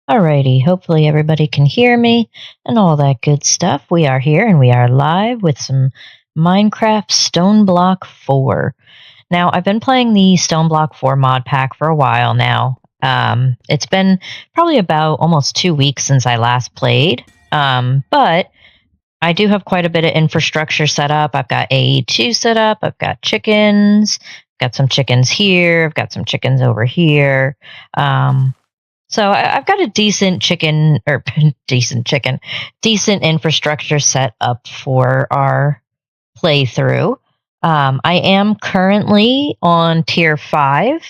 Alrighty, hopefully everybody can hear me and all that good stuff. We are here and we are live with some Minecraft StoneBlock 4. Now, I've been playing the StoneBlock 4 mod pack for a while now. It's been probably about almost 2 weeks since I last played, but I do have quite a bit of infrastructure set up. I've got AE2 set up, I've got chickens, I've got some chickens here, I've got some chickens over here. So I've got a decent decent infrastructure set up for our playthrough. I am currently on tier 5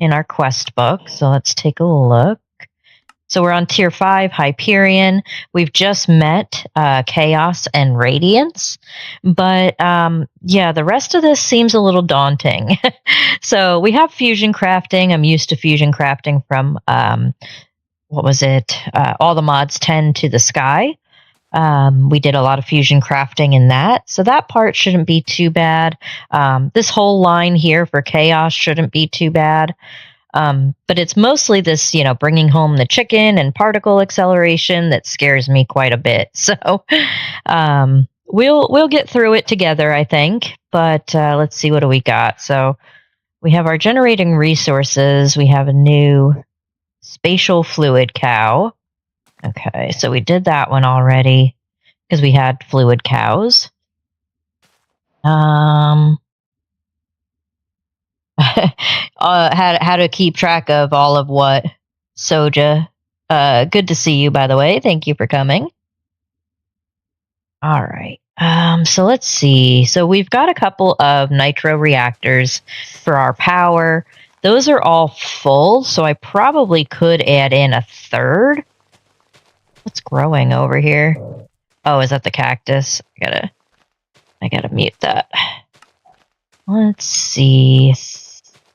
in our quest book, so let's take a look. So we're on tier 5, Hyperion. We've just met Chaos and Radiance, but yeah, the rest of this seems a little daunting. So we have fusion crafting. I'm used to fusion crafting from, what was it? All the mods 10 to the sky. We did a lot of fusion crafting in that, so that part shouldn't be too bad. This whole line here for Chaos shouldn't be too bad. But it's mostly this, bringing home the chicken and particle acceleration that scares me quite a bit. So we'll get through it together, I think. But let's see, what do we got? So we have our generating resources. We have a new spatial fluid cow. Okay, so we did that one already because we had fluid cows. How to keep track of all of what Soja. Good to see you, by the way. Thank you for coming. All right. So let's see. So we've got a couple of nitro reactors for our power. Those are all full, so I probably could add in a third. What's growing over here? Oh, is that the cactus? I gotta mute that. Let's see.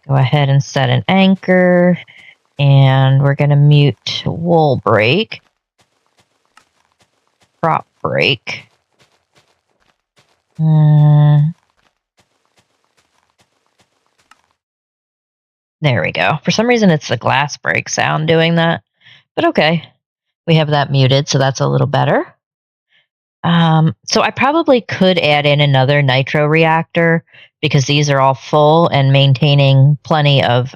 Go ahead and set an anchor, and we're going to mute wool break, crop break. There we go. For some reason, it's the glass break sound doing that, but okay. We have that muted, so that's a little better. So I probably could add in another nitro reactor because these are all full and maintaining plenty of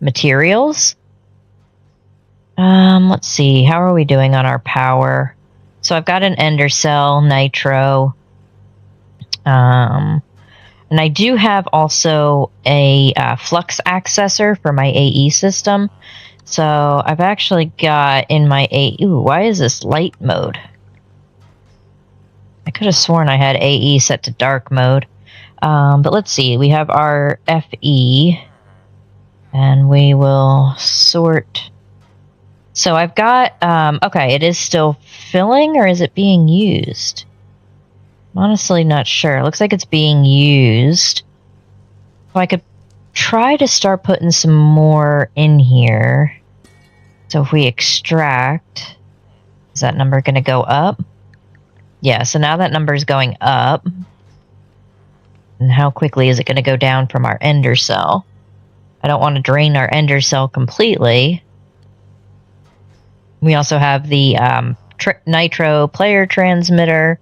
materials. Let's see, how are we doing on our power? So I've got an ender cell, nitro, and I do have also a flux accessor for my AE system. So I've actually got in my AE... Ooh, why is this light mode? I could have sworn I had AE set to dark mode. But let's see. We have our FE. And we will sort... So I've got... okay, it is still filling, or is it being used? I'm honestly not sure. It looks like it's being used. So I could try to start putting some more in here. So if we extract, is that number going to go up? Yeah, so now that number is going up. And how quickly is it going to go down from our ender cell? I don't want to drain our ender cell completely. We also have the nitro player transmitter.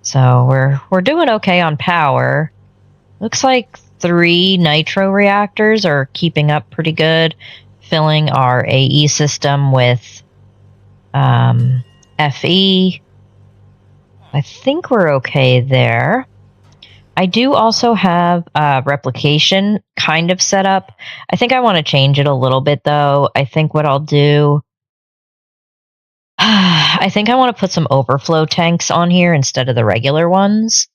So we're doing okay on power. Looks like 3 nitro reactors are keeping up pretty good, filling our AE system with FE. I think we're okay there. I do also have replication kind of set up. I think I want to change it a little bit, though. I think what I'll do... I think I want to put some overflow tanks on here instead of the regular ones.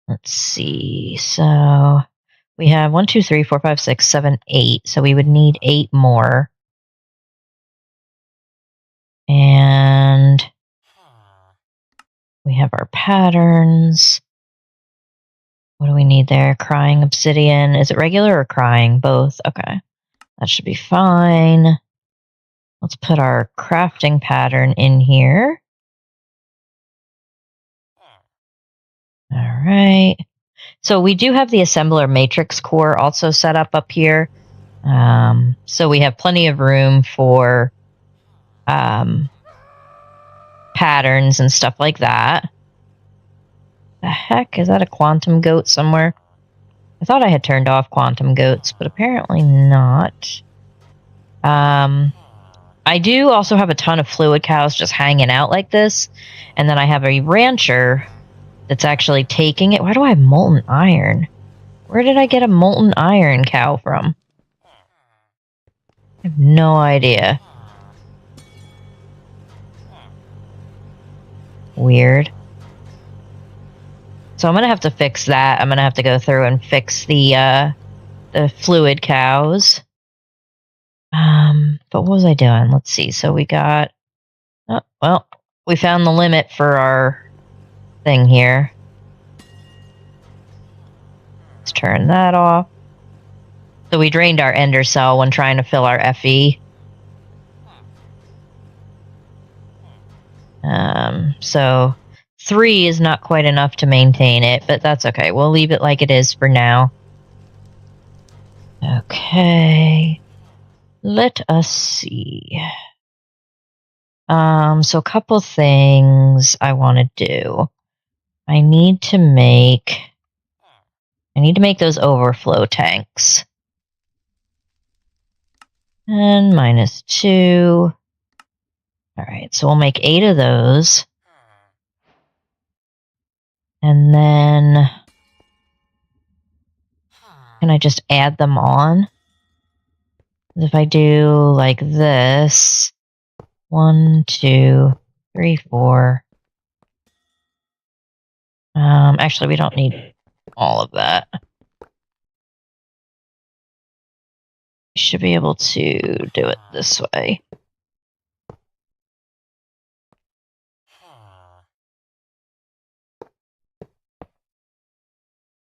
Let's see. So we have 1, 2, 3, 4, 5, 6, 7, 8. So we would need 8 more. And we have our patterns. What do we need there? Crying obsidian. Is it regular or crying? Both. Okay. That should be fine. Let's put our crafting pattern in here. All right. So we do have the assembler matrix core also set up here. So we have plenty of room for patterns and stuff like that. The heck? Is that a quantum goat somewhere? I thought I had turned off quantum goats, but apparently not. I do also have a ton of fluid cows just hanging out like this. And then I have a rancher that's actually taking it. Why do I have molten iron? Where did I get a molten iron cow from? I have no idea. Weird. So I'm going to have to fix that. I'm going to have to go through and fix the fluid cows. But what was I doing? Let's see. So we got... Oh, well, we found the limit for our thing here. Let's turn that off. So we drained our ender cell when trying to fill our FE. So 3 is not quite enough to maintain it, but that's okay. We'll leave it like it is for now. Okay. Let us see. So a couple things I want to do. I need to make those overflow tanks. And -2. Alright, so we'll make 8 of those. And then... Can I just add them on? If I do like this... 1, 2, 3, 4... actually, we don't need all of that. We should be able to do it this way.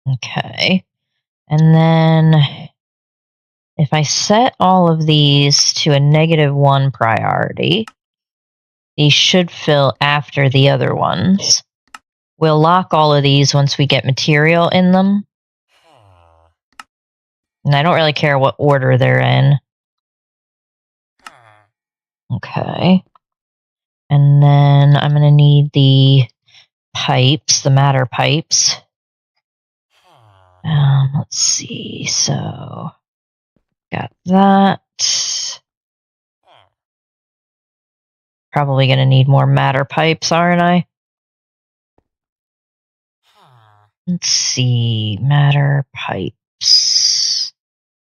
Okay. And then if I set all of these to a -1 priority, these should fill after the other ones. We'll lock all of these once we get material in them. And I don't really care what order they're in. Okay. And then I'm going to need the pipes, the matter pipes. Let's see. So, got that. Probably going to need more matter pipes, aren't I? Let's see. Matter pipes.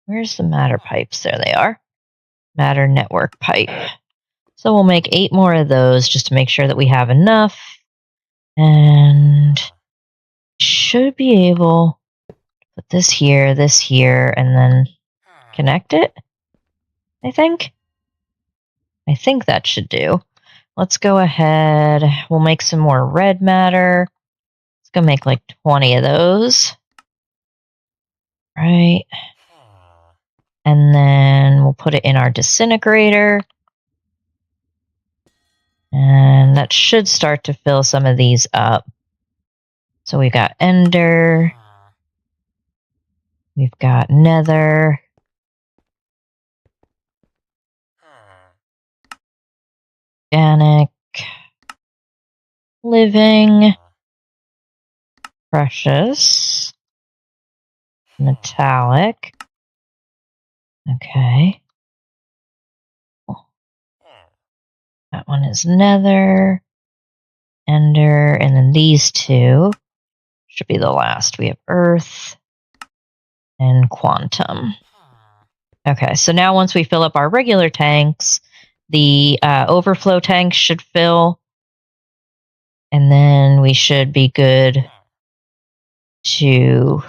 Where's the matter pipes? There they are. Matter network pipe. So we'll make 8 more of those just to make sure that we have enough. And should be able to put this here, and then connect it, I think. I think that should do. Let's go ahead. We'll make some more red matter. Let's go make like 20 of those. Right. And then we'll put it in our disintegrator. And that should start to fill some of these up. So we've got ender. We've got nether. Organic. Living. Precious. Metallic. Okay. That one is nether, ender, and then these 2 should be the last. We have earth and quantum. Okay, so now once we fill up our regular tanks, the overflow tanks should fill, and then we should be good to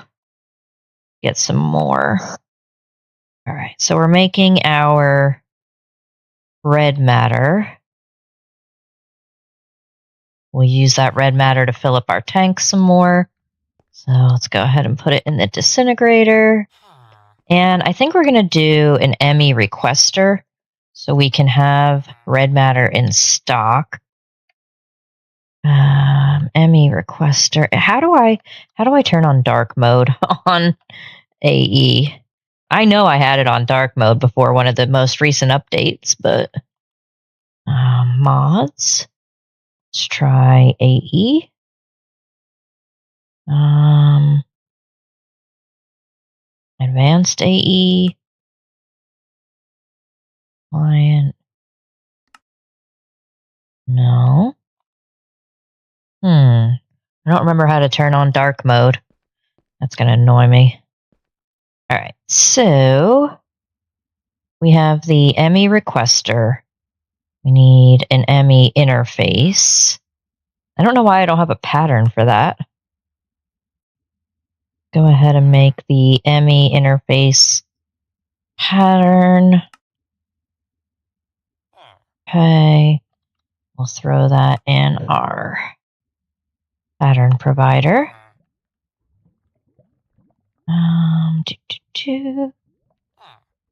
get some more. All right, so we're making our red matter. We'll use that red matter to fill up our tanks some more. So let's go ahead and put it in the disintegrator. And I think we're going to do an ME requester so we can have red matter in stock. ME requester. How do I turn on dark mode on AE? I know I had it on dark mode before one of the most recent updates, but mods. Let's try AE. Advanced AE. Client. No. I don't remember how to turn on dark mode. That's going to annoy me. All right, so we have the ME requester. We need an ME interface. I don't know why I don't have a pattern for that. Go ahead and make the ME interface pattern. Okay, we'll throw that in our pattern provider.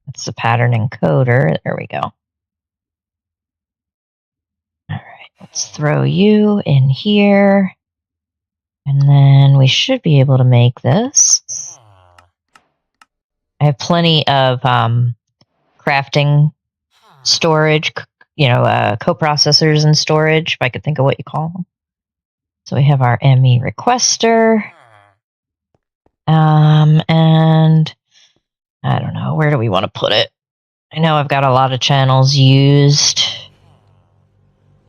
That's the pattern encoder. There we go. All right, let's throw you in here. And then we should be able to make this. I have plenty of crafting storage, coprocessors and storage, if I could think of what you call them. So we have our ME requester. And I don't know, where do we want to put it? I know I've got a lot of channels used.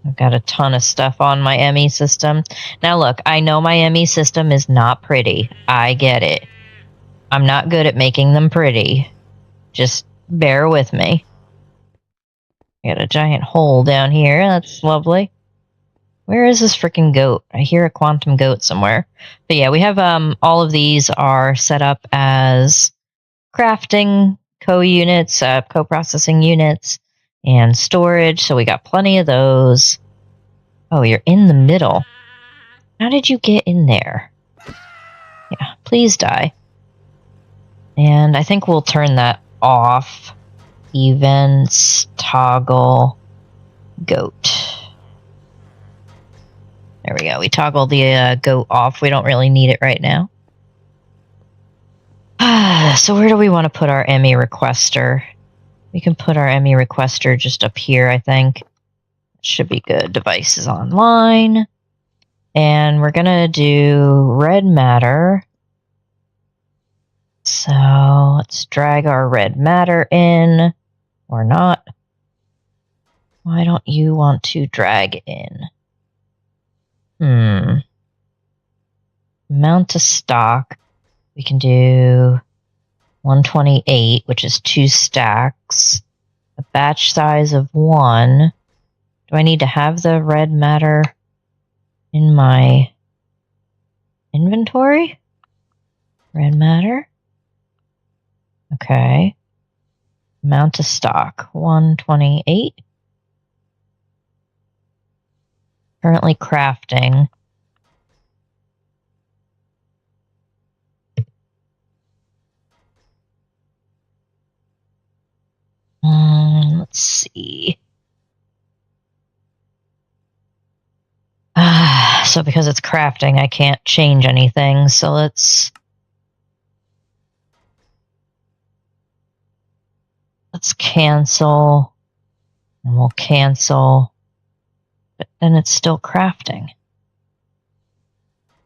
I've got a ton of stuff on my ME system. Now look, I know my ME system is not pretty. I get it. I'm not good at making them pretty. Just bear with me. I got a giant hole down here. That's lovely. Where is this freaking goat? I hear a quantum goat somewhere. But yeah, we have all of these are set up as crafting co-units, co-processing units, and storage. So we got plenty of those. Oh, you're in the middle. How did you get in there? Yeah, please die. And I think we'll turn that off. Events, toggle, goat. There we go. We toggle the goat off. We don't really need it right now. So where do we want to put our ME requester? We can put our ME requester just up here, I think. Should be good. Devices online. And we're going to do red matter. So let's drag our red matter in. Or not. Why don't you want to drag in? Mount to stock. We can do 128, which is 2 stacks. A batch size of 1. Do I need to have the red matter in my inventory? Red matter. Okay. Mount to stock. 128. Currently crafting. Let's see. So because it's crafting, I can't change anything. So let's cancel. And we'll cancel. But then it's still crafting.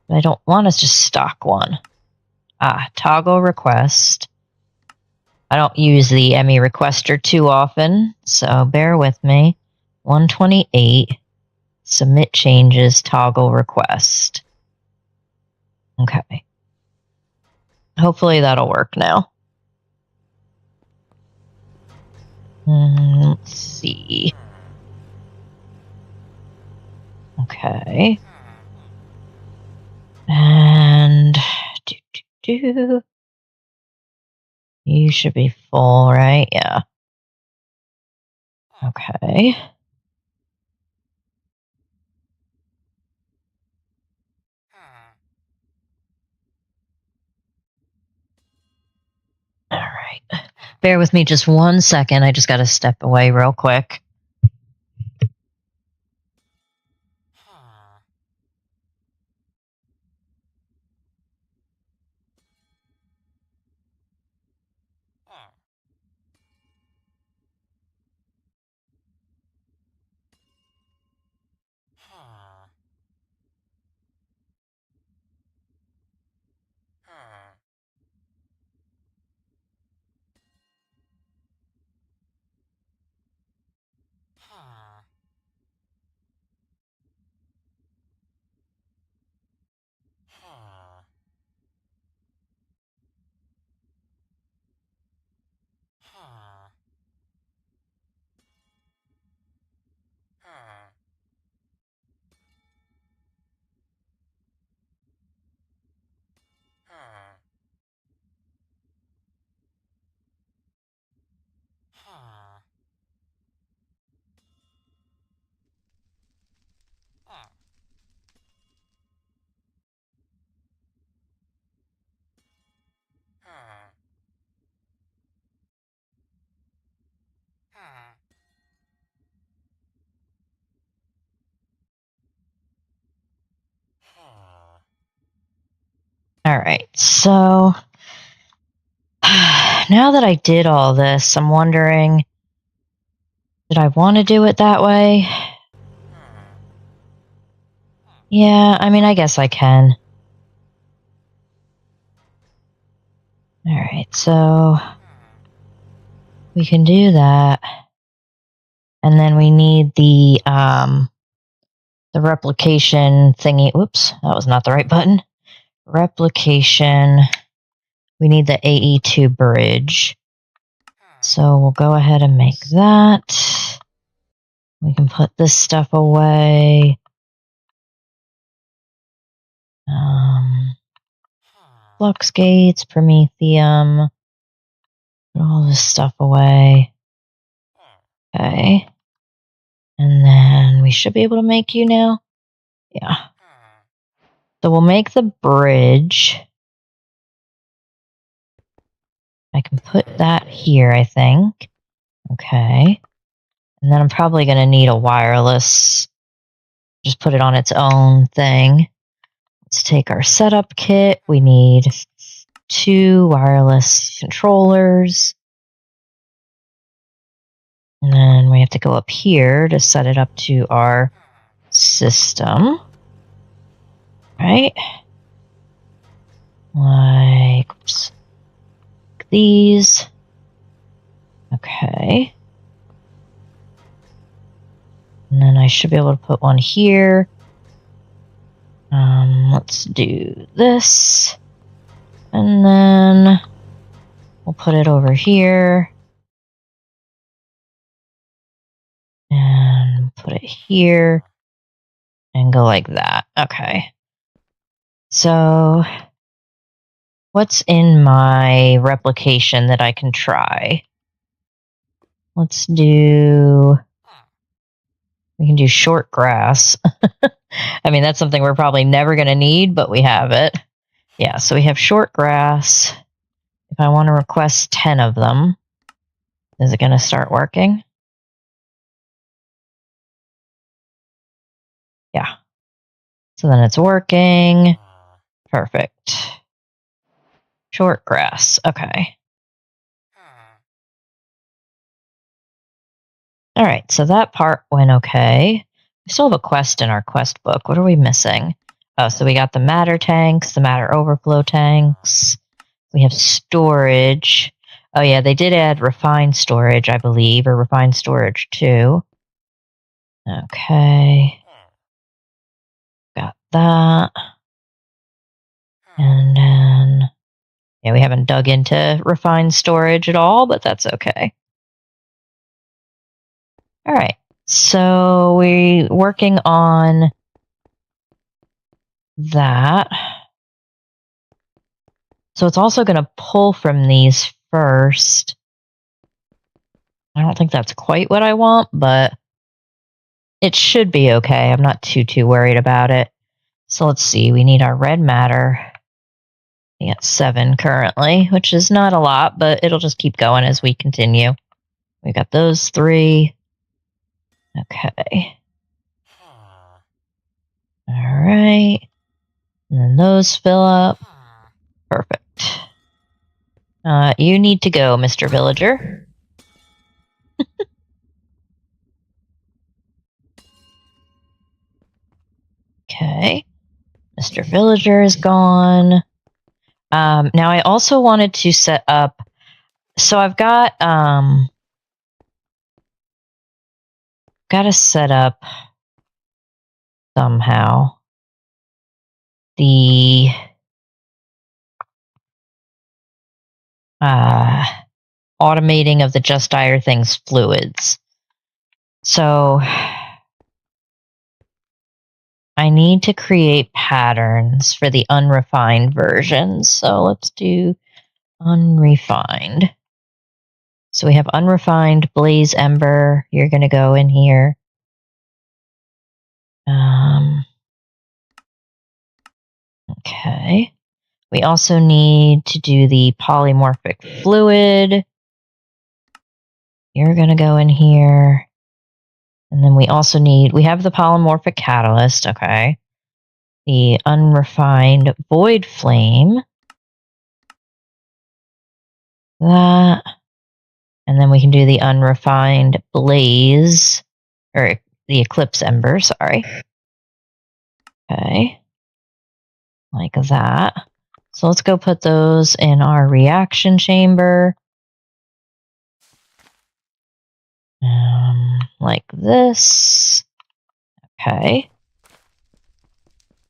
I don't want to just stock one. Toggle request. I don't use the ME requester too often, so bear with me. 128, submit changes, toggle request. Okay. Hopefully that'll work now. Let's see. Okay. And you should be full, right? Yeah. Okay. All right. Bear with me just 1 second. I just got to step away real quick. right, so now that I did all this, I'm wondering, did I want to do it that way? Yeah, I mean, I guess I can. All right, so we can do that. And then we need the replication thingy. Whoops, that was not the right button. Replication. We need the AE2 bridge. So we'll go ahead and make that. We can put this stuff away. Flux gates, Promethium. Put all this stuff away. Okay. And then we should be able to make you now. Yeah. So we'll make the bridge. I can put that here, I think. Okay. And then I'm probably going to need a wireless. Just put it on its own thing. Let's take our setup kit. We need 2 wireless controllers. And then we have to go up here to set it up to our system. Right? Like, oops. These. Okay. And then I should be able to put one here. Let's do this. And then we'll put it over here. And put it here. And go like that. Okay. So what's in my replication that I can try? Let's do... We can do short grass. I mean, that's something we're probably never going to need, but we have it. Yeah, so we have short grass. If I want to request 10 of them, is it going to start working? Yeah. So then it's working. Perfect. Short grass. Okay. All right, so that part went okay. We still have a quest in our quest book. What are we missing? Oh, so we got the matter tanks, the matter overflow tanks. We have storage. Oh yeah, they did add refined storage, I believe, or refined storage 2. Okay. Got that. And then, yeah, we haven't dug into refined storage at all, but that's okay. All right. So we're working on that. So it's also going to pull from these first. I don't think that's quite what I want, but it should be okay. I'm not too worried about it. So let's see. We need our red matter. We got 7 currently, which is not a lot, but it'll just keep going as we continue. We got those 3. Okay. All right. And then those fill up. Perfect. You need to go, Mr. Villager. Okay. Mr. Villager is gone. Now I also wanted to set up, so I've got to set up somehow the automating of the Just Dire Things fluids. So I need to create patterns for the unrefined versions. So let's do unrefined. So we have unrefined blaze ember. You're going to go in here. Okay. We also need to do the polymorphic fluid. You're going to go in here. And then we also need, we have the polymorphic catalyst. Okay. the unrefined void flame. That. And then we can do the unrefined blaze, or the eclipse ember, sorry. Okay. Like that. So let's go put those in our reaction chamber. Like this. Okay.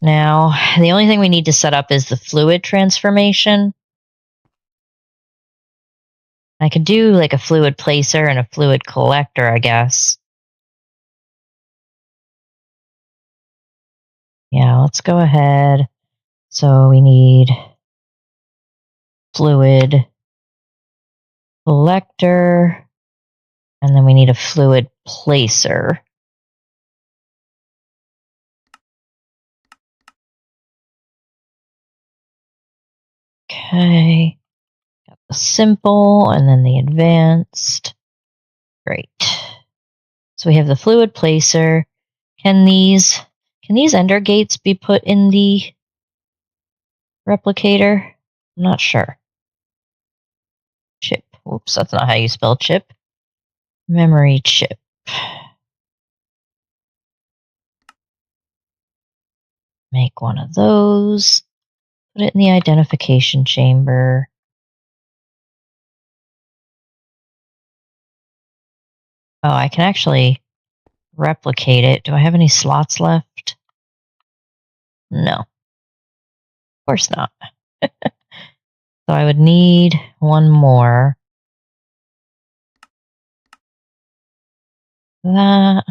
Now, the only thing we need to set up is the fluid transformation. I could do like a fluid placer and a fluid collector, I guess. Yeah, let's go ahead. So we need fluid collector, and then we need a fluid placer. Okay. Got the simple and then the advanced. Great. So we have the fluid placer. Can these ender gates be put in the replicator? I'm not sure. Chip. Oops, that's not how you spell chip. Memory chip. Make one of those. Put it in the identification chamber. Oh, I can actually replicate it. Do I have any slots left? No. Of course not. So I would need one more. That.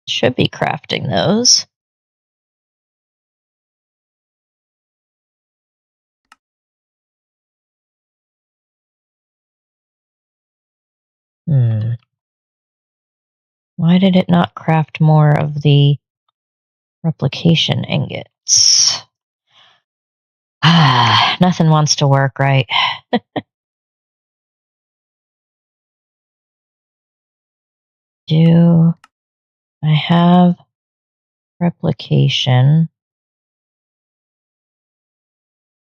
Should be crafting those. Why did it not craft more of the replication ingots? Ah, nothing wants to work right. Do I have replication?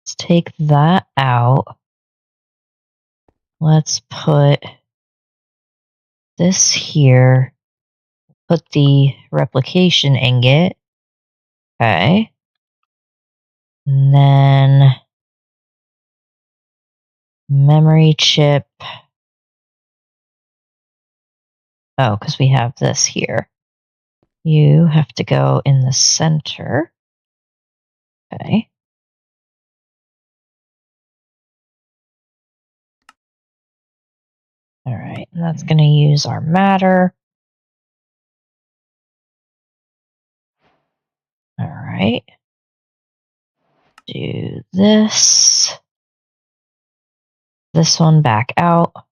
Let's take that out. Let's put this here. Put the replication ingot. Okay. And then memory chip. Oh, because we have this here. You have to go in the center. Okay. All right, and that's going to use our matter. All right. Do this. This one back out. All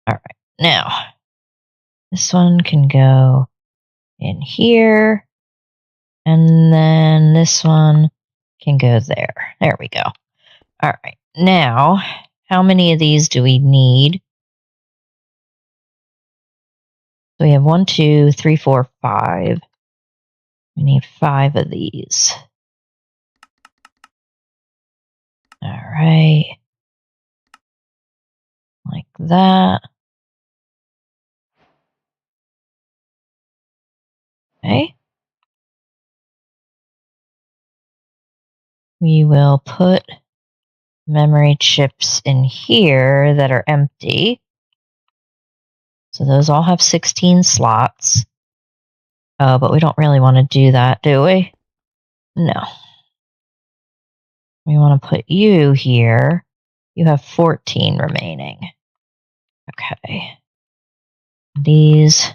right, now this one can go in here, and then this one can go there. There we go. All right, now how many of these do we need? So we have 1, 2, 3, 4, 5. We need 5 of these. All right. Like that. Okay. We will put memory chips in here that are empty. So those all have 16 slots. Oh, but we don't really want to do that, do we? No. We want to put you here. You have 14 remaining. Okay. These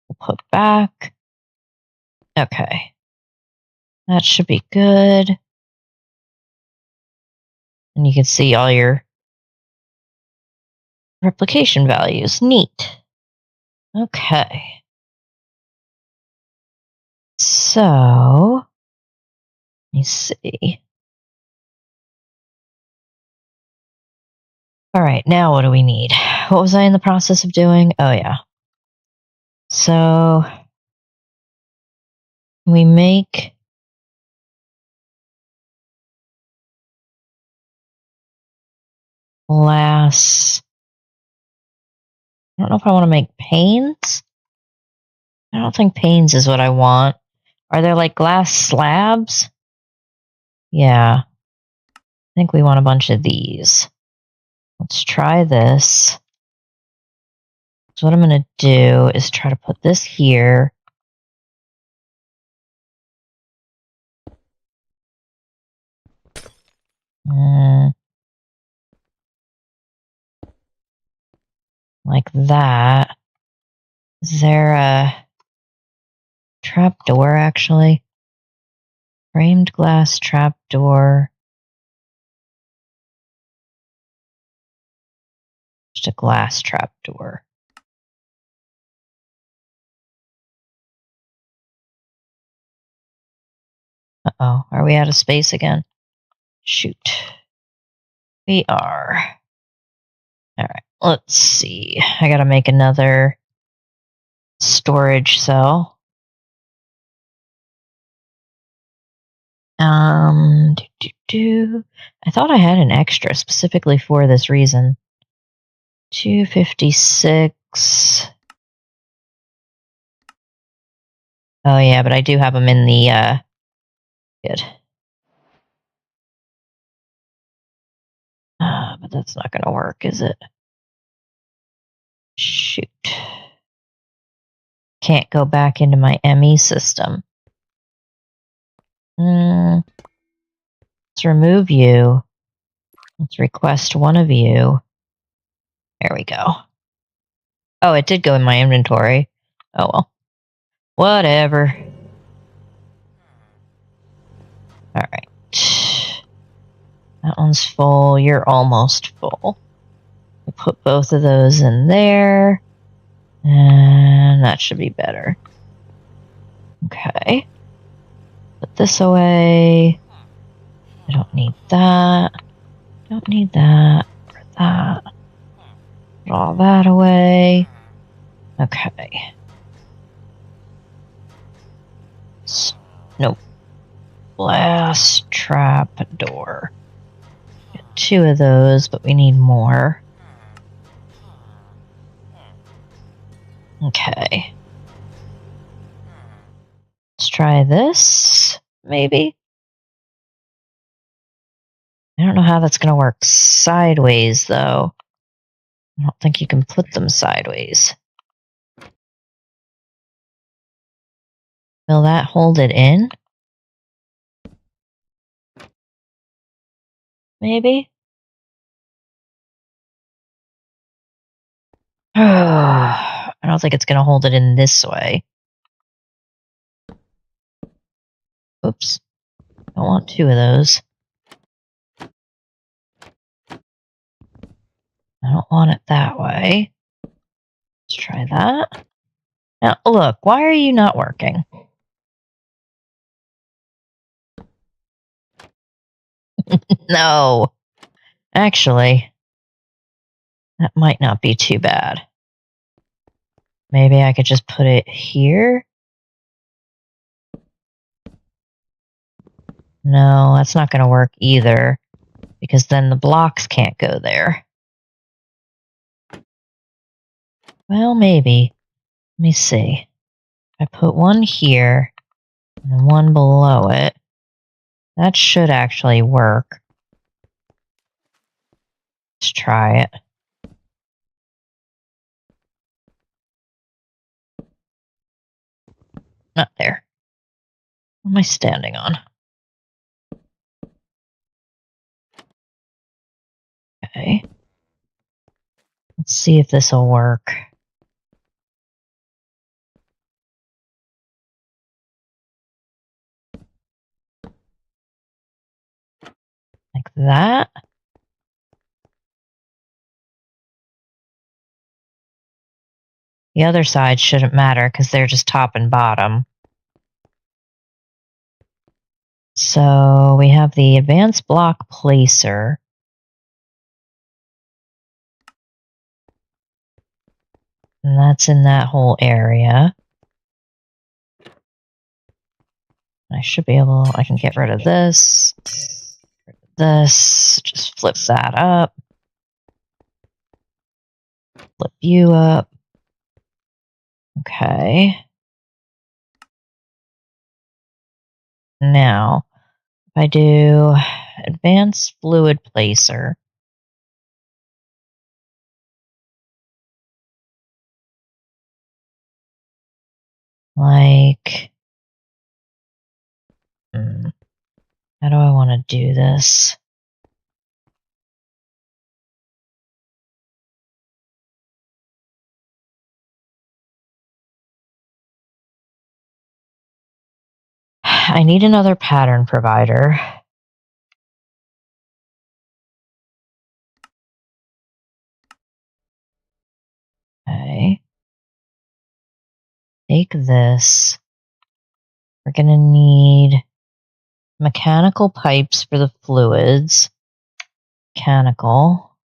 we'll put back. Okay. That should be good. And you can see all your replication values. Neat. Okay. So, let me see. All right, now what do we need? What was I in the process of doing? Oh, yeah. So we make glass. I don't know if I want to make panes. I don't think panes is what I want. Are there like glass slabs? Yeah. I think we want a bunch of these. Let's try this. So what I'm going to do is try to put this here. Like that. Is there a trapdoor, actually? Framed glass trapdoor. Just a glass trapdoor. Uh-oh, are we out of space again? Shoot. We are. Alright, let's see. I gotta make another storage cell. I thought I had an extra specifically for this reason. 256. Oh yeah, but I do have them in the, good. But that's not gonna work, is it? Shoot. Can't go back into my ME system. Let's remove you. Let's request one of you. There we go. Oh, it did go in my inventory. Oh well. Whatever. Alright. That one's full. You're almost full. We'll put both of those in there. And that should be better. Okay. Put this away. I don't need that. Don't need that. Or that. Put all that away. Okay. Nope. Glass trap door. Get 2 of those, but we need more. Okay. Let's try this, maybe. I don't know how that's going to work sideways, though. I don't think you can put them sideways. Will that hold it in? Maybe? I don't think it's going to hold it in this way. Oops. I want 2 of those. I don't want it that way. Let's try that. Now, look, why are you not working? No. Actually, that might not be too bad. Maybe I could just put it here? No, that's not going to work either, because then the blocks can't go there. Well, maybe. Let me see. I put one here, and one below it. That should actually work. Let's try it. Not there. What am I standing on? Okay. Let's see if this will work. Like that. The other side shouldn't matter because they're just top and bottom. So we have the advanced block placer. And that's in that whole area. I should be able, I can get rid of this. Just flip that up. Flip you up. Okay. Now, if I do advanced fluid placer, like, how do I want to do this? I need another pattern provider. Okay. Take this. We're going to need mechanical pipes for the fluids. Mechanical.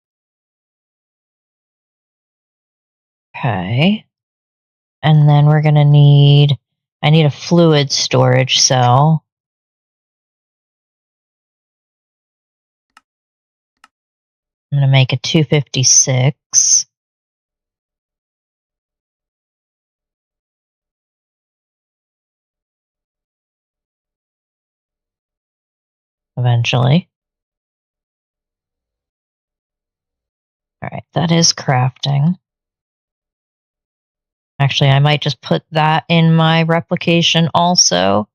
Okay. And then we're going to need, I need a fluid storage cell. I'm going to make a 256. Eventually. All right, that is crafting. Actually, I might just put that in my replication also.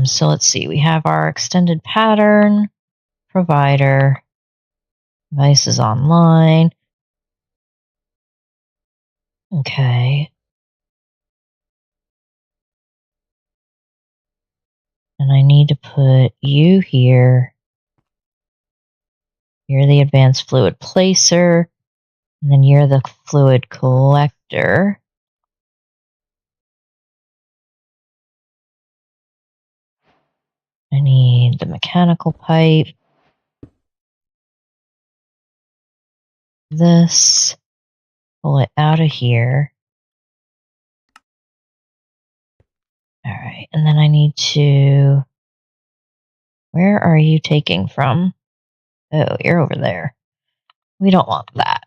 So let's see, we have our extended pattern provider, devices online. Okay. And I need to put you here. You're the advanced fluid placer, and then you're the fluid collector. I need the mechanical pipe. This. Pull it out of here. All right, and then I need to... Where are you taking from? Oh, you're over there. We don't want that.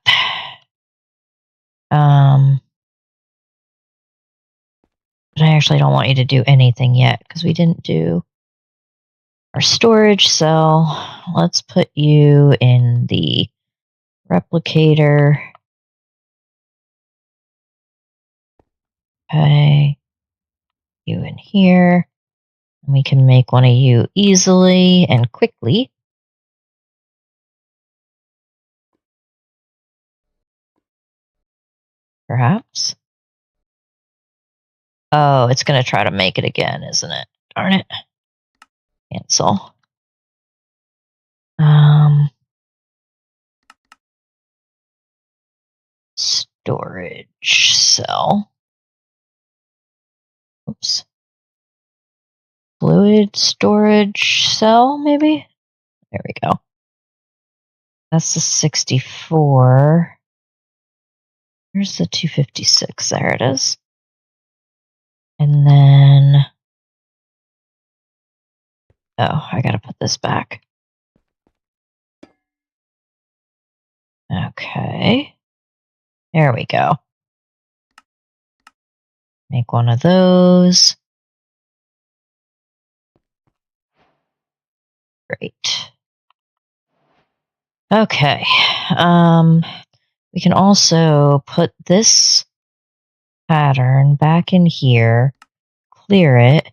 But I actually don't want you to do anything yet because we didn't do our storage cell. Let's put you in the replicator. Okay. You in here. And we can make one of you easily and quickly. Perhaps. Oh, it's going to try to make it again, isn't it? Darn it. Cancel. Storage cell. Oops. Fluid storage cell, maybe? There we go. That's the 64. Here's the 256. There it is. And then... Oh, I gotta put this back. Okay. There we go. Make one of those. Great. Okay. We can also put this pattern back in here, clear it,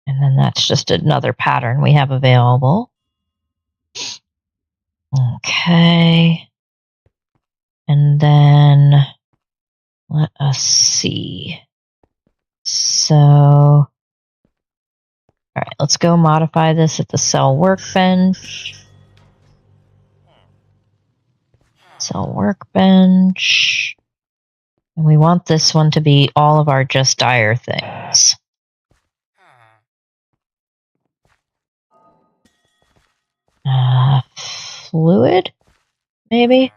and then that's just another pattern we have available. Okay. And then let us see. So, all right, let's go modify this at the cell workbench. Cell workbench. And we want this one to be all of our just dire things. Fluid, maybe?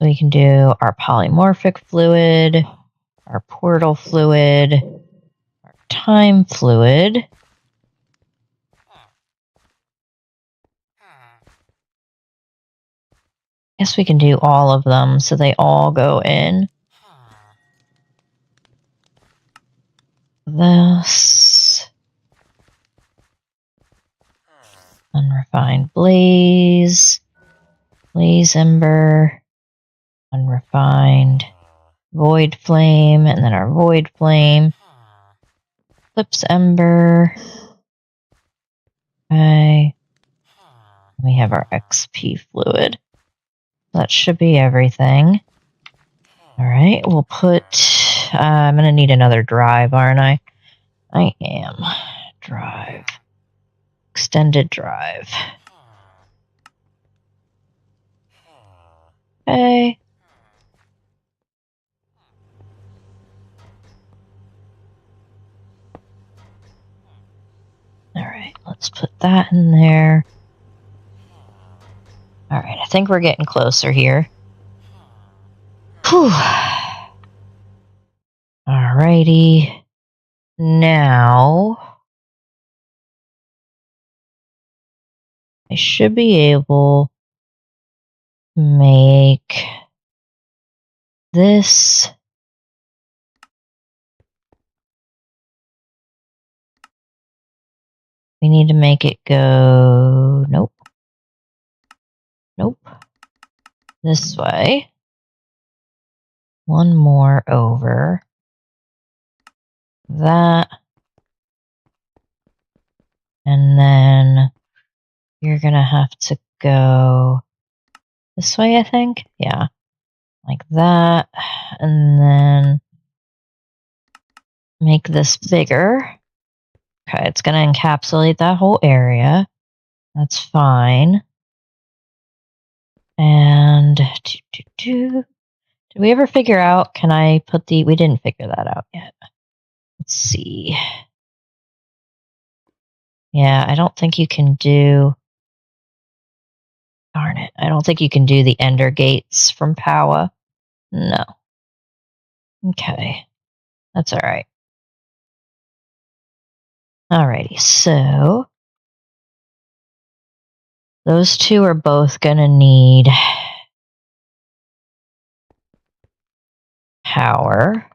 we can do our polymorphic fluid, our portal fluid, our time fluid. Guess we can do all of them so they all go in. This. Unrefined blaze. Blaze ember. Unrefined void flame. And then our void flame. Eclipse ember. Okay. We have our XP fluid. That should be everything. Alright, we'll put... I'm going to need another drive, aren't I? I am. Drive. Extended drive. Okay. Alright, let's put that in there. Alright, I think we're getting closer here. Whew. Alrighty. Now, I should be able to make this. We need to make it go... Nope. Nope. This way. One more over. That. And then you're gonna have to go this way, I think. Yeah. Like that. And then make this bigger. Okay, it's gonna encapsulate that whole area. That's fine. And did we ever figure out, can I put the, we didn't figure that out yet. Let's see. Yeah, I don't think you can do, darn it, I don't think you can do the ender gates from Powa. No. Okay, that's all right. Alrighty, so those two are both gonna need power.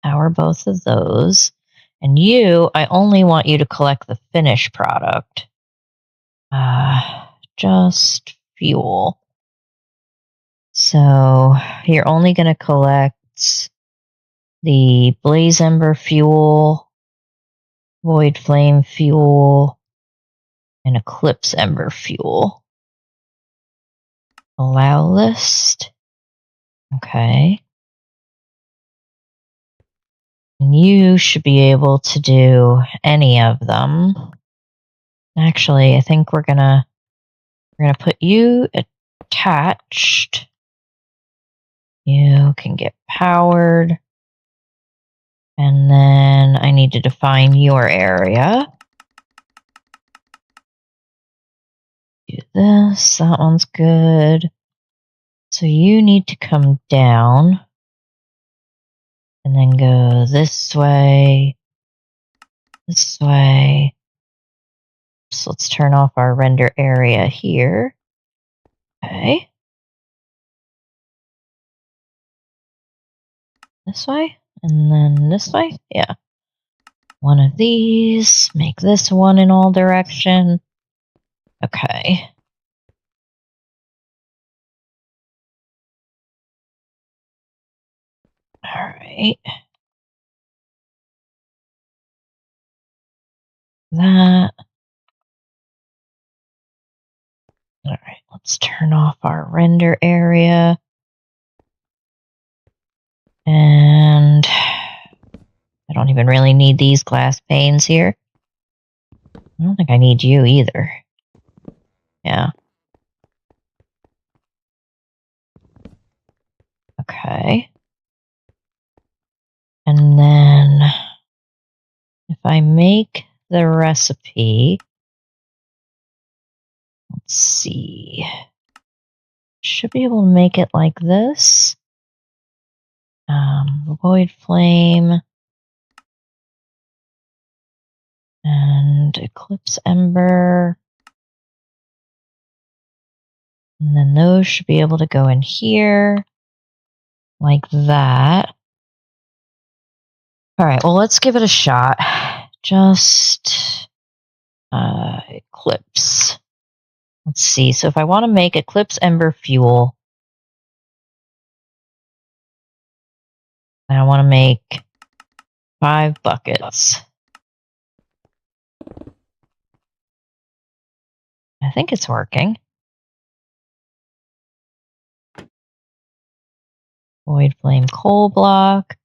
Power both of those. And you, I only want you to collect the finished product. Just fuel. So you're only going to collect the blaze ember fuel, void flame fuel, and eclipse ember fuel. Allow list. Okay. And you should be able to do any of them. Actually, I think we're gonna put you attached. You can get powered. And then I need to define your area. Do this. That one's good. So you need to come down. And then go this way. This way. So let's turn off our render area here. Okay. This way. And then this way. Yeah. One of these. Make this one in all direction. Okay. All right. That. All right, let's turn off our render area. And I don't even really need these glass panes here. I don't think I need you either. Yeah. Okay. And then if I make the recipe, let's see. Should be able to make it like this. Void flame. And eclipse ember. And then those should be able to go in here. Like that. All right, well, let's give it a shot. Just eclipse. Let's see. So if I want to make eclipse ember fuel, I want to make 5 buckets. I think it's working. Void flame coal block.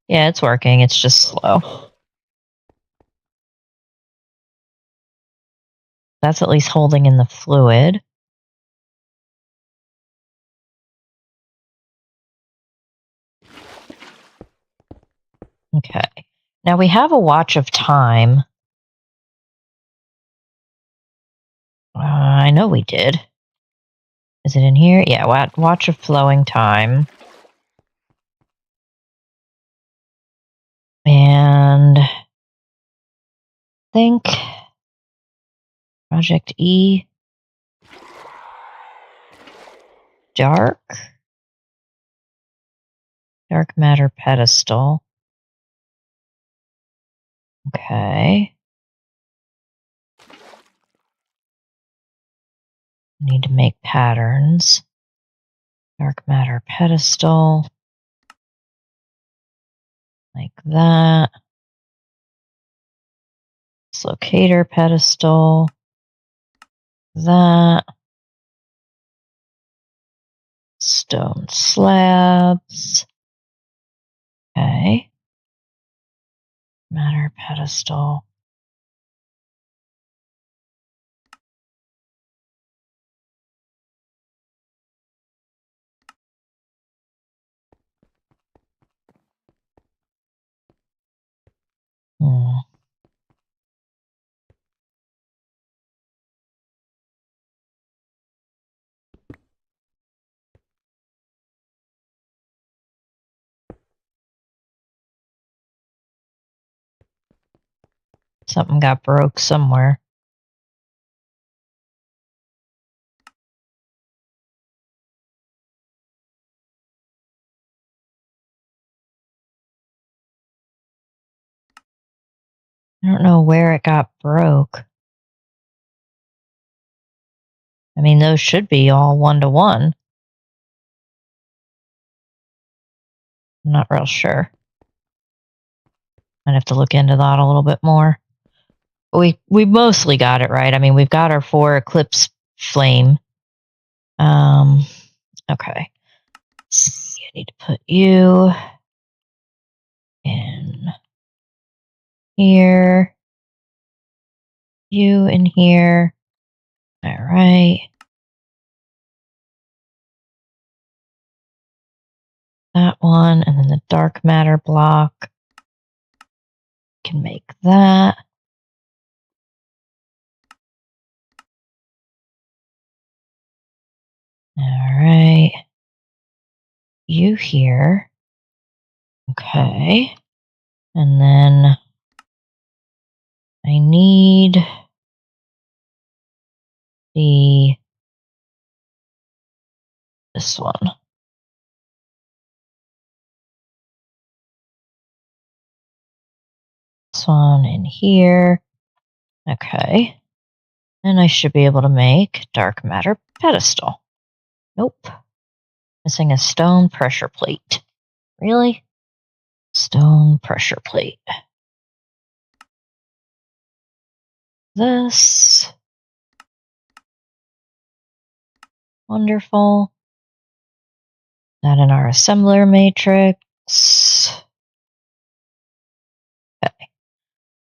Yeah, it's working. It's just slow. That's at least holding in the fluid. Okay. Now we have a watch of time. I know we did. Is it in here? Yeah, watch of flowing time. And I think Project E. Dark matter pedestal. Okay. Need to make patterns. Dark matter pedestal. Like that. Dislocator pedestal. That. Stone slabs. Okay. Matter pedestal. Something got broke somewhere. I don't know where it got broke. I mean, those should be all 1-to-1. I'm not real sure. I'd have to look into that a little bit more. We mostly got it right. I mean, we've got our 4 eclipse flame. Okay. See, I need to put you in here. You in here. All right. That one, and then the dark matter block. Can make that. All right. You here. Okay. And then I need this one. This one in here. Okay. And I should be able to make dark matter pedestal. Nope. Missing a stone pressure plate. Really? Stone pressure plate. This. Wonderful. That in our assembler matrix. Okay.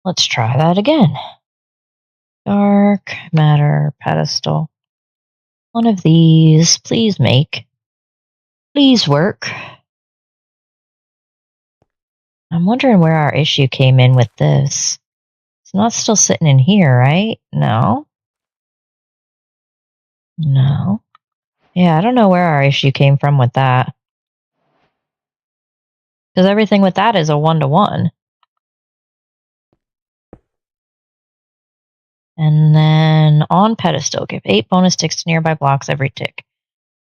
Let's try that again. Dark matter pedestal. One of these. Please make. Please work. I'm wondering where our issue came in with this. It's not still sitting in here, right? No. No. Yeah, I don't know where our issue came from with that. Because everything with that is a 1-to-1. And then on pedestal, give 8 bonus ticks to nearby blocks every tick.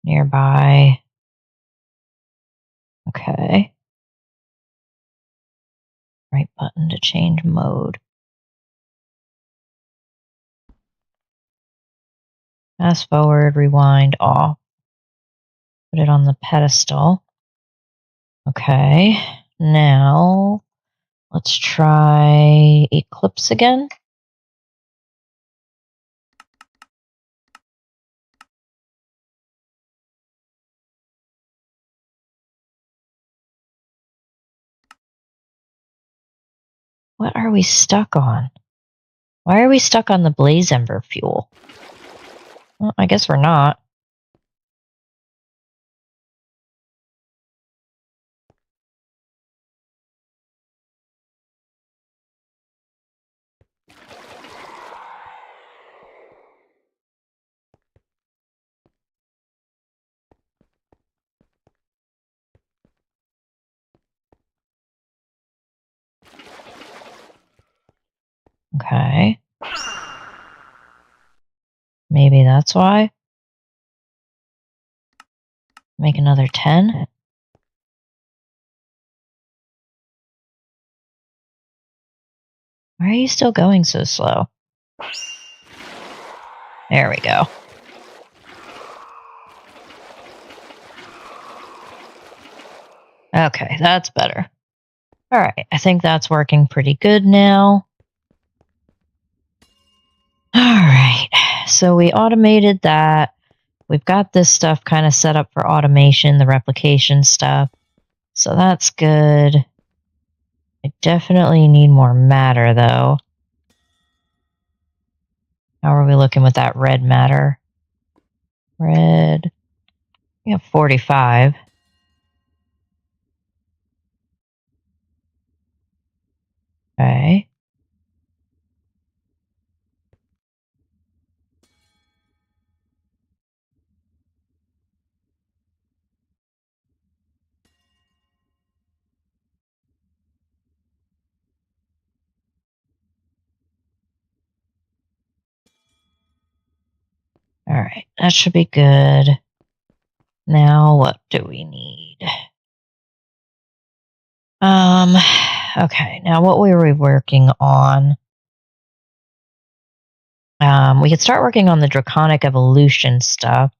Nearby. Okay. Right button to change mode. Fast forward, rewind, off. Put it on the pedestal. Okay. Now, let's try Eclipse again. What are we stuck on? Why are we stuck on the blaze ember fuel? Well, I guess we're not. Okay. Maybe that's why. Make another 10. Why are you still going so slow? There we go. Okay, that's better. All right, I think that's working pretty good now. All right, so we automated that. We've got this stuff kind of set up for automation, the replication stuff. So that's good. I definitely need more matter, though. How are we looking with that red matter? Red. We have 45. Okay. All right, that should be good. Now, what do we need? Okay, now what were we working on? We could start working on the draconic evolution stuff.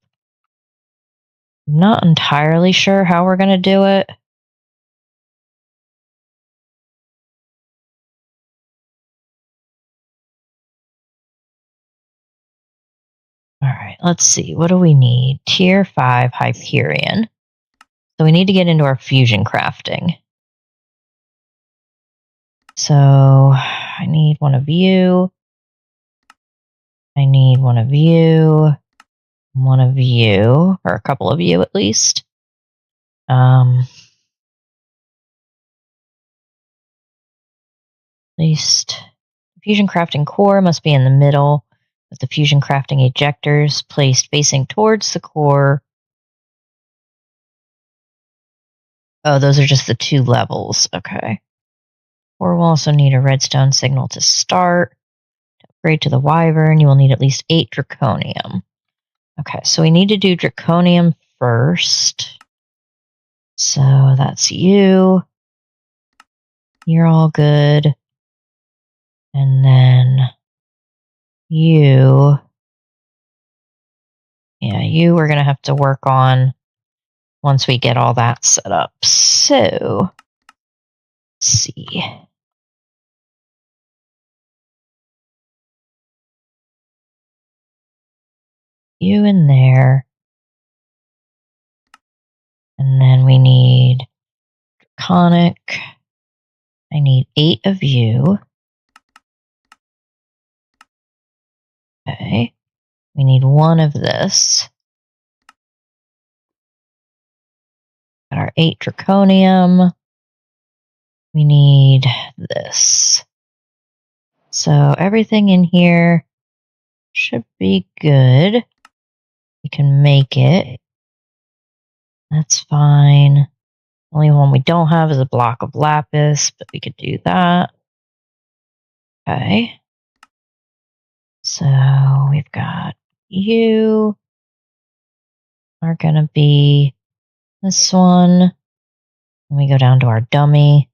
I'm not entirely sure how we're going to do it. All right, let's see. What do we need? Tier 5 Hyperion. So we need to get into our fusion crafting. So I need one of you. I need one of you. One of you, or a couple of you at least. At least the fusion crafting core must be in the middle, with the fusion crafting ejectors placed facing towards the core. Oh, those are just the 2 levels. Okay. Core will also need a redstone signal to start. To upgrade to the wyvern, you will need at least 8 draconium. Okay, so we need to do draconium first. So that's you. You're all good. And then you. Yeah, you we're going to have to work on once we get all that set up. So, let's see. You in there. And then we need draconic. I need 8 of you. Okay. We need 1 of this. Got our 8 draconium. We need this. So everything in here should be good. We can make it. That's fine. Only one we don't have is a block of lapis, but we could do that. Okay. So we've got you are going to be this one. And we go down to our dummy.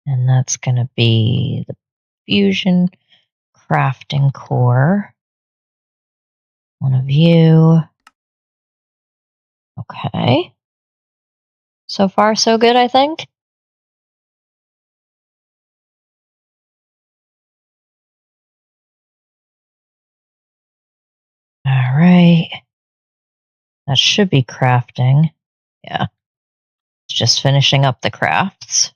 And that's going to be the fusion crafting core. One of you. Okay. So far, so good, I think. All right. That should be crafting. Yeah. It's just finishing up the crafts.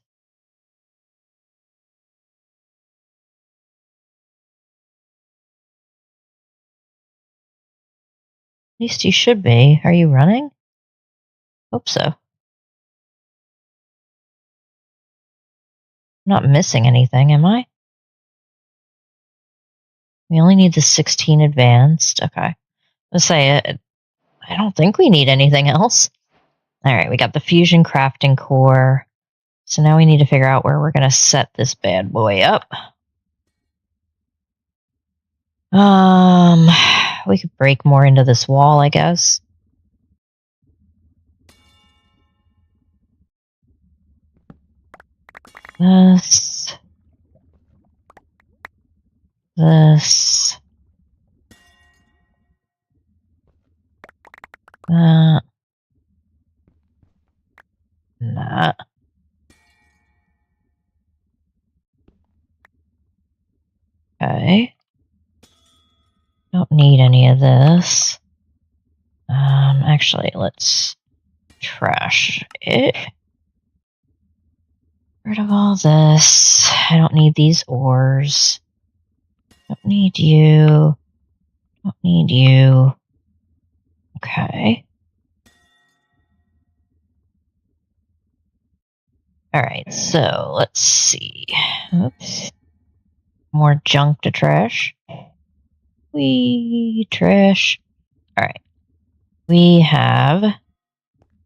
At least you should be. Are you running? Hope so. I'm not missing anything, am I? We only need the 16 advanced. Okay. Let's say it. I don't think we need anything else. All right, we got the fusion crafting core. So now we need to figure out where we're going to set this bad boy up. We could break more into this wall, I guess. This. That. That. Okay. Don't need any of this. Actually, let's trash it. Rid of all this. I don't need these ores. Don't need you. Don't need you. Okay. All right, so let's see. Oops. More junk to trash. We trash. All right. We have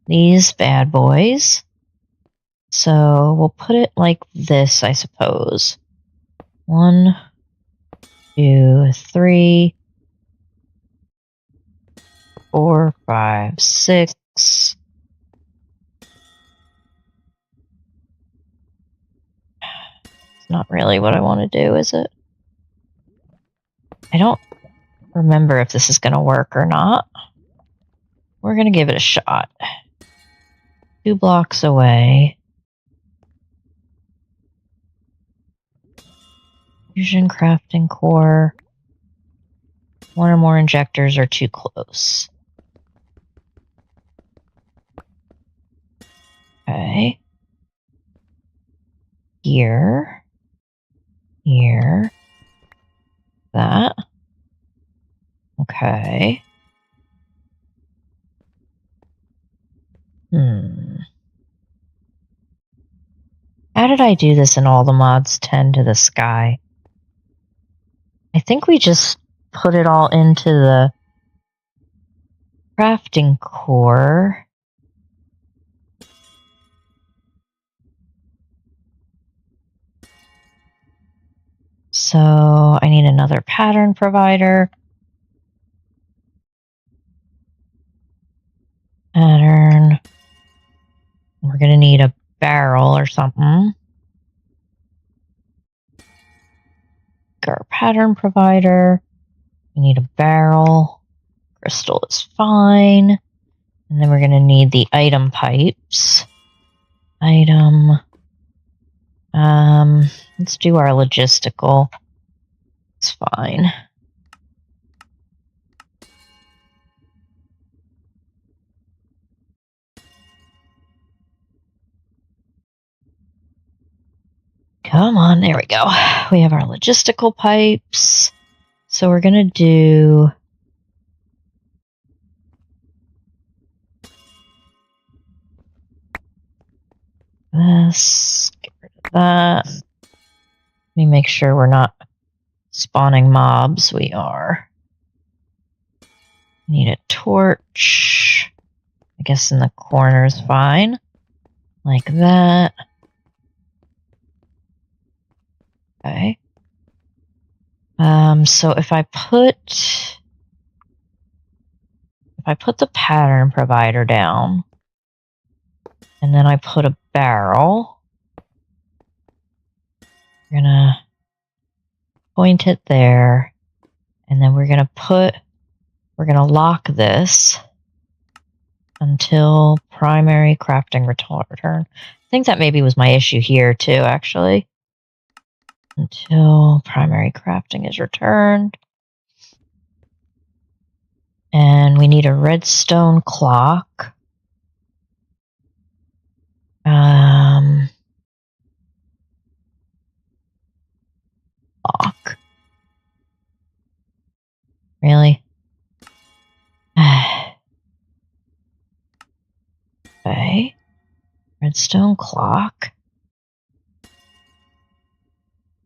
these bad boys. So we'll put it like this, I suppose. 1, 2, 3, 4, 5, 6. It's not really what I want to do, is it? I don't remember if this is going to work or not. We're going to give it a shot. 2 blocks away. Fusion crafting core. 1 or more injectors are too close. Okay. Here. Here. That. Okay. How did I do this in all the mods 10 to the sky? I think we just put it all into the crafting core. So I need another pattern provider. Pattern. We're going to need a barrel or something. Our pattern provider. We need a barrel. Crystal is fine. And then we're going to need the item pipes. Item. Let's do our logistical. It's fine. Come on, there we go. We have our logistical pipes. So we're going to do this, get rid of that. me make sure we're not spawning mobs. We are. Need a torch. I guess in the corner is fine. Like that. Okay. So if I put the pattern provider down, and then I put a barrel, we're gonna point it there, and then we're gonna lock this until primary crafting return. I think that maybe was my issue here too, actually. Until primary crafting is returned. And we need a redstone clock. Clock. Really? Okay. Redstone clock.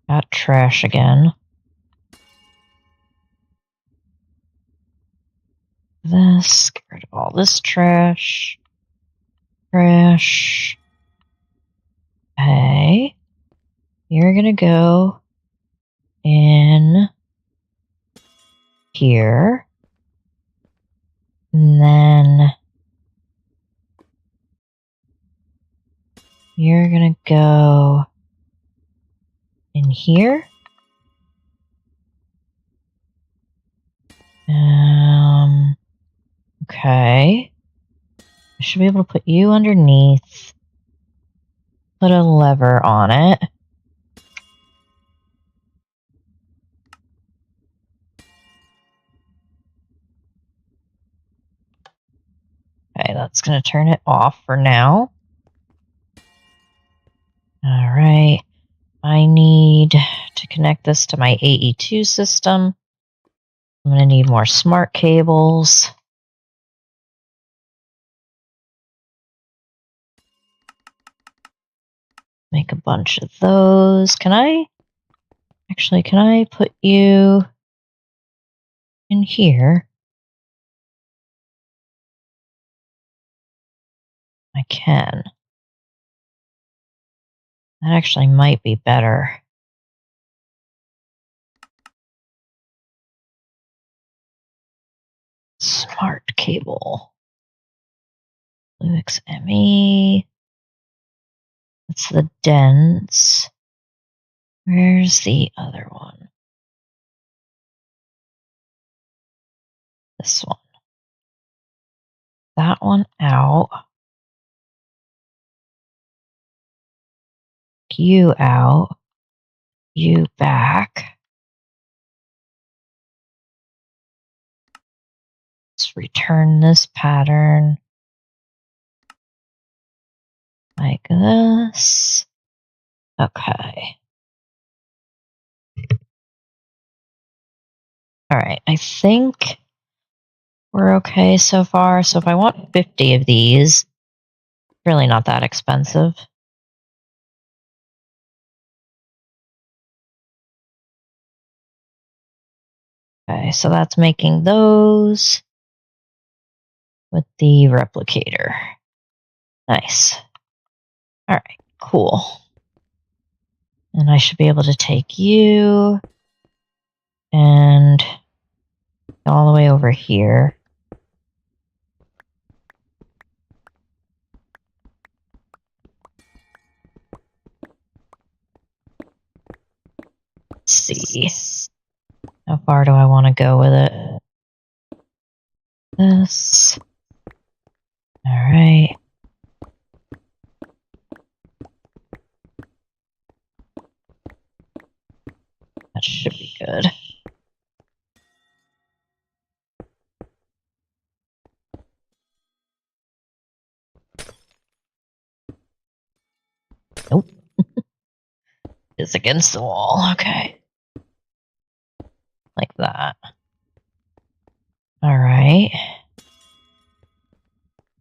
Got trash again. This, get rid of all this trash. Trash. Okay. You're gonna go in here. And then you're gonna go in here. Okay. I should be able to put you underneath. Put a lever on it. Okay, that's going to turn it off for now. All right. I need to connect this to my AE2 system. I'm going to need more smart cables. Make a bunch of those. Can I put you in here? I can. That actually might be better. Smart cable. LuxMe. That's the dense. Where's the other one? This one. That one out. You out. You back. Let's return this pattern. Like this. Okay. Alright, I think we're okay so far. So if I want 50 of these, really not that expensive. Okay, so that's making those with the replicator. Nice. Alright, cool. And I should be able to take you and all the way over here. Let's see. How far do I want to go with it? This. Alright. That should be good. Nope. It's against the wall. Okay. Like that. Alright.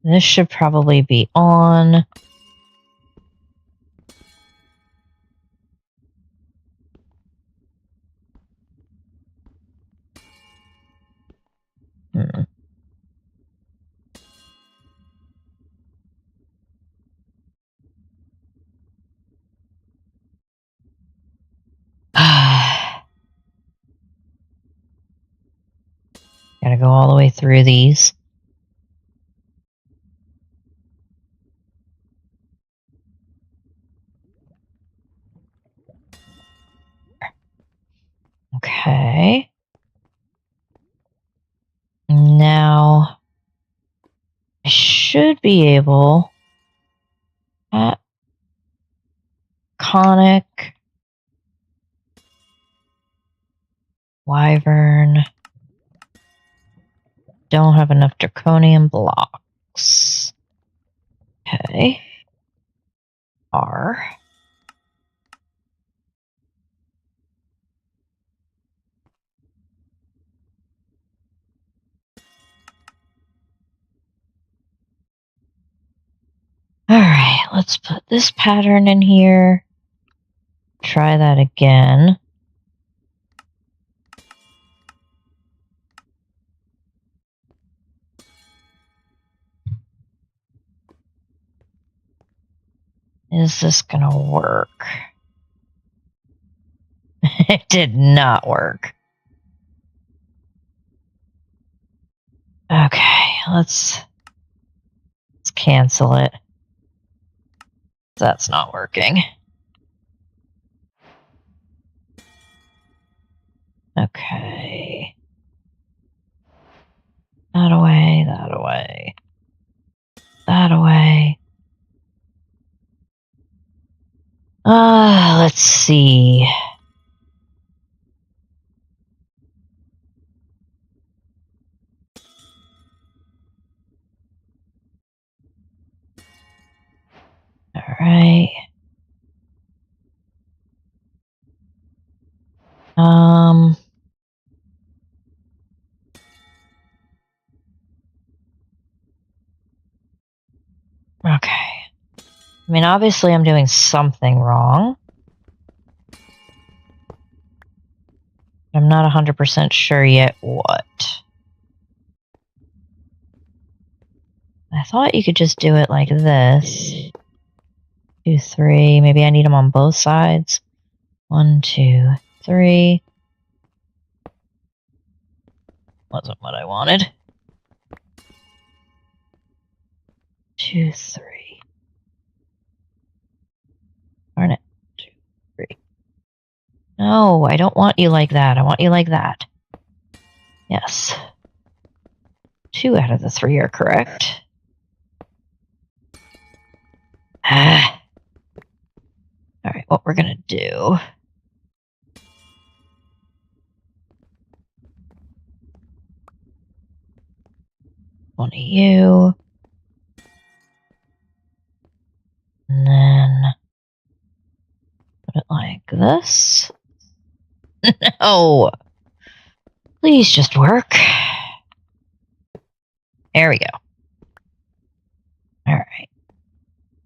This should probably be on. Gotta go all the way through these. Okay. Now, I should be able at conic, wyvern. Don't have enough draconium blocks. Okay. R. Alright, let's put this pattern in here. Try that again. Is this gonna work? It did not work. Okay, let's cancel it. That's not working. Okay. That away, that away. That away. Let's see. All right. Okay. I mean, obviously I'm doing something wrong. I'm not 100% sure yet what. I thought you could just do it like this. 2, 3. Maybe I need them on both sides. 1, 2, 3. Wasn't what I wanted. 2, 3. Darn it. 2, 3. No, I don't want you like that. I want you like that. Yes. 2 out of the 3 are correct. Alright, what we're gonna do. One of you. And then put it like this. No! Please just work. There we go. Alright.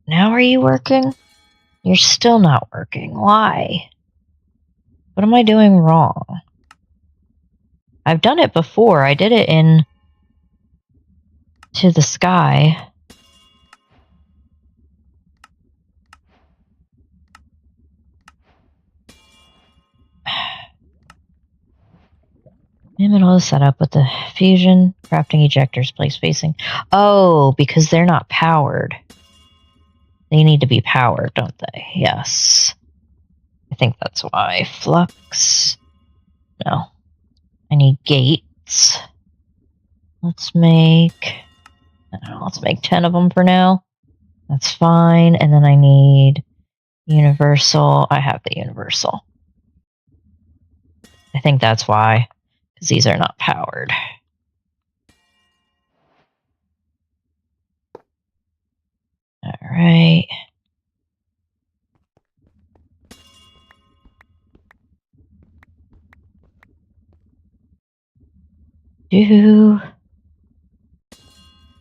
Now are you working? You're still not working. Why? What am I doing wrong? I've done it before. I did it in To the Sky. In the middle of the setup with the fusion crafting ejectors place facing. Oh, because they're not powered. They need to be powered, don't they? Yes. I think that's why. Flux. No. I need gates. Let's make... I don't know, let's make 10 of them for now. That's fine. And then I need universal. I have the universal. I think that's why. Because these are not powered. Alright. Just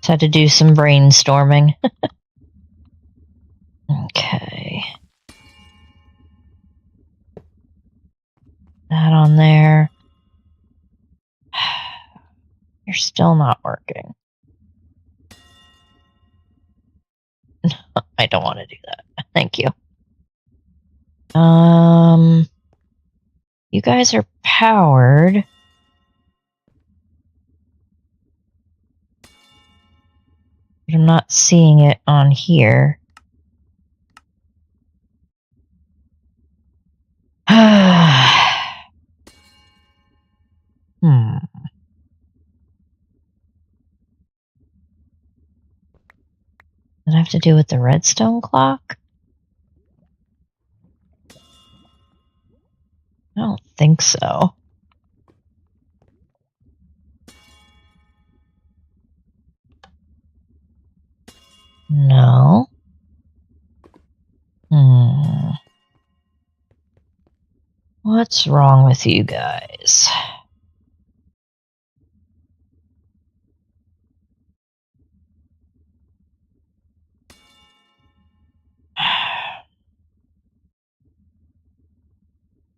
had to do some brainstorming. Okay. That on there. You're still not working. I don't want to do that. Thank you. You guys are powered. But I'm not seeing it on here. Does it have to do with the redstone clock? I don't think so. No. What's wrong with you guys?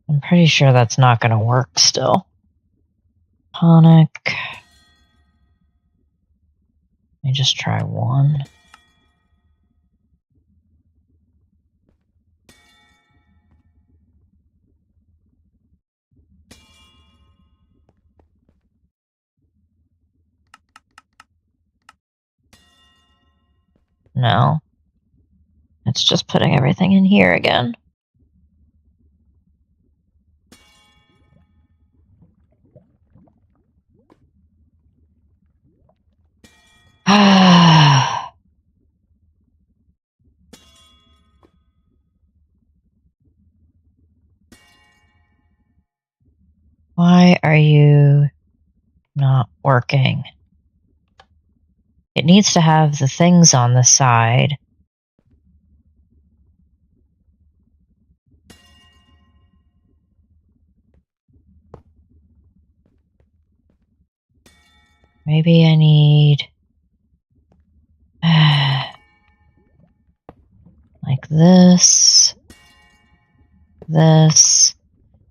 I'm pretty sure that's not going to work still. Tonic. Let me just try one. No. It's just putting everything in here again. Why are you not working? It needs to have the things on the side. Maybe I need like this.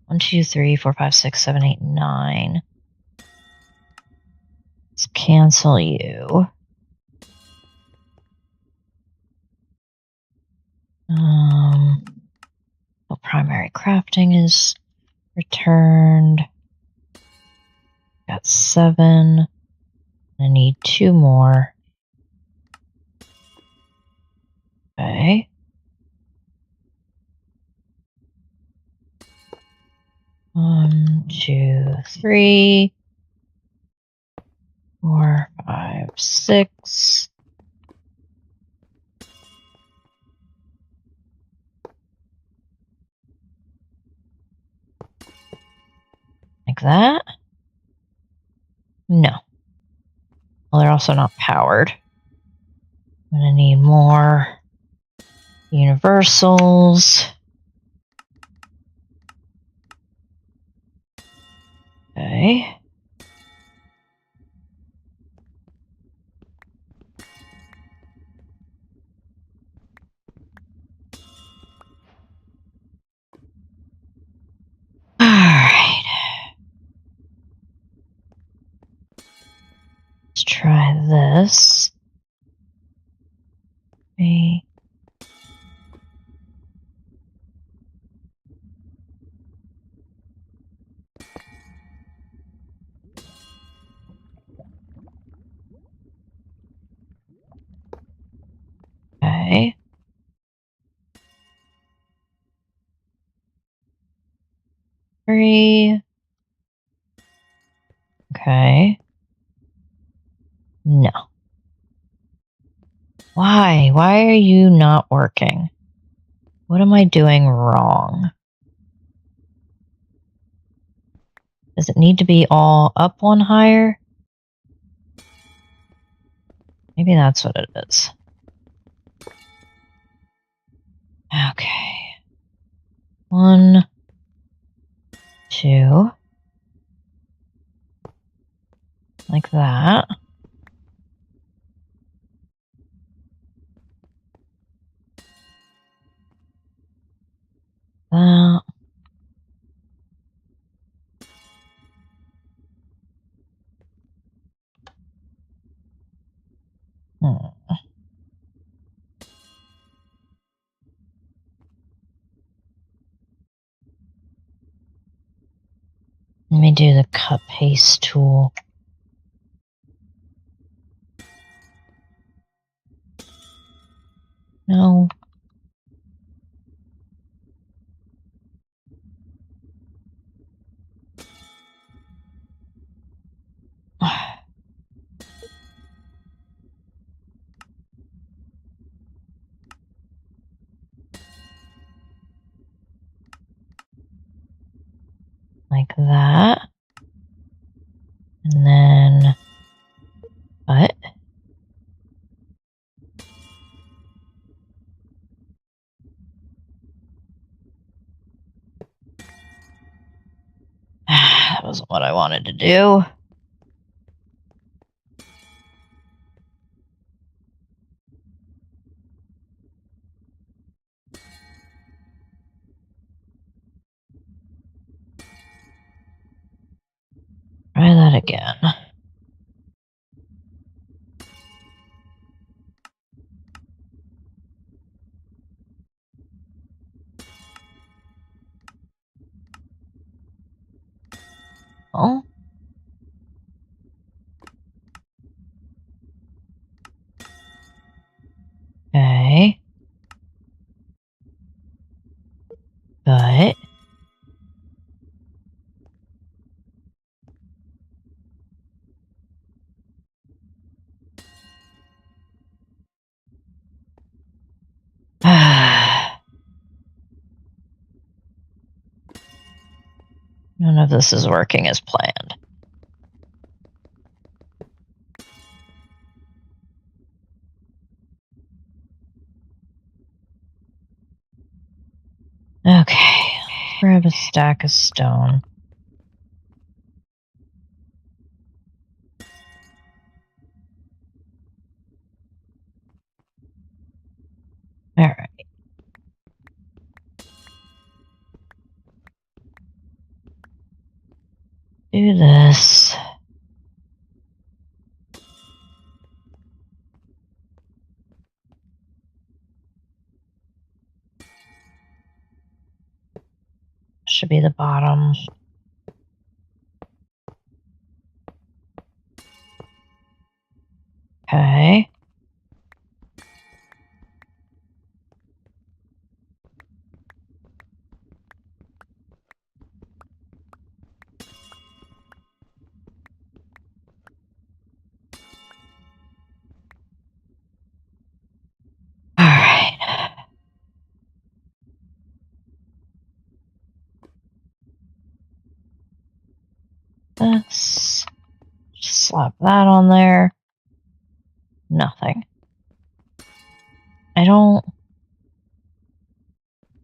1, 2, 3, 4, 5, 6, 7, 8, 9. Let's cancel you. Well, primary crafting is returned. Got 7. I need 2 more. Okay. 1, 2, 3, 4, 5, 6. Like that? No. Well, they're also not powered. I'm gonna need more universals. Okay. Alright. Let's try this. Okay. Okay. 3. Okay. No. Why? Why are you not working? What am I doing wrong? Does it need to be all up one higher? Maybe that's what it is. Okay. 1, 2. Like that. That. Let me do the cut paste tool. No. Like that. And then cut. That wasn't what I wanted to do. Try that again. Oh. Okay. Cut. None of this is working as planned. Okay, let's grab a stack of stone. Alright. Do this. Should be the bottom. Okay. Alright. This. Just slap that on there. Nothing. I don't...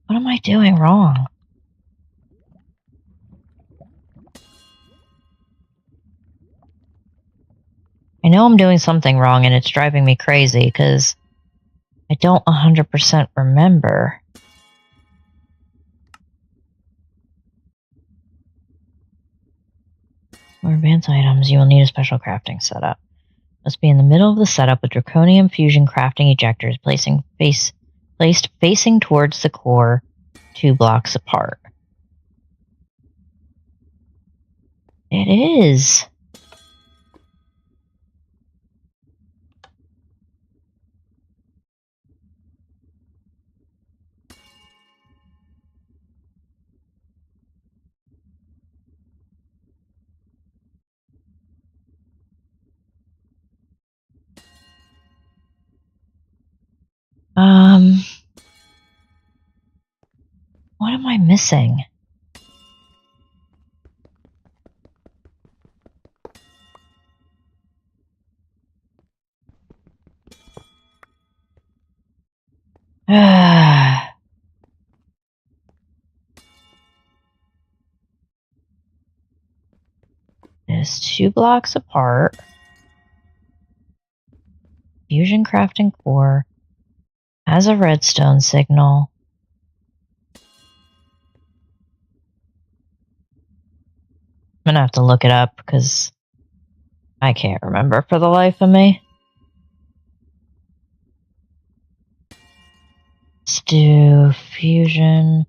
What am I doing wrong? I know I'm doing something wrong and it's driving me crazy because I don't 100% remember. For advanced items, you will need a special crafting setup. Must be in the middle of the setup with draconium fusion crafting ejectors placed facing towards the core, 2 blocks apart. It is. What am I missing? It's 2 blocks apart. Fusion crafting core has a redstone signal. I'm gonna have to look it up because I can't remember for the life of me. Let's do fusion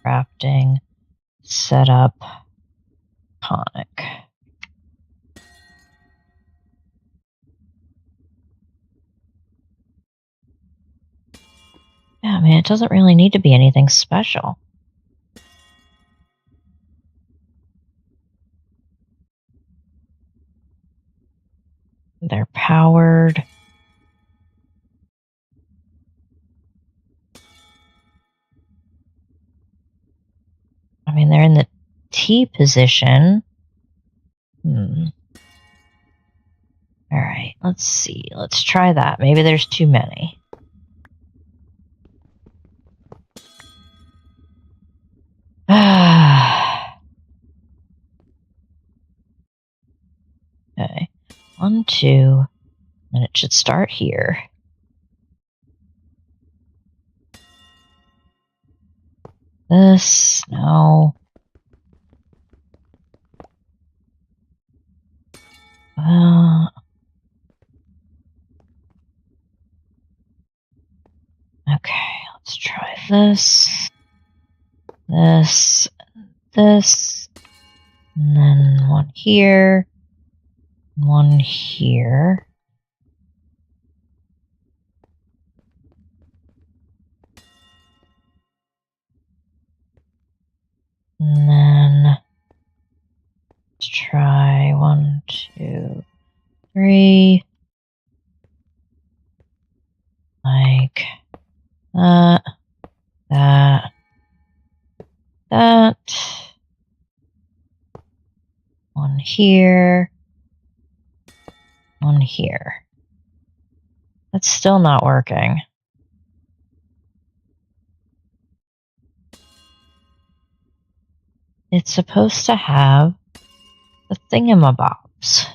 crafting setup conic. it doesn't really need to be anything special. They're powered. I mean, they're in the T position. All right, let's see. Let's try that. Maybe there's too many. Okay. 1, 2. And it should start here. This, no. Okay, let's try this, this, this, and then one here, one here. And then let's try 1, 2, 3. Like that, that, that. One here, one here. That's still not working. It's supposed to have the thingamabobs.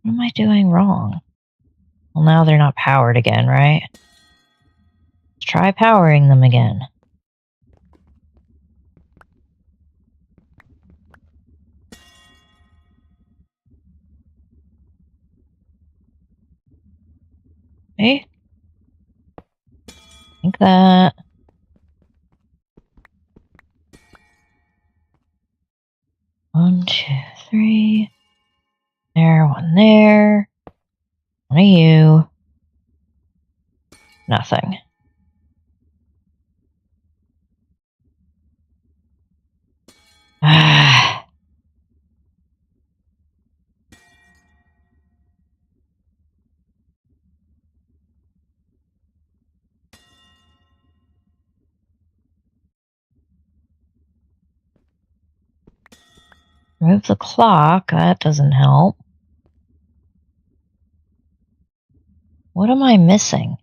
What am I doing wrong? Well, now they're not powered again, right? Let's try powering them again. Okay. Like that. One, 2, 3. There, one there. One of you. Nothing. Remove the clock. That doesn't help. What am I missing?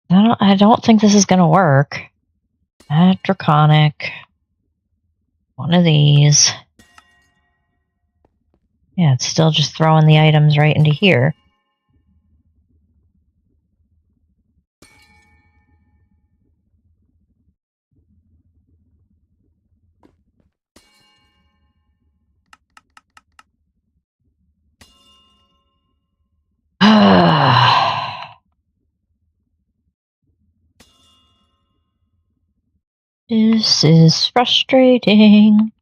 I don't think this is going to work. That draconic. One of these. Yeah, it's still just throwing the items right into here. This is frustrating.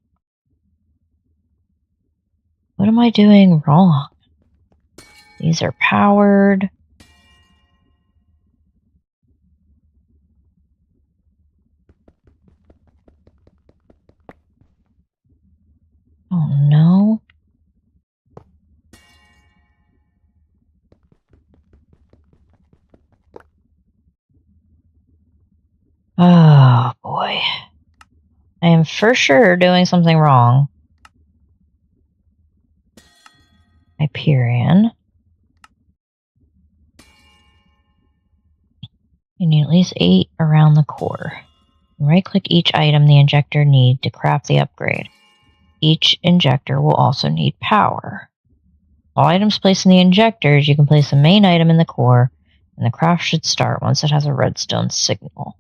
What am I doing wrong? These are powered. Oh no. Oh boy. I am for sure doing something wrong. Hyperion. You need at least 8 around the core. Right-click each item the injector needs to craft the upgrade. Each injector will also need power. All items placed in the injectors, you can place the main item in the core, and the craft should start once it has a redstone signal.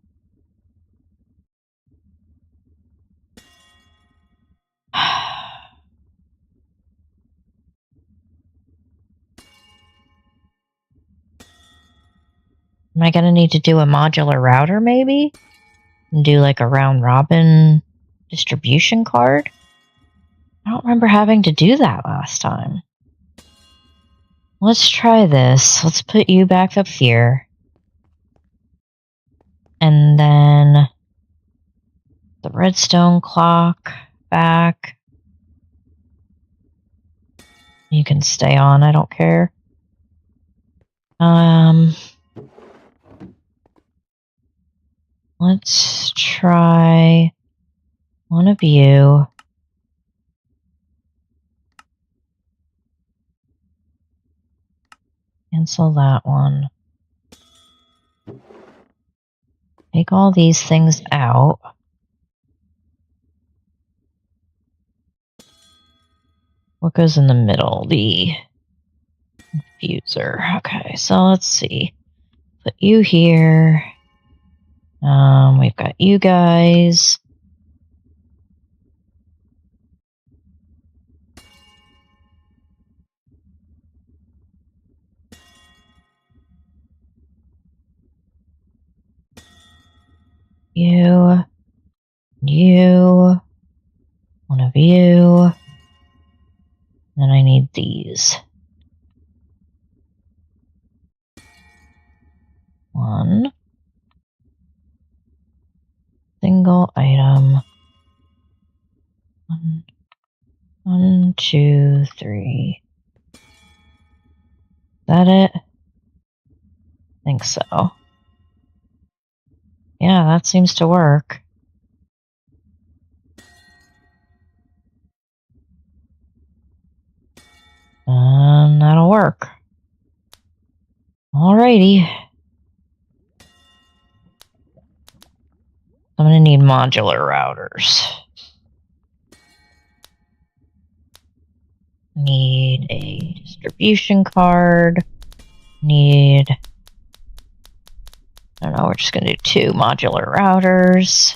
Am I going to need to do a modular router, maybe? And do like a round-robin distribution card? I don't remember having to do that last time. Let's try this. Let's put you back up here. And then the redstone clock back. You can stay on, I don't care. Let's try one of you. Cancel that one. Take all these things out. What goes in the middle? The infuser. Okay, so let's see. Put you here. We've got you guys. You. One of you. Then I need these. One. Single item. 1, 2, 3. Is that it? I think so. Yeah, that seems to work. That'll work. Alrighty. I'm gonna need modular routers. Need a distribution card. I don't know, we're just gonna do 2 modular routers.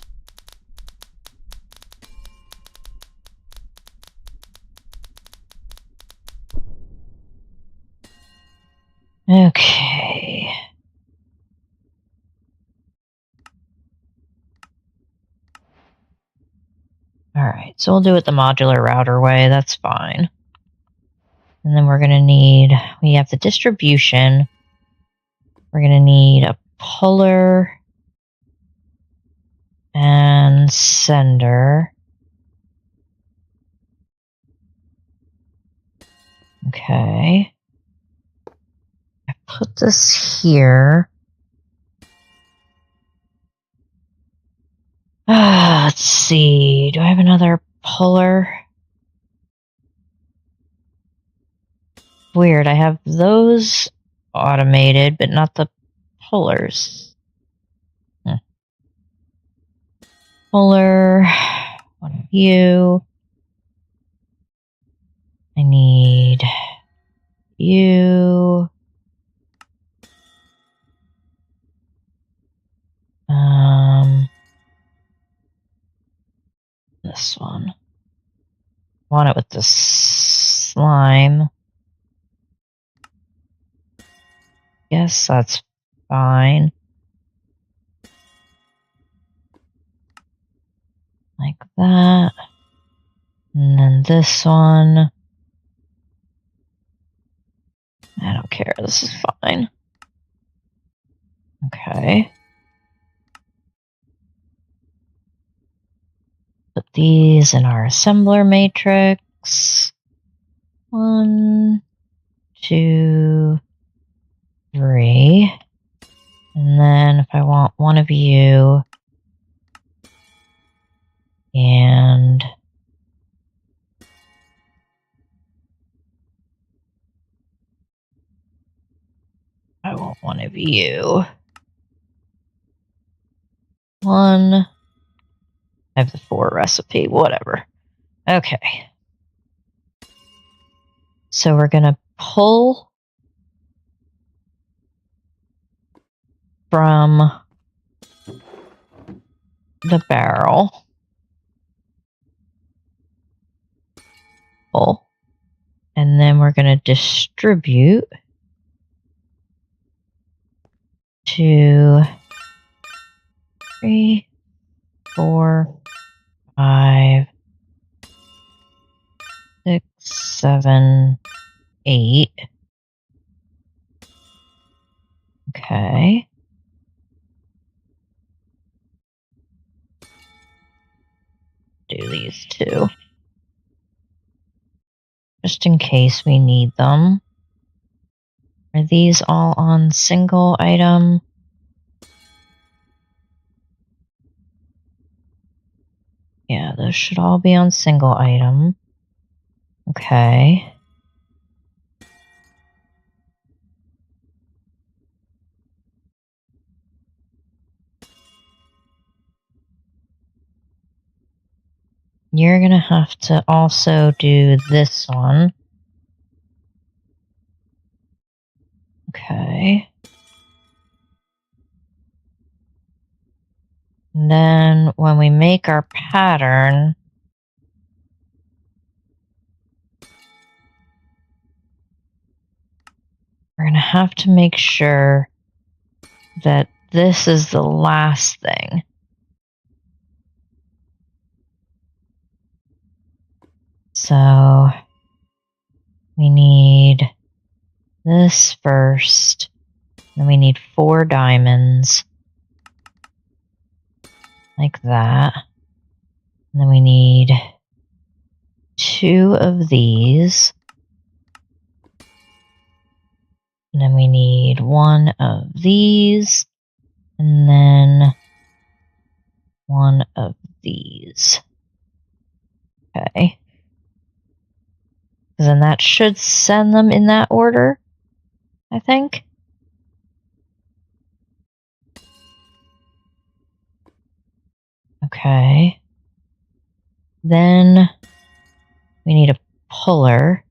Okay. Alright, so we'll do it the modular router way, that's fine. And then we're gonna need, we have the distribution. We're gonna need a puller and sender. Okay. I put this here. Let's see. Do I have another puller? Weird. I have those automated, but not the pullers. Puller. One of you. I need you. This one. I want it with the slime. Yes, that's fine. Like that. And then this one. I don't care. This is fine. Okay. Put these in our assembler matrix. 1, 2, 3. And then if I want one of you and I want one of you. 1. I have the 4 recipe, whatever. Okay. So we're going to pull from the barrel. Pull. And then we're going to distribute to 3, 4, 5, 7, 8. Okay. Do these two. Just in case we need them. Are these all on single item? Yeah, those should all be on single item. Okay. You're gonna have to also do this one. Okay. And then when we make our pattern, we're gonna have to make sure that this is the last thing. So we need this first, then we need 4 diamonds, like that. And then we need 2 of these. And then we need 1 of these, and then 1 of these. Okay. Because then that should send them in that order, I think. Okay. Then we need a puller.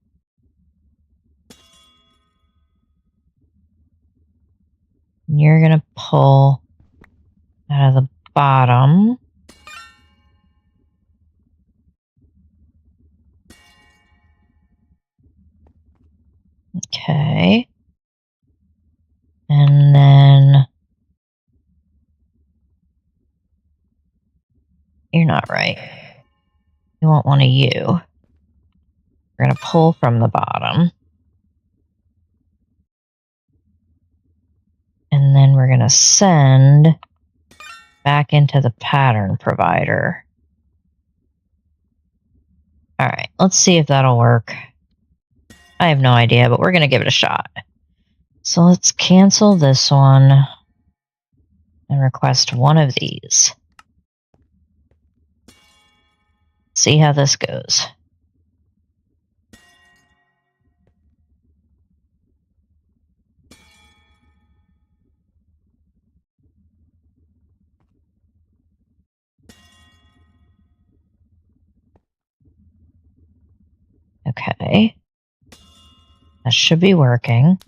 And you're going to pull out of the bottom. Okay. And then you're not right. You want one of you. We're going to pull from the bottom. And then we're going to send back into the pattern provider. All right, let's see if that'll work. I have no idea, but we're going to give it a shot. So let's cancel this one and request 1 of these. See how this goes. Okay. That should be working.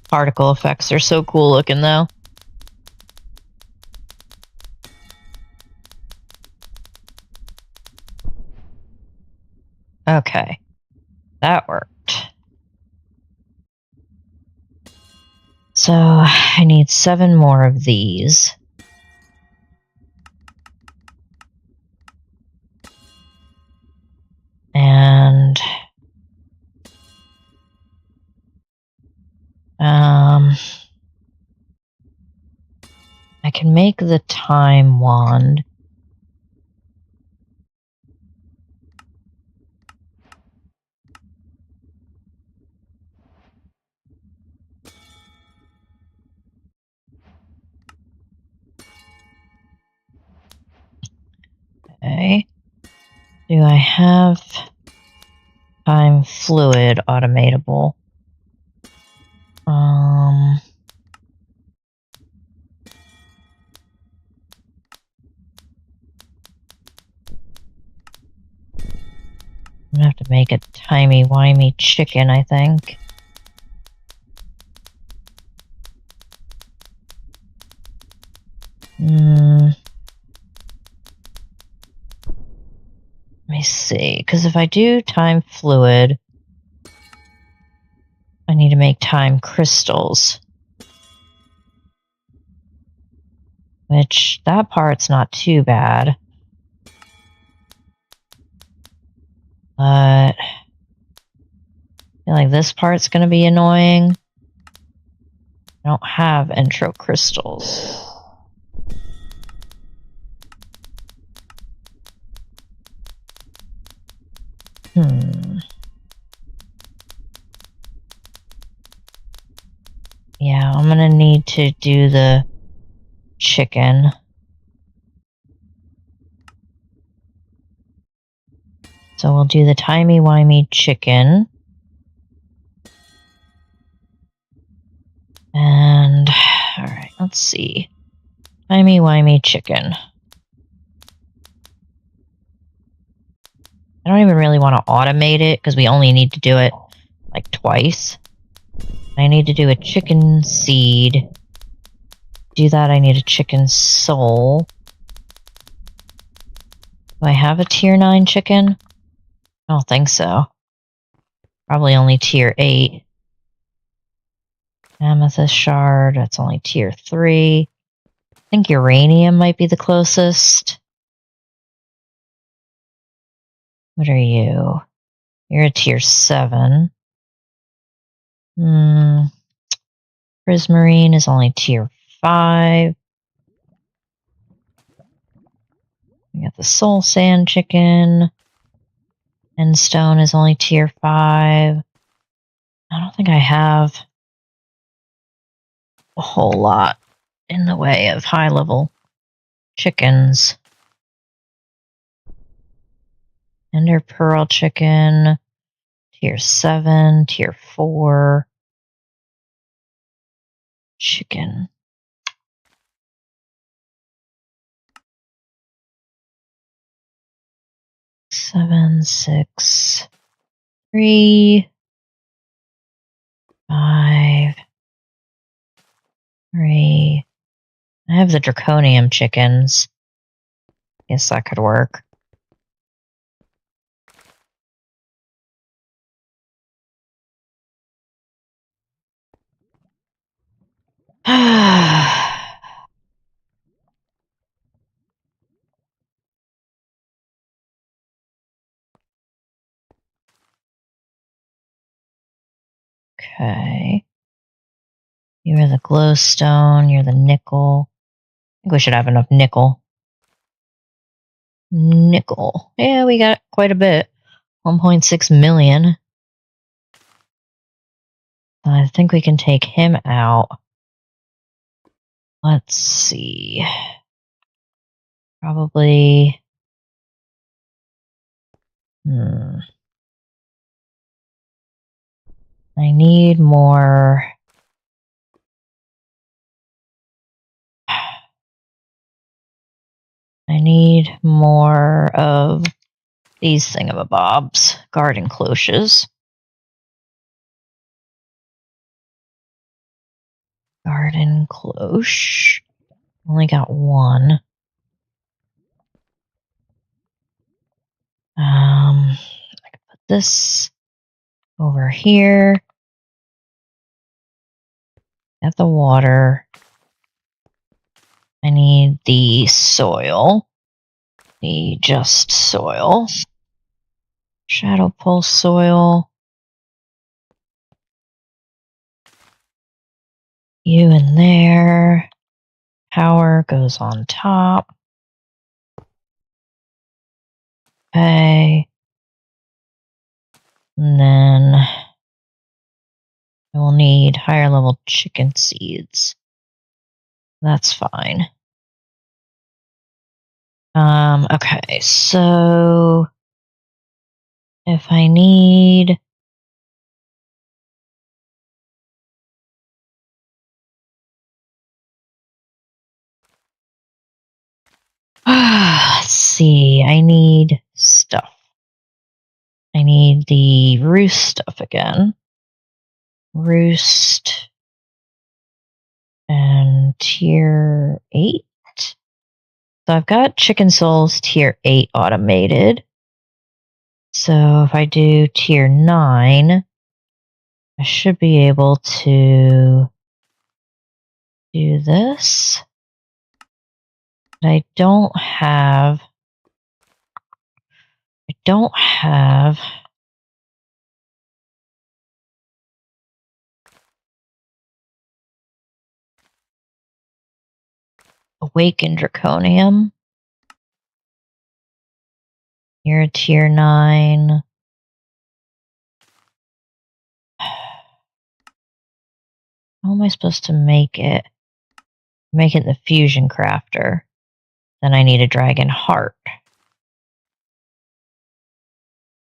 Particle effects are so cool looking, though. Okay. That worked. So I need 7 more of these. And I can make the time wand. Okay. Do I have time fluid automatable? I'm gonna have to make a timey-wimey chicken, I think. Let me see. see, because if I do time fluid, I need to make time crystals. Which, that part's not too bad. But I feel like this part's going to be annoying. I don't have intro crystals. Yeah, I'm gonna need to do the chicken. So we'll do the timey-wimey chicken. And, alright, let's see. Timey-wimey chicken. I don't even really want to automate it, because we only need to do it, like, twice. I need to do a chicken seed. To do that, I need a chicken soul. Do I have a tier 9 chicken? I don't think so. Probably only tier 8. Amethyst shard, that's only tier 3. I think uranium might be the closest. What are you? You're a tier 7. Prismarine is only tier 5. We got the soul sand chicken. And stone is only tier 5. I don't think I have a whole lot in the way of high level chickens. Ender pearl chicken, tier 7, tier 4. Chicken. Seven, 6, 3, 5, 3. I have the draconium chickens. Guess that could work. Okay. You're the glowstone, you're the nickel. I think we should have enough nickel. Nickel. Yeah, we got quite a bit. 1.6 million. I think we can take him out. Let's see. Probably. I need more. I need more of these thingamabobs. Garden cloches. Garden cloche. Only got one. I can put this over here. At the water. I need the soil. The just soil. Shadow pulse soil. You in there. Power goes on top. Okay. And then I will need higher level chicken seeds. That's fine. Okay, so if I need let's see, I need stuff. I need the roost stuff again. Roost and tier 8. So I've got chicken souls tier 8 automated. So if I do tier 9, I should be able to do this. But I don't have Awakened Draconium. You're a tier 9. How am I supposed to make it? Make it the fusion crafter. Then I need a dragon heart.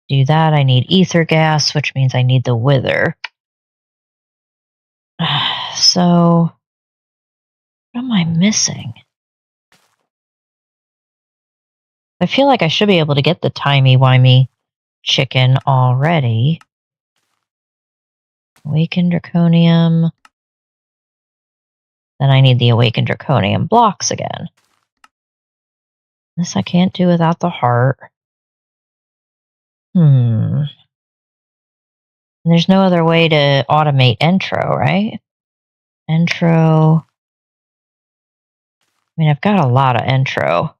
Do that, I need ether gas, which means I need the wither. So, what am I missing? I feel like I should be able to get the timey-wimey chicken already. Awakened Draconium. Then I need the Awakened Draconium blocks again. This I can't do without the heart. There's no other way to automate Entro, right? Entro. I mean, I've got a lot of Entro.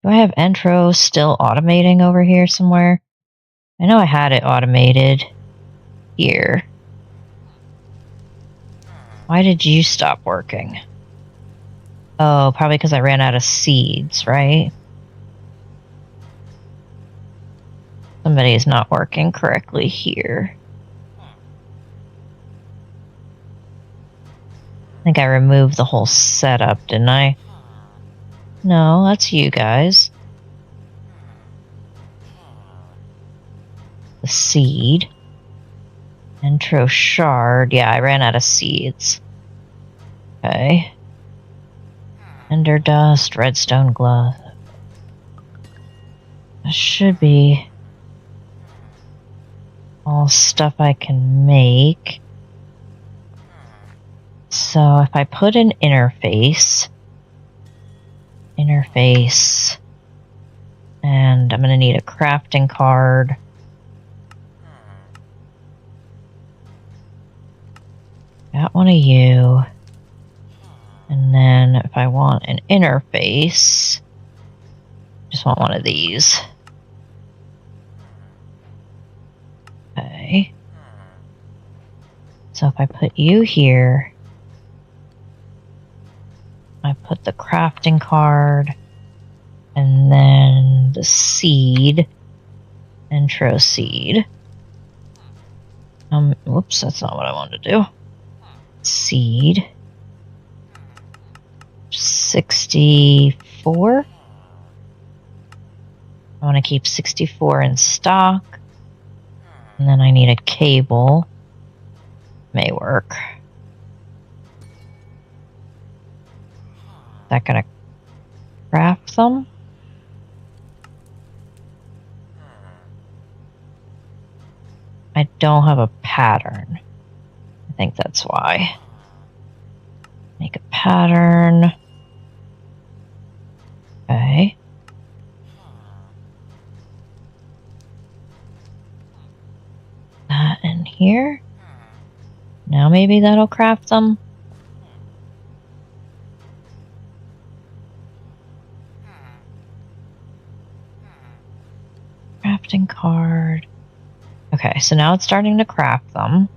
Do I have Entro still automating over here somewhere? I know I had it automated here. Why did you stop working? Oh, probably because I ran out of seeds, right? Somebody is not working correctly here. I think I removed the whole setup, didn't I? No, that's you guys. The seed. Entro shard. Yeah, I ran out of seeds. Okay. Ender dust, redstone glove. That should be all stuff I can make. So if I put an interface, and I'm going to need a crafting card. Got one of you. And then if I want an interface, just want one of these. Okay. So if I put you here, I put the crafting card, and then the seed, intro seed. Whoops, that's not what I wanted to do. Seed. 64. I want to keep 64 in stock. And then I need a cable. May work. Is that going to craft them? I don't have a pattern. I think that's why. Make a pattern. Okay. That in here. Now maybe that'll craft them. Crafting card. Okay, so now it's starting to craft them.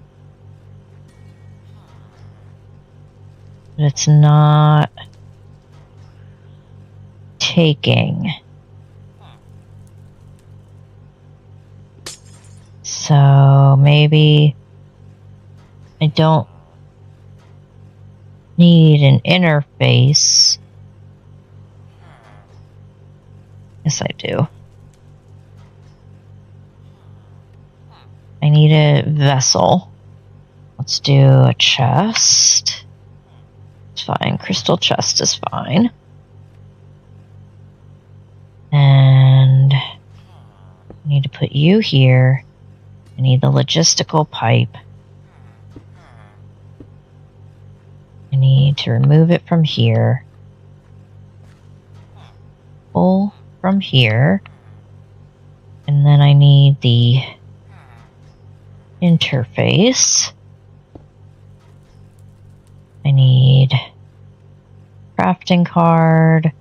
But it's not taking. So maybe I don't need an interface. Yes, I do. I need a vessel. Let's do a chest. It's fine. Crystal chest is fine. And I need to put you here. I need the logistical pipe. I need to remove it from here. Pull from here. need the interface. I need crafting card.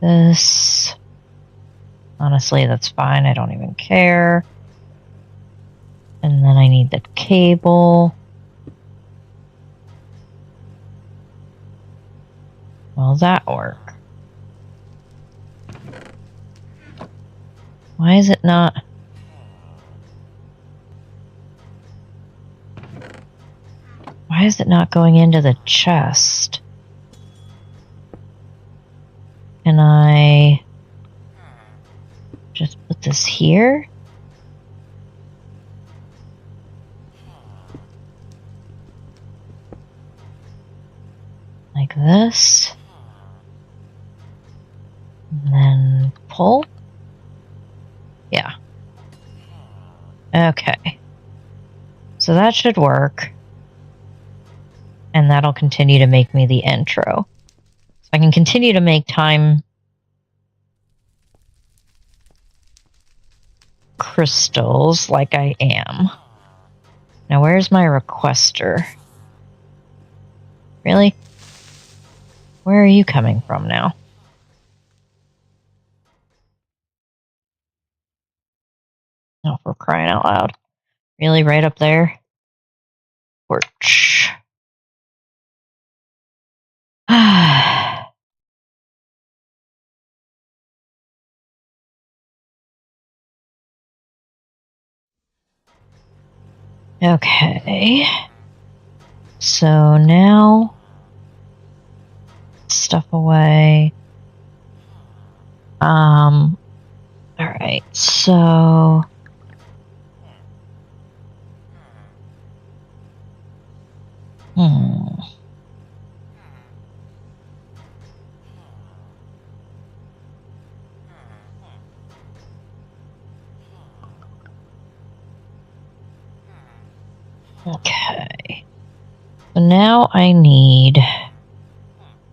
This. Honestly, that's fine. I don't even care. And then I need the cable. Will that work? Why is it not? Why is it not going into the chest? Can I just put this here? Like this. And then pull. Yeah. Okay. So that should work. And that'll continue to make me the intro. So I can continue to make time crystals like I am. Now where's my requester? Really? Where are you coming from now? Oh, for crying out loud. Really? Right up there? Porch. Okay. So now, stuff away. Alright, so... Okay. So now I need...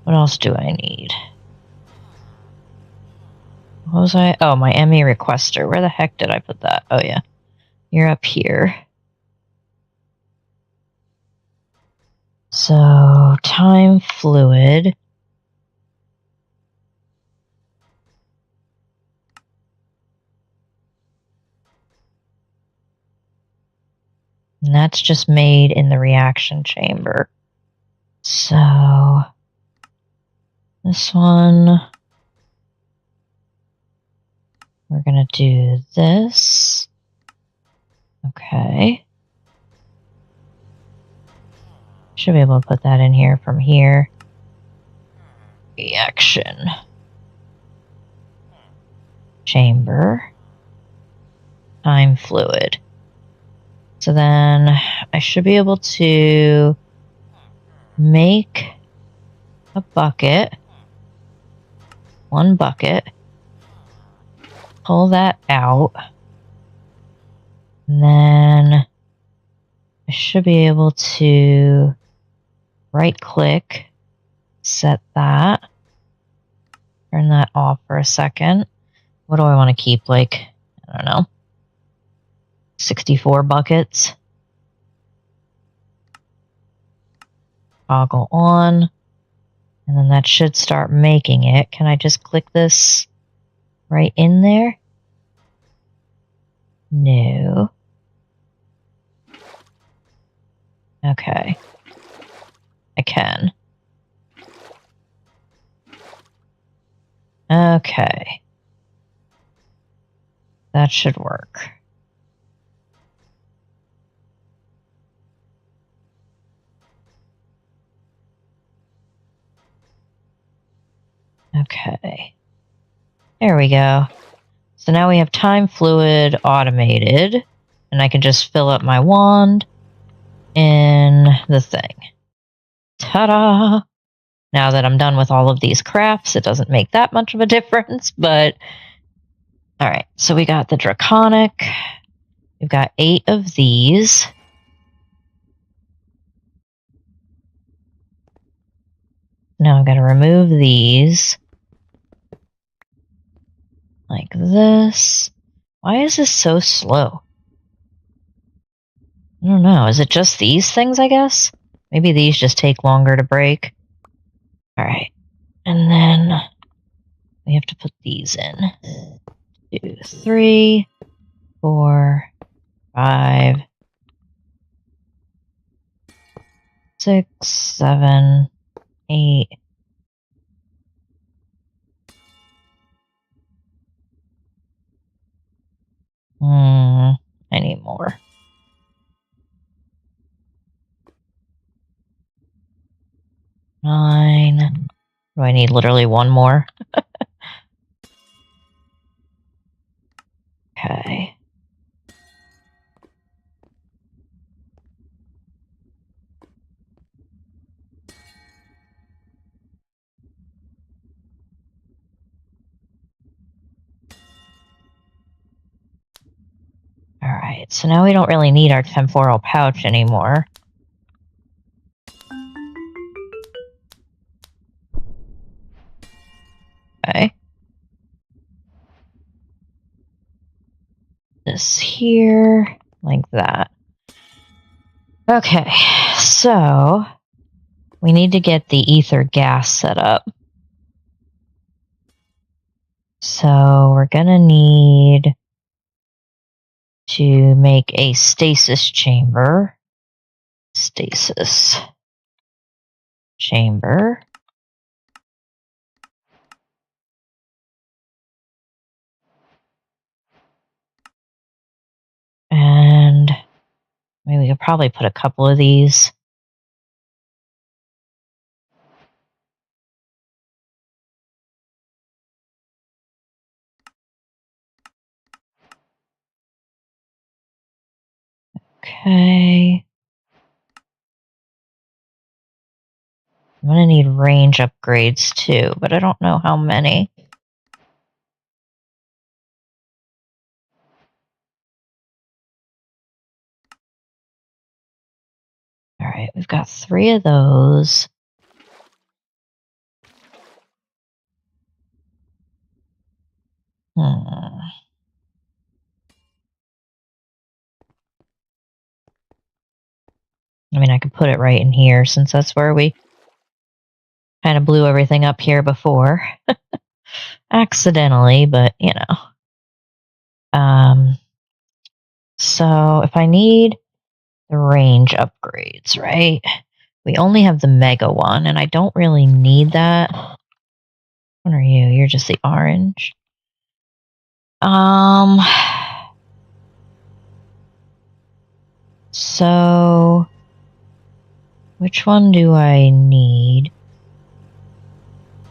What else do I need? What was I? Oh, my ME requester. Where the heck did I put that? Oh, yeah. You're up here. So, time fluid. And that's just made in the reaction chamber. So, this one, we're going to do this. Okay. Should be able to put that in here from here. Reaction chamber. Time fluid. So then I should be able to make a bucket. One bucket. Pull that out. And then I should be able to right click, set that, turn that off for a second. What do I want to keep? Like, I don't know, 64 buckets. Toggle on. And then that should start making it. Can I just click this right in there? No. Okay. I can. Okay. That should work. Okay. There we go. So now we have time fluid automated, and I can just fill up my wand in the thing. Ta-da! Now that I'm done with all of these crafts, it doesn't make that much of a difference, but... Alright, so we got the Draconic. We've got 8 of these. Now I've got to remove these. Like this. Why is this so slow? I don't know. Is it just these things, I guess? Maybe these just take longer to break. Alright. And then we have to put these in. 2, 3, 4, 5, 6, 7, 8. I need more. Nine. Do I need literally one more? Okay. Alright, so now we don't really need our temporal pouch anymore. Okay. This here, like that. Okay, so we need to get the ether gas set up. So we're gonna need to make a stasis chamber. Stasis chamber. And maybe we could probably put a couple of these. Okay. I'm gonna need range upgrades too, but I don't know how many. Alright, we've got 3 of those. I mean, I could put it right in here since that's where we kind of blew everything up here before. Accidentally, but you know. So if I need the range upgrades, right? We only have the mega one, and I don't really need that. What are you? You're just the orange. So which one do I need?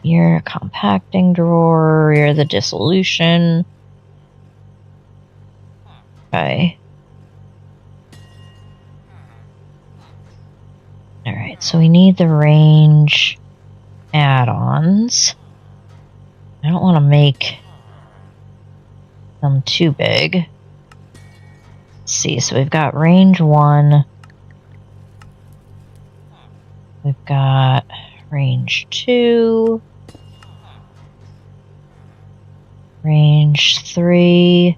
You're a compacting drawer, you're the dissolution. Okay. Alright, so we need the range add-ons. I don't want to make them too big. Let's see, so we've got range 1. We've got range 2. Range 3.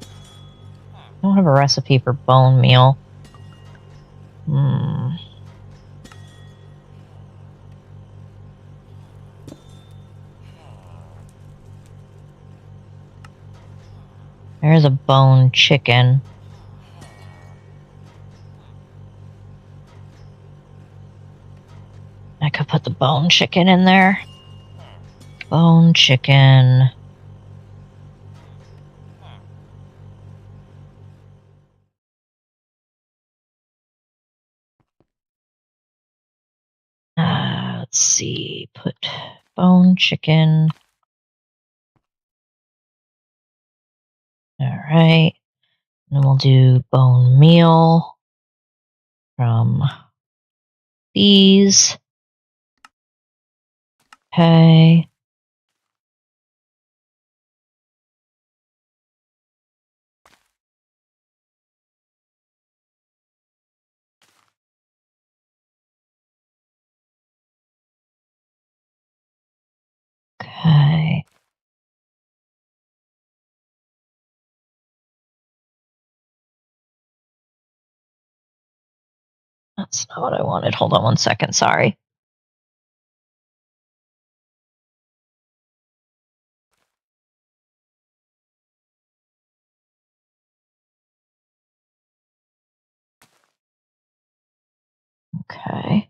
I don't have a recipe for bone meal. There's a bone chicken. I could put the bone chicken in there. Bone chicken. Let's see. Put bone chicken. Alright. And then we'll do bone meal from these. Okay. Okay. That's not what I wanted. Hold on 1 second. Sorry. Okay.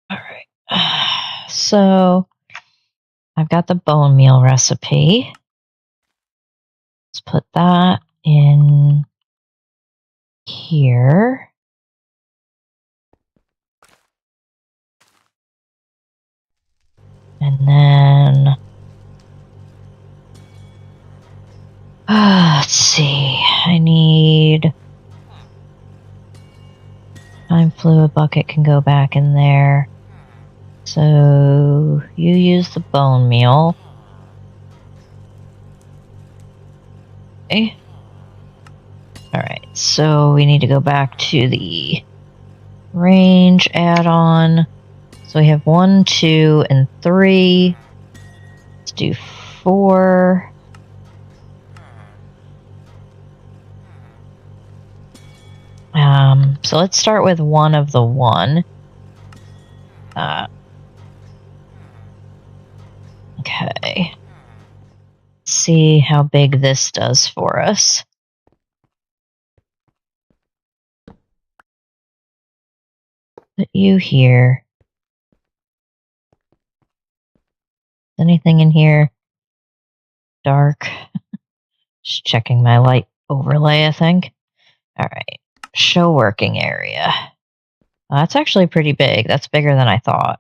All right. So I've got the bone meal recipe. Let's put that in here. And then let's see. I need time fluid bucket can go back in there. So you use the bone meal. Okay. All right. So we need to go back to the range add-on. So we have 1, 2, and 3. Let's do 4. So let's start with 1 of the 1. Okay. Let's see how big this does for us. Put you here. Anything in here? Dark. Just checking my light overlay, I think. All right. Show working area. That's actually pretty big. That's bigger than I thought.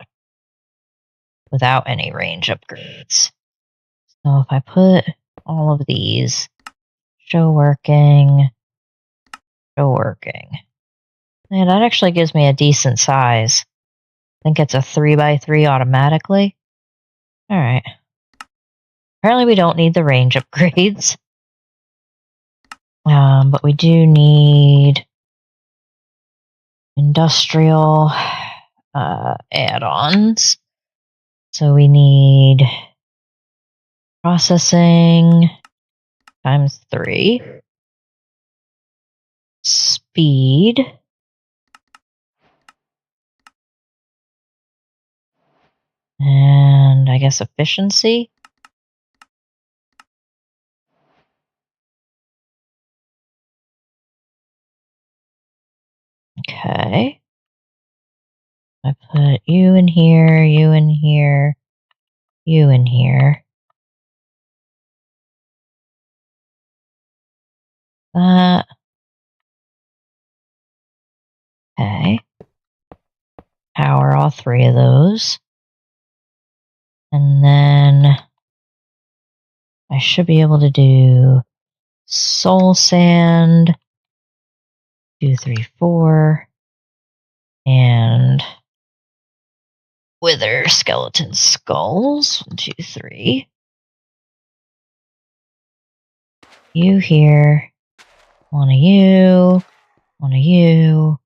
Without any range upgrades. So if I put all of these, show working. Yeah, that actually gives me a decent size. I think it's a 3x3 automatically. All right. Apparently we don't need the range upgrades. But we do need industrial add-ons. So we need processing times 3, speed, and I guess efficiency. Okay. I put you in here, you in here, you in here. That. Okay. Power all 3 of those. And then I should be able to do soul sand, 2, 3, 4, and wither skeleton skulls, 1, 2, 3. You here, 1 of you, 1 of you,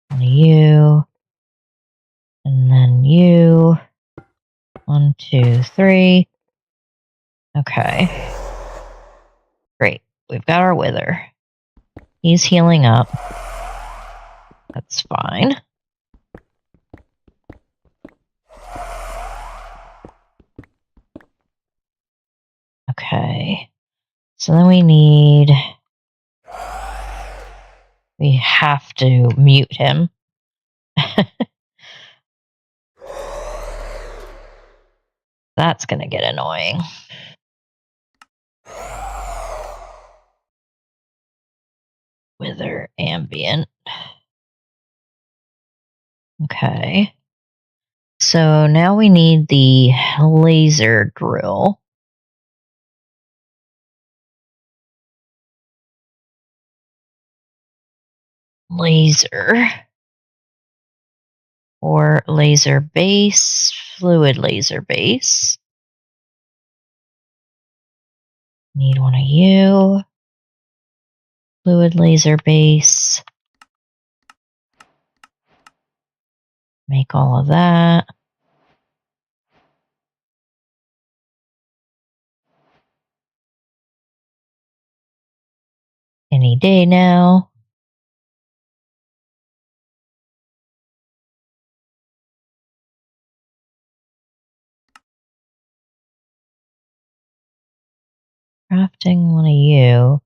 1 of you, and then you, 1, 2, 3. Okay. Great. We've got our wither. He's healing up. That's fine. Okay. So then we have to mute him. That's going to get annoying. Wither ambient. Okay. So now we need the laser drill. Laser. Or laser base. Fluid laser base. Need 1 of you. Fluid laser base. Make all of that. Any day now. Crafting one of you.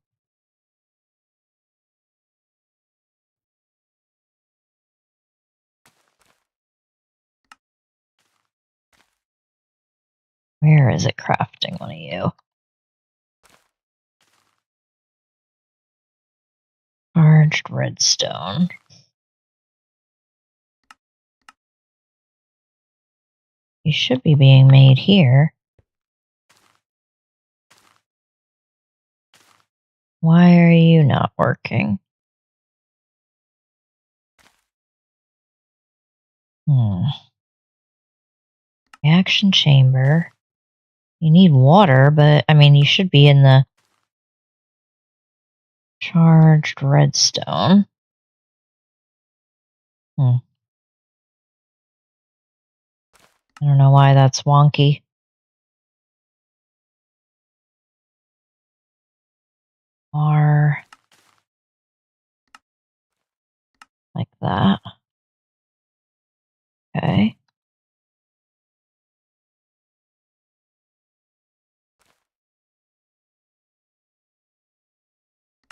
Where is it crafting one of you? Charged redstone. You should be being made here. Why are you not working? Reaction chamber. You need water, but I mean, you should be in the charged redstone. I don't know why that's wonky. R. Like that. Okay.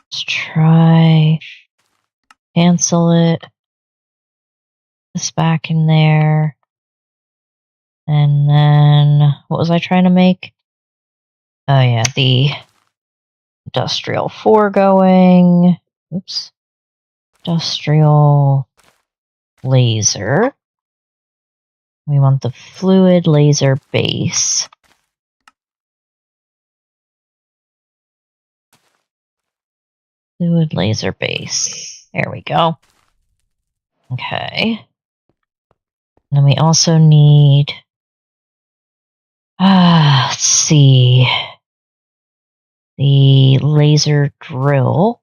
Let's try. Cancel it. This back in there. And then, what was I trying to make? Oh yeah, the industrial foregoing. Oops. Industrial laser. We want the fluid laser base. Fluid laser base. There we go. Okay. And then we also need, let's see, the laser drill.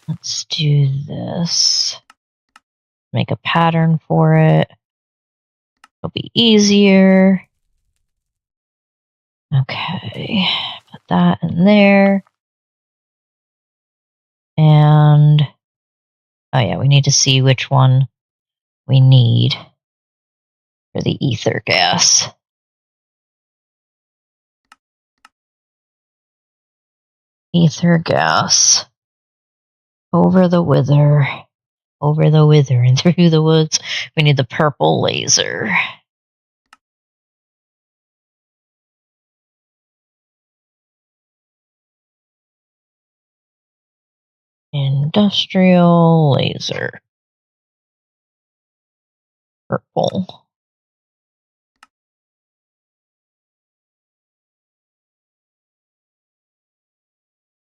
Let's do this. Make a pattern for it. It'll be easier. Okay, put that in there. And, oh yeah, we need to see which one we need for the ether gas. Ether gas. Over the wither. Over the wither and through the woods. We need the purple laser. Industrial laser. Purple.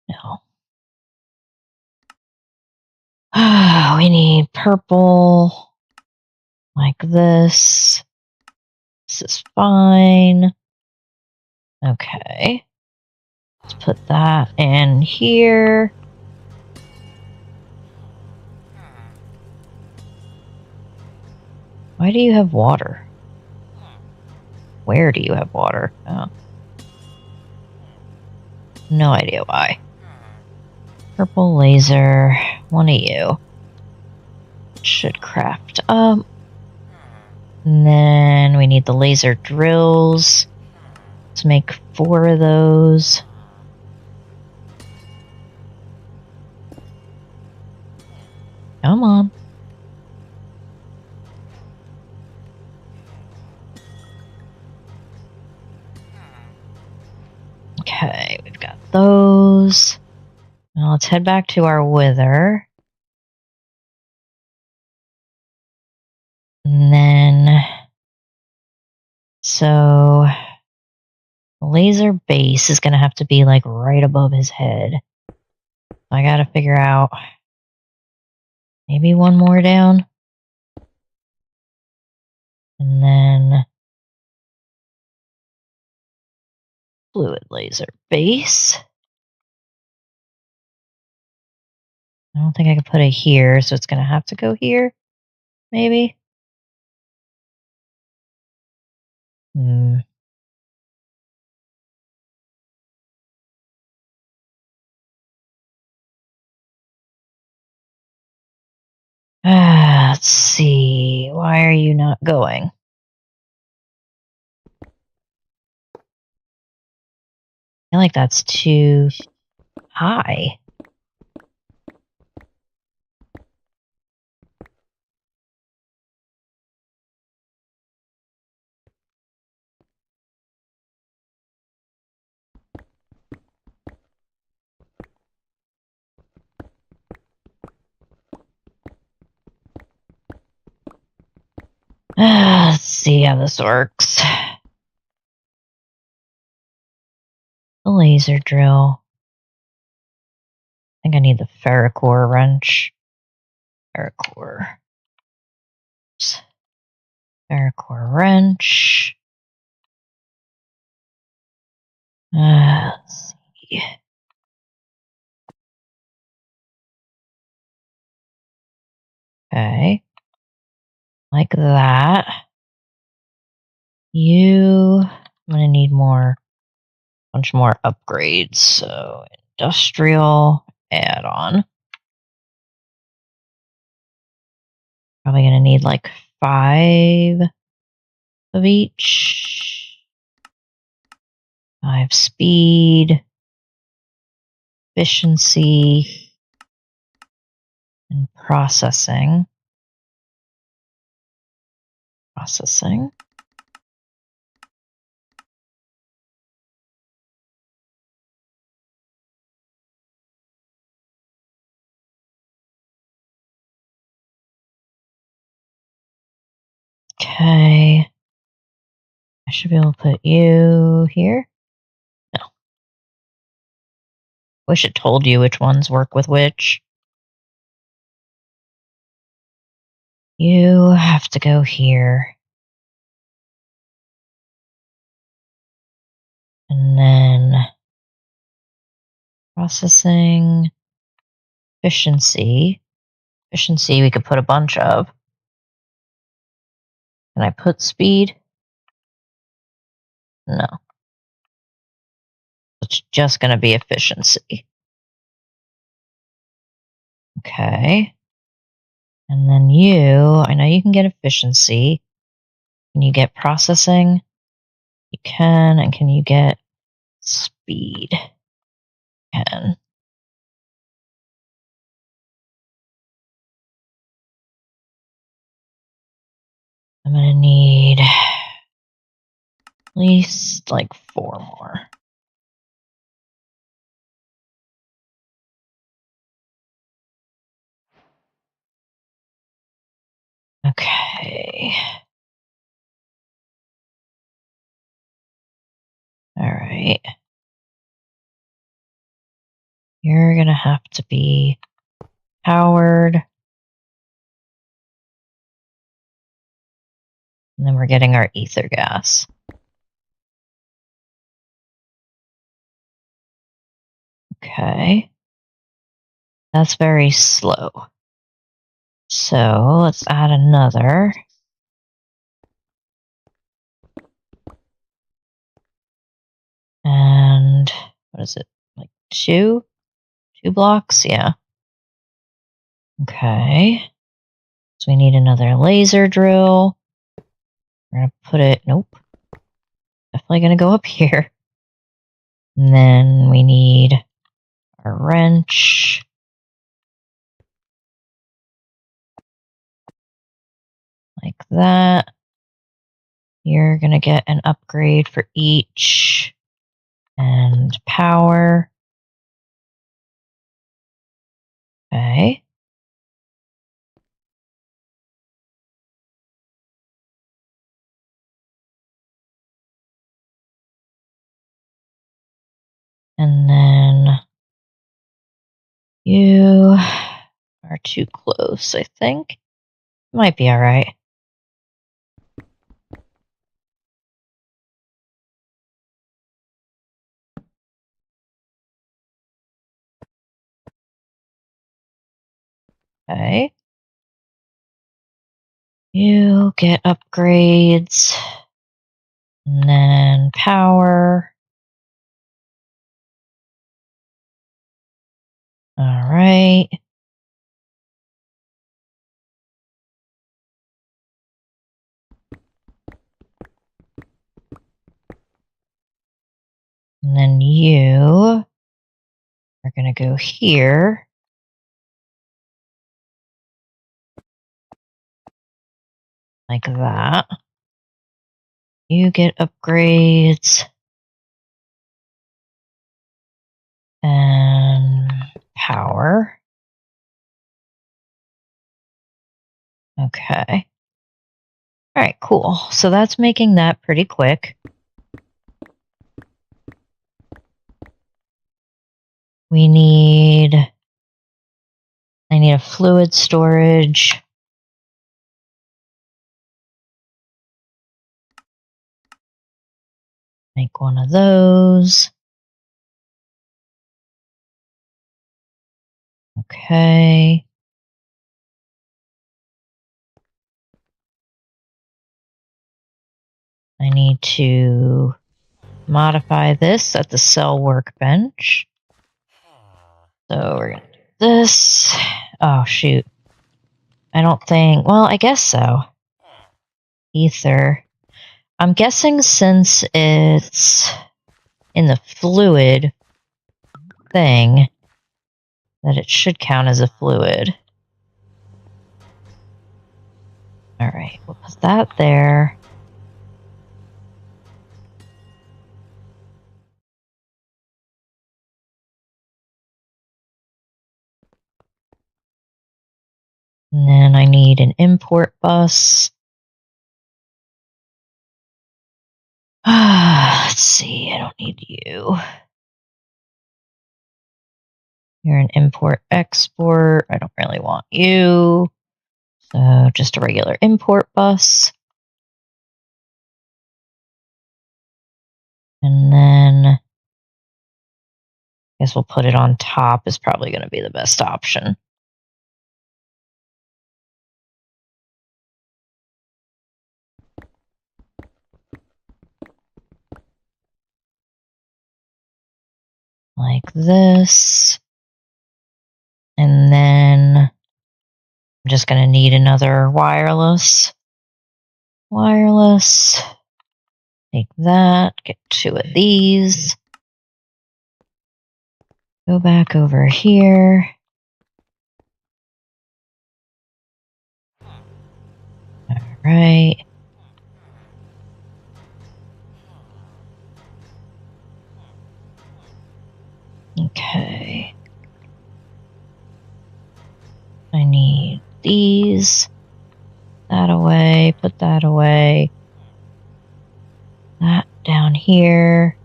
No. We need purple. Like this. This is fine. Okay. Let's put that in here. Why do you have water? Where do you have water? Oh. No idea why. Purple laser. One of you. Should craft up. And then we need the laser drills. Let's make 4 of those. Come on. Okay, we've got those. Now let's head back to our wither. And then, so the laser base is going to have to be like right above his head. I got to figure out maybe one more down. And then fluid laser base. I don't think I can put it here, so it's going to have to go here, maybe. Let's see. Why are you not going? I feel like that's too high. Let's see how this works. The laser drill. I think I need the ferrocore wrench. Ferrocore wrench. Let's see. Okay. Like that. I'm gonna need bunch more upgrades. So industrial add-on. Probably gonna need like 5 of each. 5 speed, efficiency, and processing. Okay. I should be able to put you here. No. Wish it told you which ones work with which. You have to go here. And then processing, efficiency. Efficiency we could put a bunch of. Can I put speed? No. It's just going to be efficiency. Okay. And then I know you can get efficiency. Can you get processing? You can. And can you get speed? You can. I'm going to need at least like 4 more. Okay. All right. You're going to have to be powered. And then we're getting our ether gas. Okay. That's very slow. So let's add another. And what is it? Like 2 blocks? Yeah. Okay. So we need another laser drill. We're going to put it, nope. Definitely going to go up here. And then we need our wrench. Like that. You're going to get an upgrade for each. And power. Okay. And then you are too close, I think. Might be all right. Okay. You get upgrades. And then power. All right. And then you are going to go here. Like that. You get upgrades. And power. Okay. All right, cool. So that's making that pretty quick. I need a fluid storage. Make one of those. Okay. I need to modify this at the cell workbench. So we're going to do this. Oh, shoot. I don't think... Well, I guess so. Ether. I'm guessing since it's in the fluid thing, that it should count as a fluid. All right, we'll put that there. And then I need an import bus. Let's see, I don't need you. You're an import-export. I don't really want you. So just a regular import bus. And then I guess we'll put it on top is probably going to be the best option. Like this. And then I'm just going to need another wireless. Wireless. Take that, get 2 of these. Go back over here. All right. Okay. I need these. That away, put that away. That down here.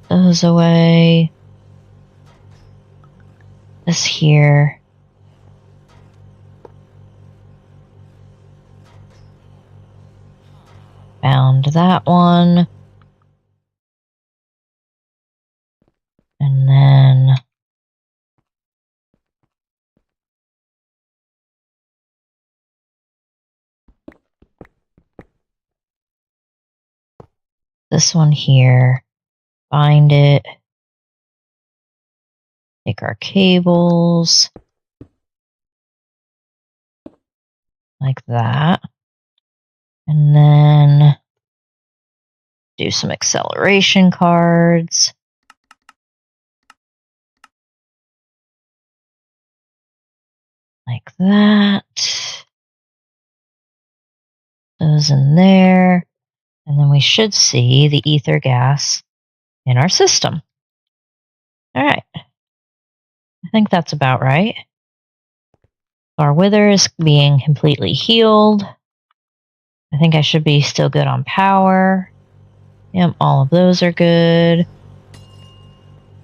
Those away. This here. Found that one. And then this one here. Find it. Take our cables. Like that. And then do some acceleration cards. Like that. Those in there. And then we should see the ether gas in our system. All right. I think that's about right. Our wither is being completely healed. I think I should be still good on power. Yep, all of those are good.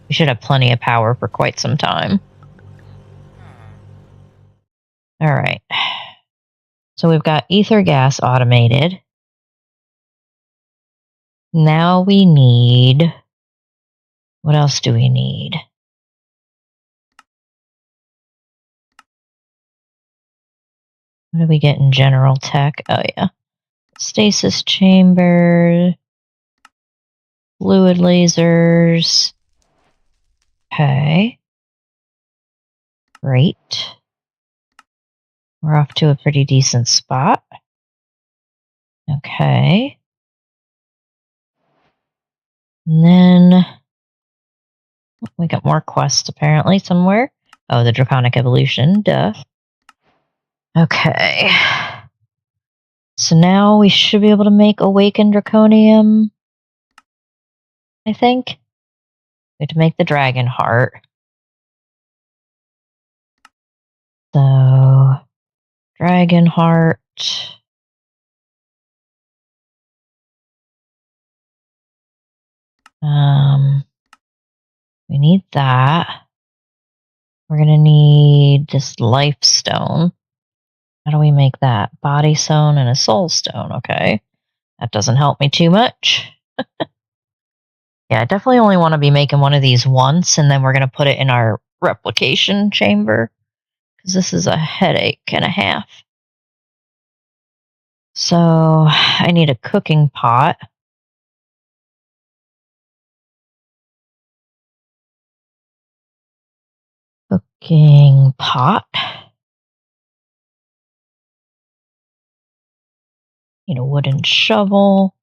We should have plenty of power for quite some time. All right. So we've got ether gas automated. Now we need... What else do we need? What do we get in general tech? Oh, yeah. Stasis chamber. fluid lasers. Okay. Great. We're off to a pretty decent spot. Okay. And then we got more quests apparently somewhere. Oh, the Draconic Evolution, duh. Okay. So now we should be able to make Awakened Draconium, I think. We have to make the Dragon Heart. So, Dragon Heart. We need that. We're gonna need this Life Stone. How do we make that? Body Stone and a Soul Stone, okay. That doesn't help me too much. Yeah, I definitely only want to be making one of these once, and then we're gonna put it in our replication chamber, because this is a headache and a half. So, I need a cooking pot. Cooking pot. Need a wooden shovel.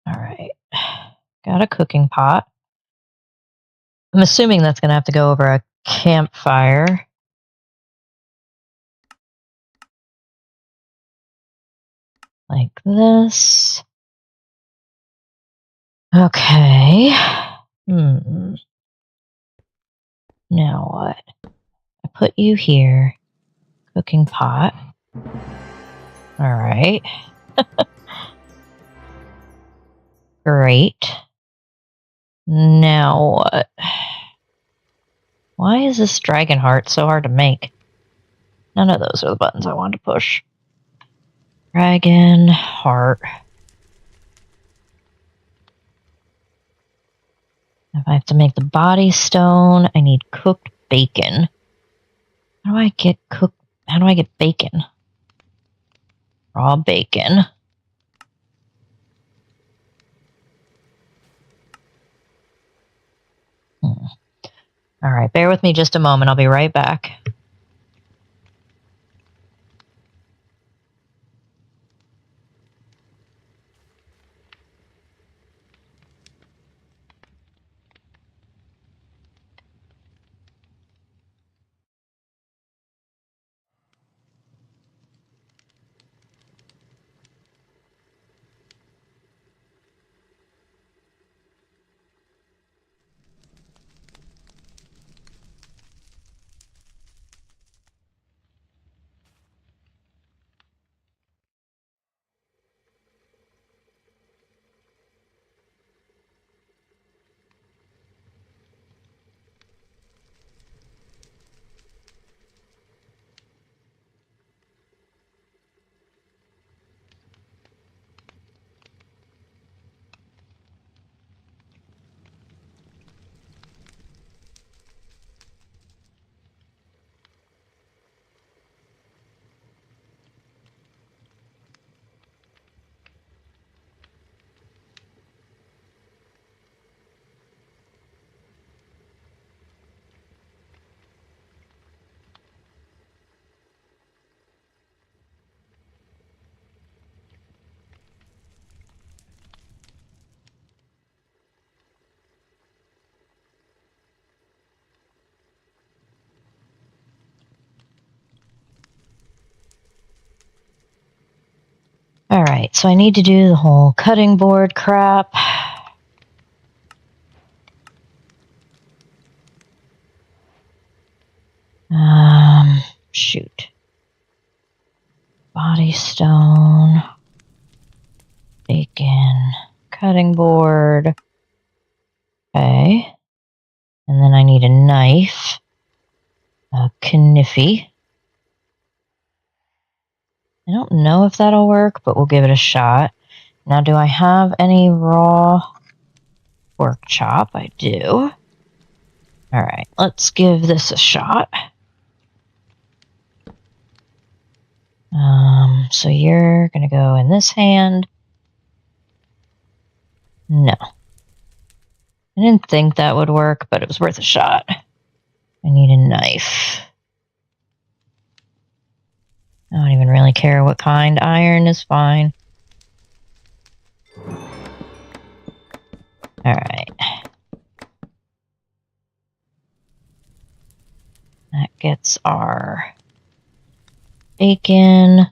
All right. Got a cooking pot. I'm assuming that's going to have to go over a campfire. Like this. Okay. Now what? I put you here. Cooking pot. All right. Great. Now what? Why is this Dragon Heart so hard to make? None of those are the buttons I wanted to push. Dragon Heart. If I have to make the body stone, I need cooked bacon. How do I get bacon? Raw bacon. All right, bear with me just a moment. I'll be right back. All right, so I need to do the whole cutting board crap. Shoot. Body stone. Bacon. Cutting board. Okay. And then I need a knife. A kniffy. I don't know if that'll work, but we'll give it a shot. Now, do I have any raw pork chop? I do. All right, let's give this a shot. So you're going to go in this hand. No. I didn't think that would work, but it was worth a shot. I need a knife. I don't even really care what kind. Iron is fine. Alright. That gets our bacon.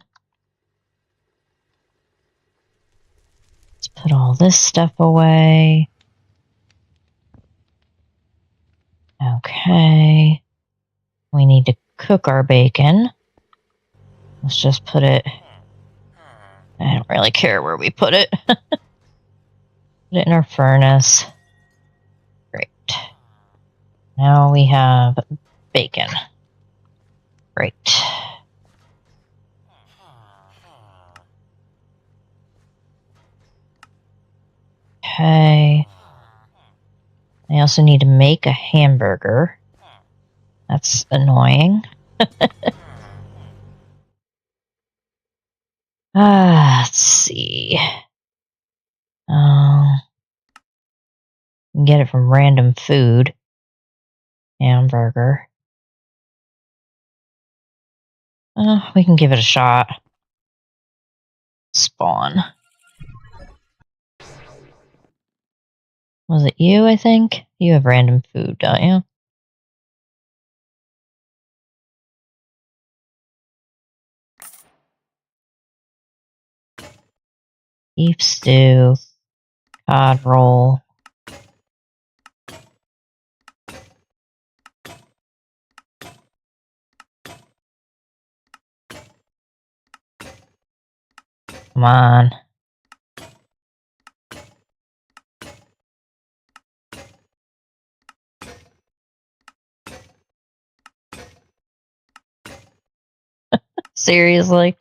Let's put all this stuff away. Okay. We need to cook our bacon. Let's just put it... I don't really care where we put it. Put it in our furnace. Great. Now we have bacon. Great. Okay. I also need to make a hamburger. That's annoying. Let's see. You can get it from random food. Hamburger. We can give it a shot. Spawn. Was it you, I think? You have random food, don't you? Beef stew. Cod roll. Come on. Seriously?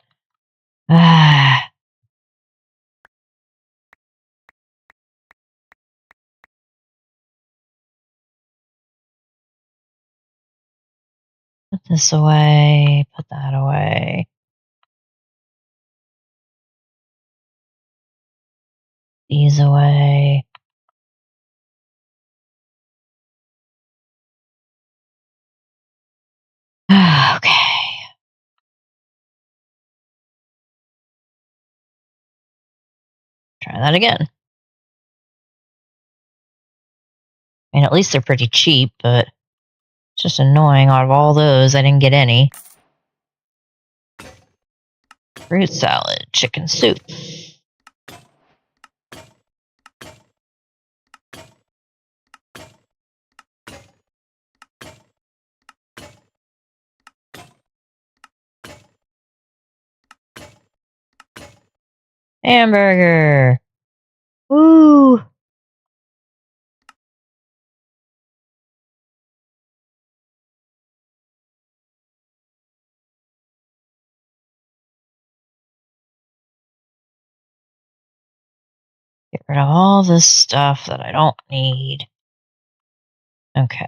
Put this away. Put that away. These away. Okay. Try that again. I mean, at least they're pretty cheap, but it's just annoying. Out of all those, I didn't get any. Fruit salad, chicken soup. Hamburger. Woo! Get rid of all this stuff that I don't need. Okay.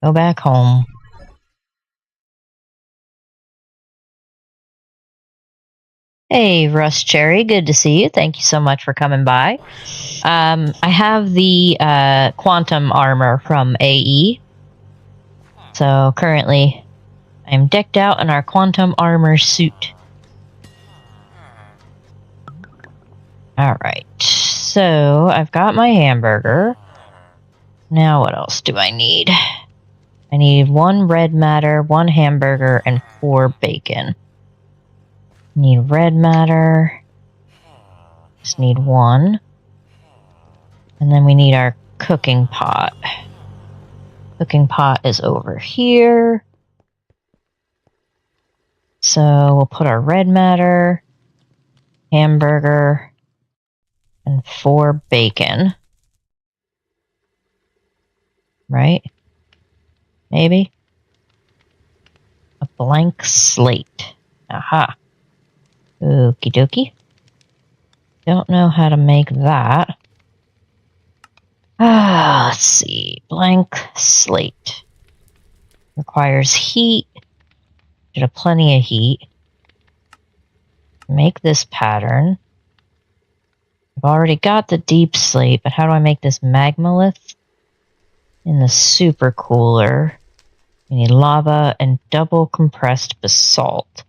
Go back home. Hey, Russ Cherry, good to see you. Thank you so much for coming by. I have the quantum armor from AE. So currently, I'm decked out in our quantum armor suit. Alright, so I've got my hamburger. Now what else do I need? I need 1 red matter, 1 hamburger, and 4 bacon. Need red matter. Just need 1. And then we need our cooking pot. Cooking pot is over here. So we'll put our red matter, hamburger, and 4 bacon. Right? Maybe? A blank slate. Aha. Okie dokie. Don't know how to make that. Let's see. Blank slate. Requires heat. Should have plenty of heat. Make this pattern. already got the deep slate, but how do I make this magmalith? In the super cooler, we need lava and double compressed basalt.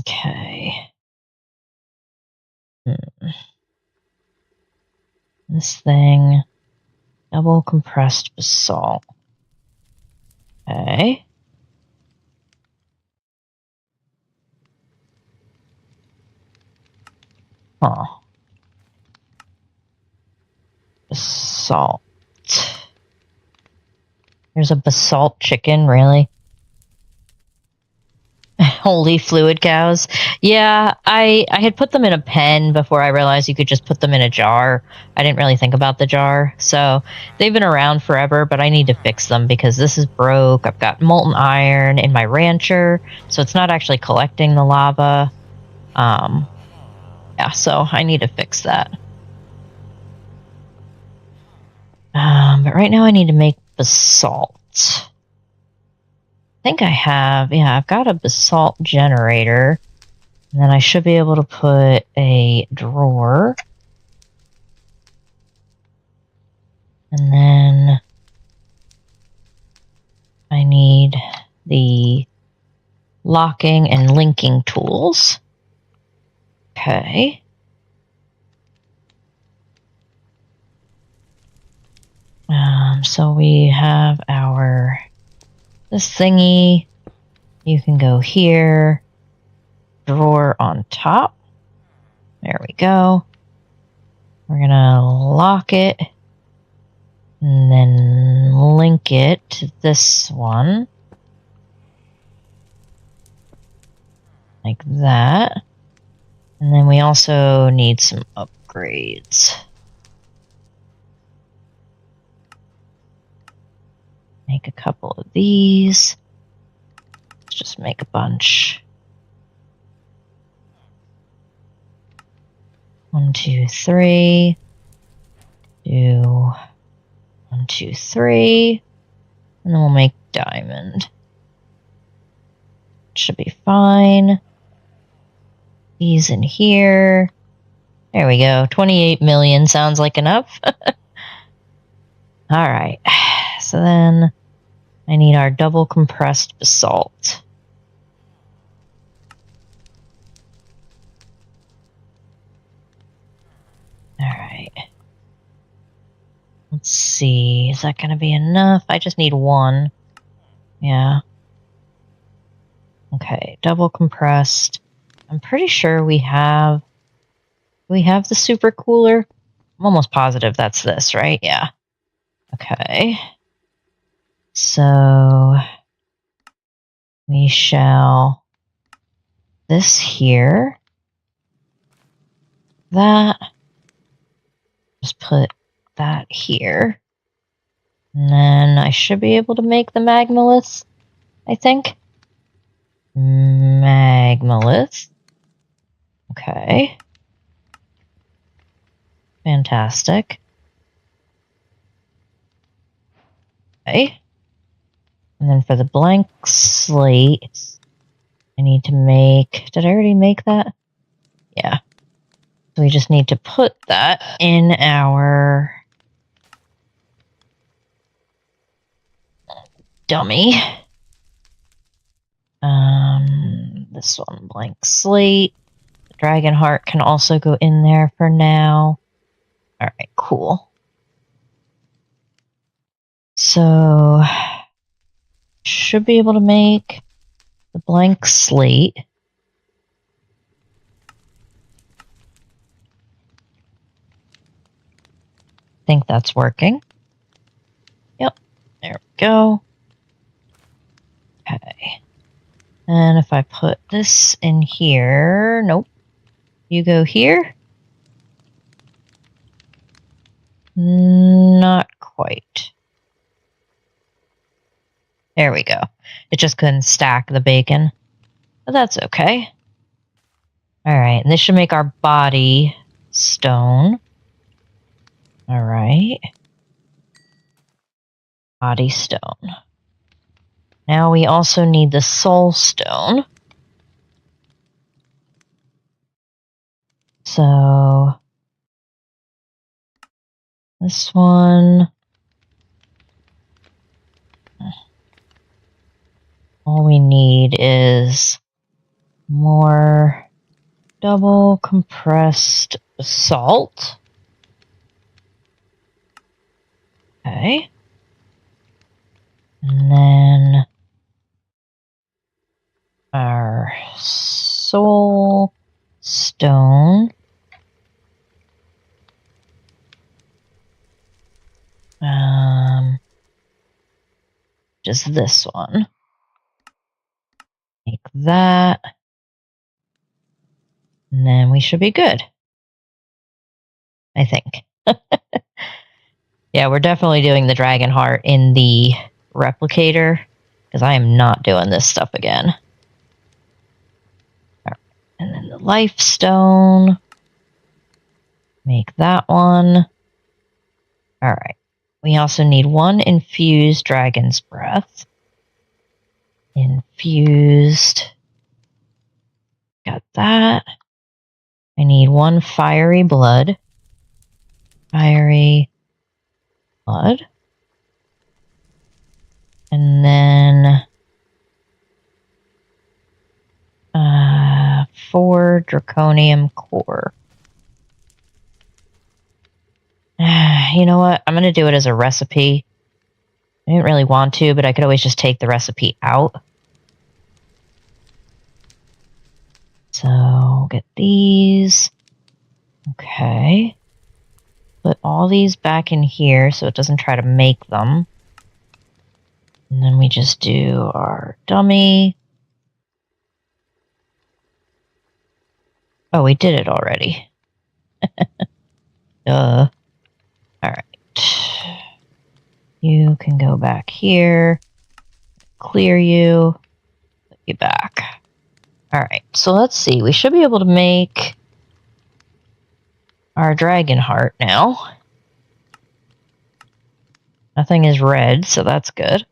Okay. This thing, double compressed basalt. Okay. Huh. Basalt. There's a basalt chicken, really? Holy fluid cows. Yeah, I had put them in a pen before I realized you could just put them in a jar. I didn't really think about the jar. So they've been around forever, but I need to fix them because this is broke. I've got molten iron in my rancher, so it's not actually collecting the lava. Yeah, so I need to fix that. But right now I need to make basalt. I think I have, yeah, I've got a basalt generator. And then I should be able to put a drawer. And then I need the locking and linking tools. Okay. So we have this thingy. You can go here. Drawer on top. There we go. We're gonna lock it and then link it to this one. Like that. And then we also need some upgrades. Make a couple of these. Let's just make a bunch. 1, 2, 3. Do 1, 2, 3. And then we'll make diamond. Should be fine. These in here. There we go. 28 million sounds like enough. Alright. So then I need our double compressed basalt. Alright. Let's see. Is that going to be enough? I just need one. Yeah. Okay. Double compressed. I'm pretty sure we have... Do we have the super cooler? I'm almost positive that's this, right? Yeah. Okay. So... we shall... this here. That. Just put that here. And then I should be able to make the magmalith, I think. Magmalith. Okay. Fantastic. Okay. And then for the blank slate, I need to make... Did I already make that? Yeah. So we just need to put that in our dummy. This one, blank slate. The dragon heart can also go in there for now. Alright, cool. So, should be able to make the blank slate. I think that's working. Yep, there we go. Okay. And if I put this in here, nope. You go here? Not quite. There we go. It just couldn't stack the bacon. But that's okay. Alright, and this should make our body stone. Alright. Body stone. Now we also need the soul stone. So this one, all we need is more double compressed salt. Okay. And then our soul stone. Just this one. Make that. And then we should be good. I think. Yeah, we're definitely doing the dragon heart in the replicator, because I am not doing this stuff again. Right. And then the life stone. Make that one. Alright. We also need one infused dragon's breath. Infused. Got that. I need one fiery blood. Fiery blood. And then 4 draconium core. You know what? I'm going to do it as a recipe. I didn't really want to, but I could always just take the recipe out. So, get these. Okay. Put all these back in here so it doesn't try to make them. And then we just do our dummy. Oh, we did it already. Duh. Alright. You can go back here. Clear you. Put you back. Alright, so let's see. We should be able to make our dragon heart now. Nothing is red, so that's good.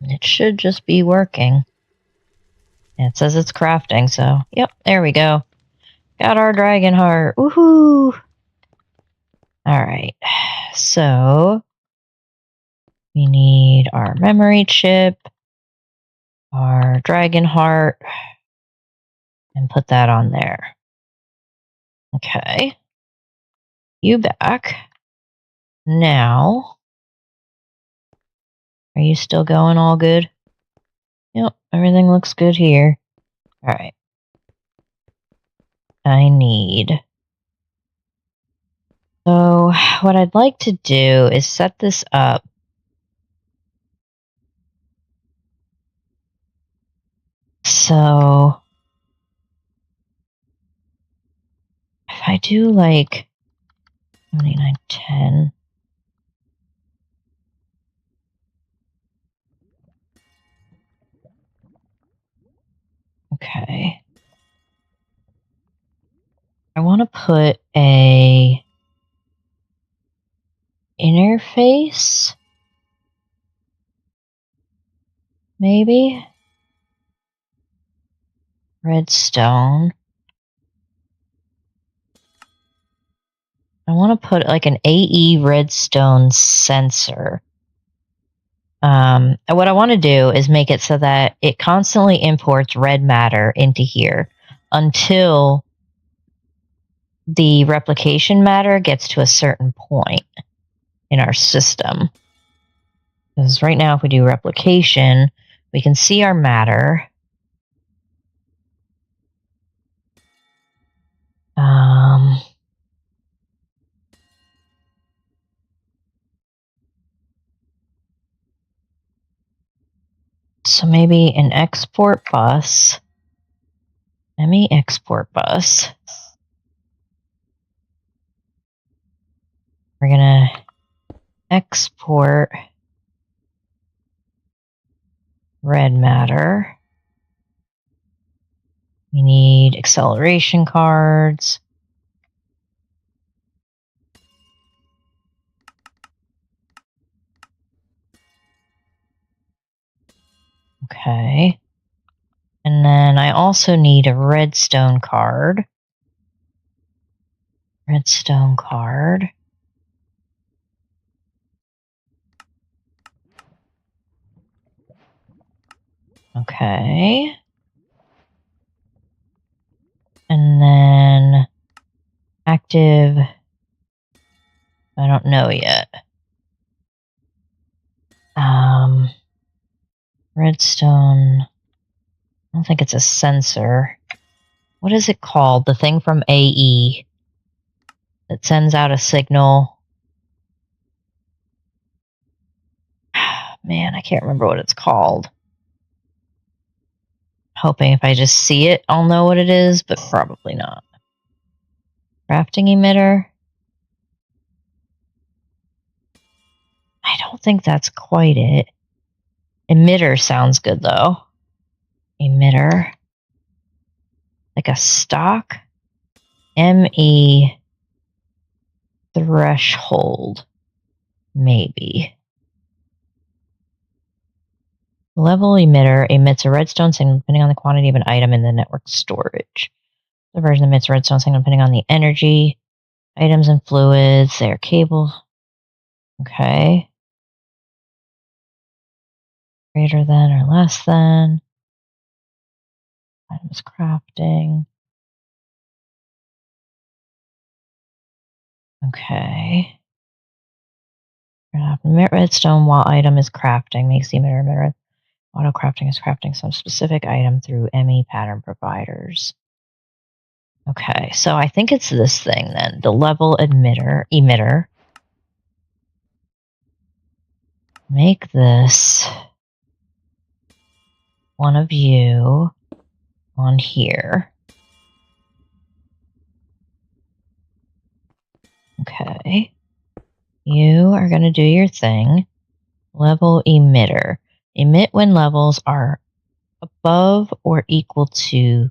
It should just be working. It says it's crafting, so yep, there we go. Got our dragon heart. Woohoo! Alright, so we need our memory chip, our dragon heart, and put that on there. Okay. You back. Now, are you still going all good? Yep, everything looks good here. Alright. I need... So, what I'd like to do is set this up. So, if I do like 79, 10. Okay. I want to put a interface, maybe? Redstone. I want to put like an AE redstone sensor. What I want to do is make it so that it constantly imports red matter into here until the replication matter gets to a certain point in our system. Because right now, if we do replication, we can see our matter. So maybe an export bus. ME export bus. We're going to export red matter. We need acceleration cards. Okay. And then I also need a redstone card. Redstone card. Okay. And then active, I don't know yet. Redstone, I don't think it's a sensor. What is it called? The thing from AE that sends out a signal. Man, I can't remember what it's called. Hoping if I just see it, I'll know what it is, but probably not. Crafting emitter. I don't think that's quite it. Emitter sounds good, though. Emitter. Like a stock. ME threshold. Maybe. Level emitter emits a redstone signal depending on the quantity of an item in the network storage. The version emits a redstone signal depending on the energy, items and fluids, their cables. Okay. Greater than or less than. Items crafting. Okay. Emit redstone while item is crafting. Makes the emitter. Auto crafting is crafting some specific item through ME pattern providers. Okay, so I think it's this thing then. The level emitter. Make this one of you on here. Okay. You are going to do your thing. Level emitter. Emit when levels are above or equal to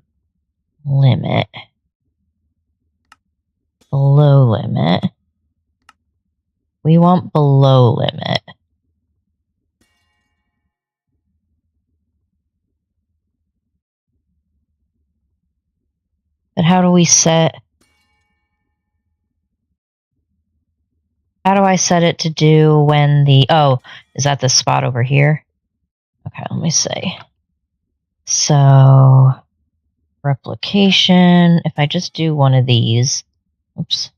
limit. Below limit. We want below limit. But how do we set... How do I set it to do when the... Oh, is that the spot over here? Okay, let me see. So, replication. If I just do one of these... Oops.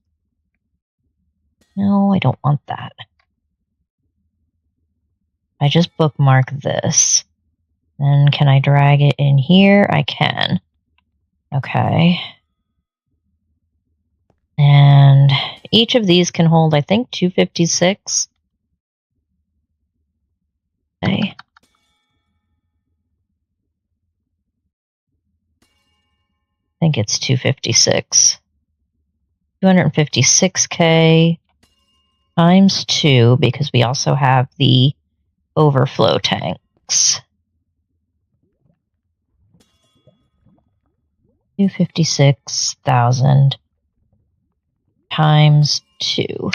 No, I don't want that. I just bookmark this. Then can I drag it in here? I can. Okay. And each of these can hold, I think, 256. Okay. I think it's 256. 256K times 2, because we also have the overflow tanks. 256,000 times 2.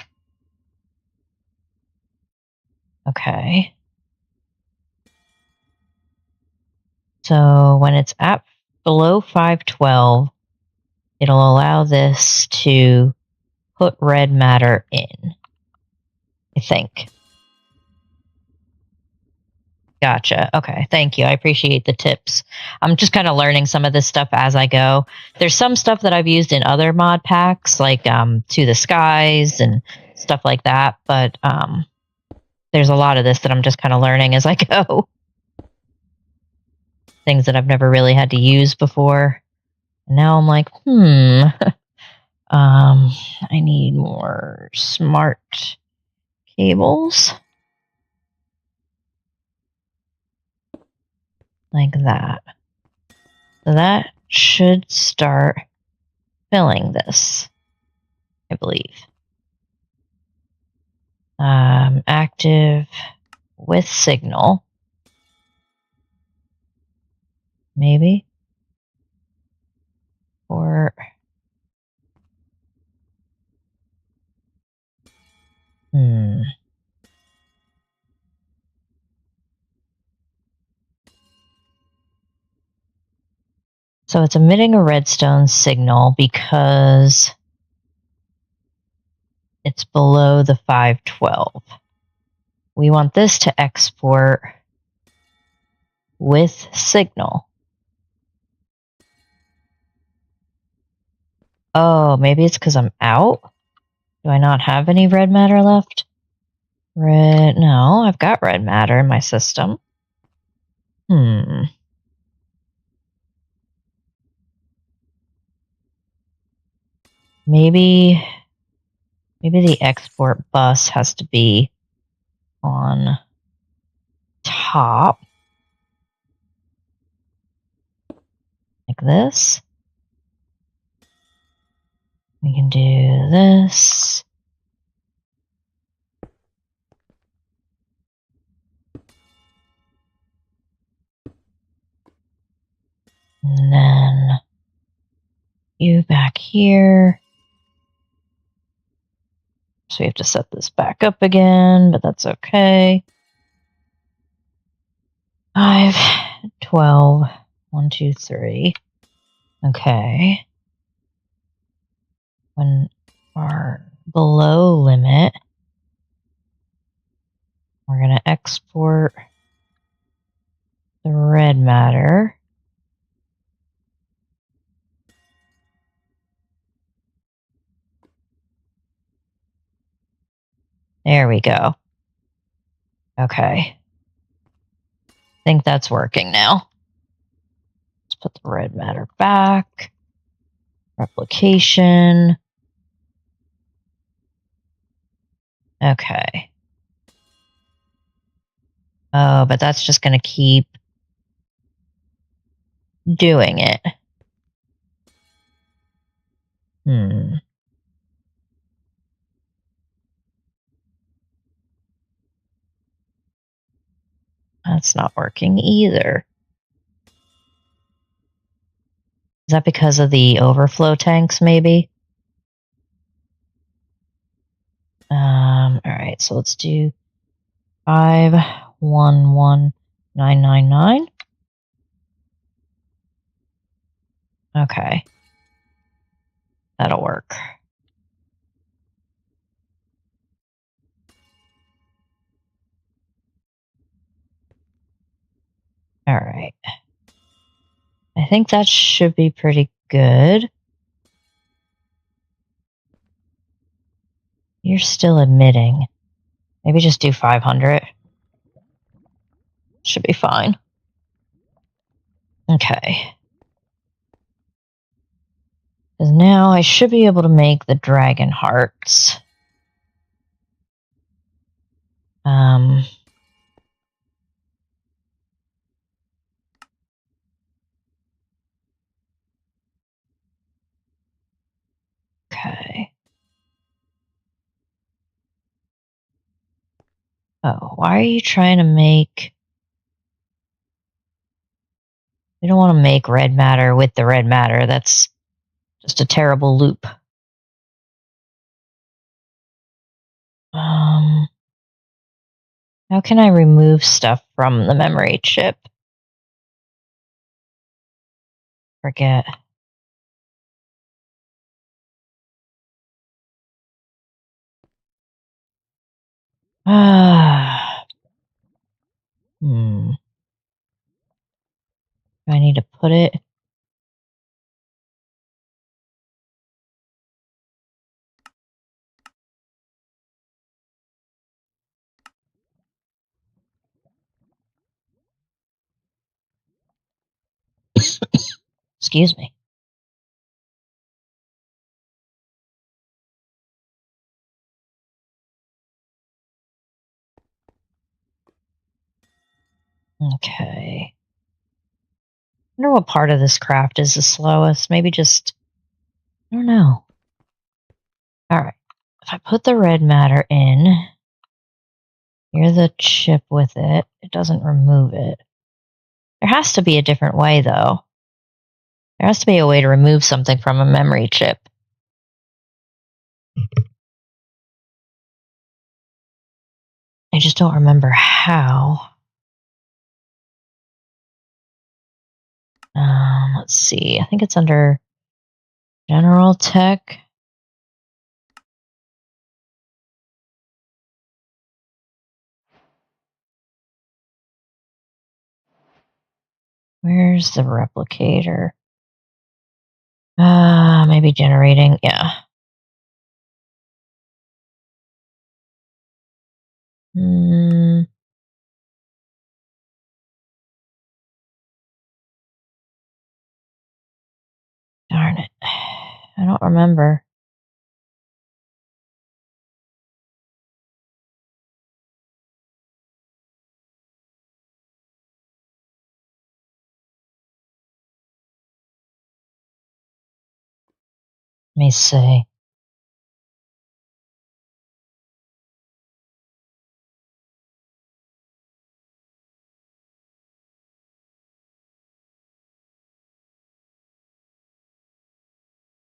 Okay. So when it's at below 512, it'll allow this to put red matter in, I think. Gotcha. Okay. Thank you. I appreciate the tips. I'm just kind of learning some of this stuff as I go. There's some stuff that I've used in other mod packs, like To the Skies and stuff like that. But there's a lot of this that I'm just kind of learning as I go. Things that I've never really had to use before. And now I'm like, I need more smart cables. Like that. So that should start filling this, I believe. Active with signal. Maybe. Or... So it's emitting a redstone signal because it's below the 512. We want this to export with signal. Oh, maybe it's because I'm out? Do I not have any red matter left? No, I've got red matter in my system. Maybe the export bus has to be on top. Like this. We can do this. And then you back here. So we have to set this back up again, but that's okay. 5, 12, 1, 2, 3. Okay. When we're below limit, we're going to export the red matter. There we go. Okay. I think that's working now. Let's put the red matter back. Replication. Okay. Oh, but that's just going to keep doing it. That's not working either. Is that because of the overflow tanks, maybe? All right, so let's do 511999. Okay. That'll work. All right. I think that should be pretty good. You're still emitting. Maybe just do 500. Should be fine. Okay. Because now I should be able to make the dragon hearts. Okay. Oh, why are you trying to make... We don't want to make red matter with the red matter. That's just a terrible loop. How can I remove stuff from the memory chip? Forget. Do I need to put it? Excuse me. Okay. I wonder what part of this craft is the slowest. Maybe just... I don't know. Alright. If I put the red matter in, here's the chip with it. It doesn't remove it. There has to be a different way, though. There has to be a way to remove something from a memory chip. I just don't remember how. Let's see. I think it's under General Tech. Where's the replicator? Maybe generating. Yeah. Darn it. I don't remember. Let me see.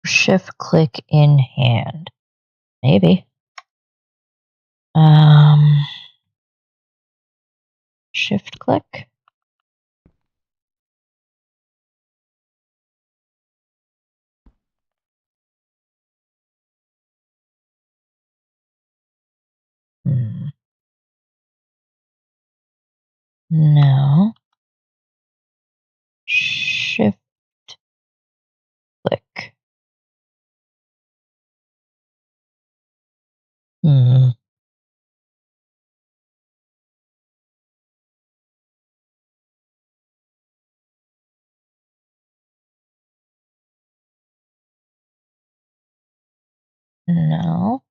Shift click in hand. Maybe. Shift click. No. Shift click. No.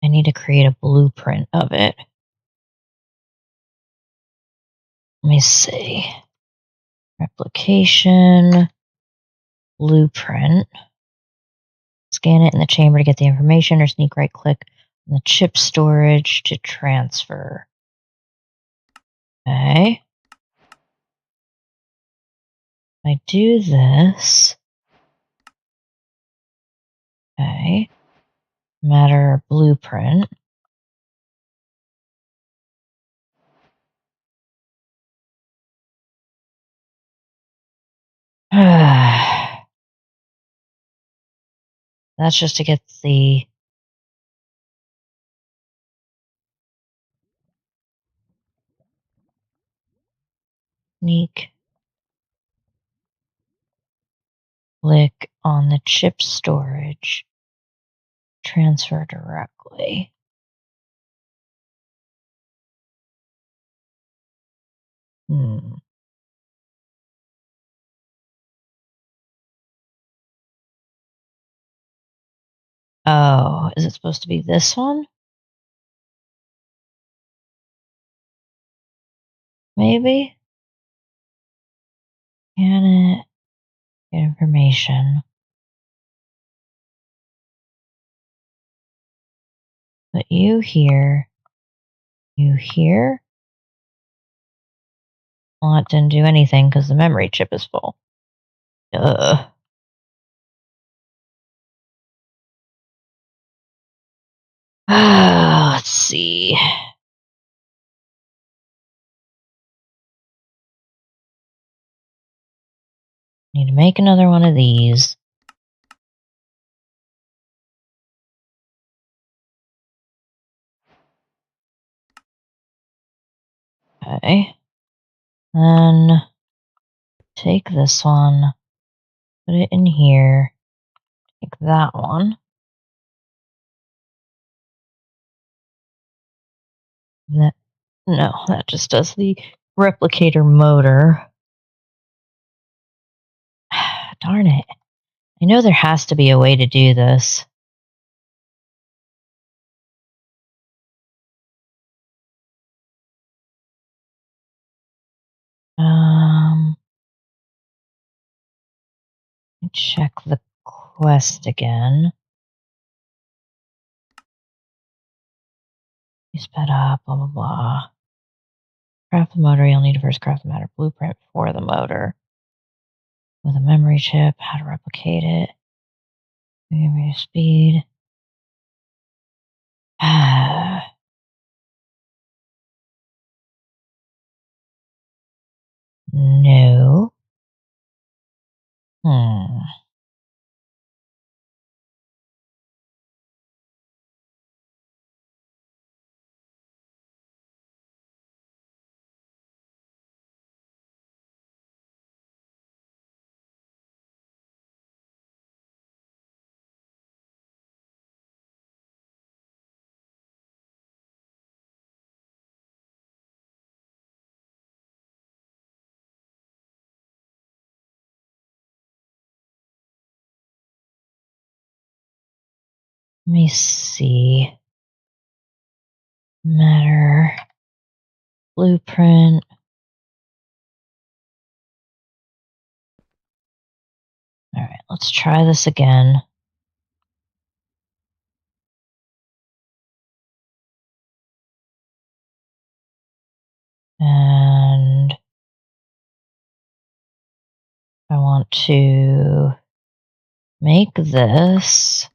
I need to create a blueprint of it. Let me see. Replication, blueprint. Scan it in the chamber to get the information, or sneak right click on the chip storage to transfer. Okay. I do this. Okay. Matter blueprint. That's just to get the sneak click on the chip storage. Transfer directly. Oh, is it supposed to be this one? Maybe? Scan it. Get information. Put you here. You here? Well, it didn't do anything because the memory chip is full. Ugh. Let's see. Need to make another one of these. Okay. Then take this one, put it in here, take that one. No, that just does the replicator motor. Darn it. I know there has to be a way to do this. Check the quest again. You sped up, blah, blah, blah. Craft the motor. You'll need to first craft the matter blueprint for the motor. With a memory chip, how to replicate it. Give me speed. No. Let me see. Matter. Blueprint. All right, let's try this again. And I want to make this.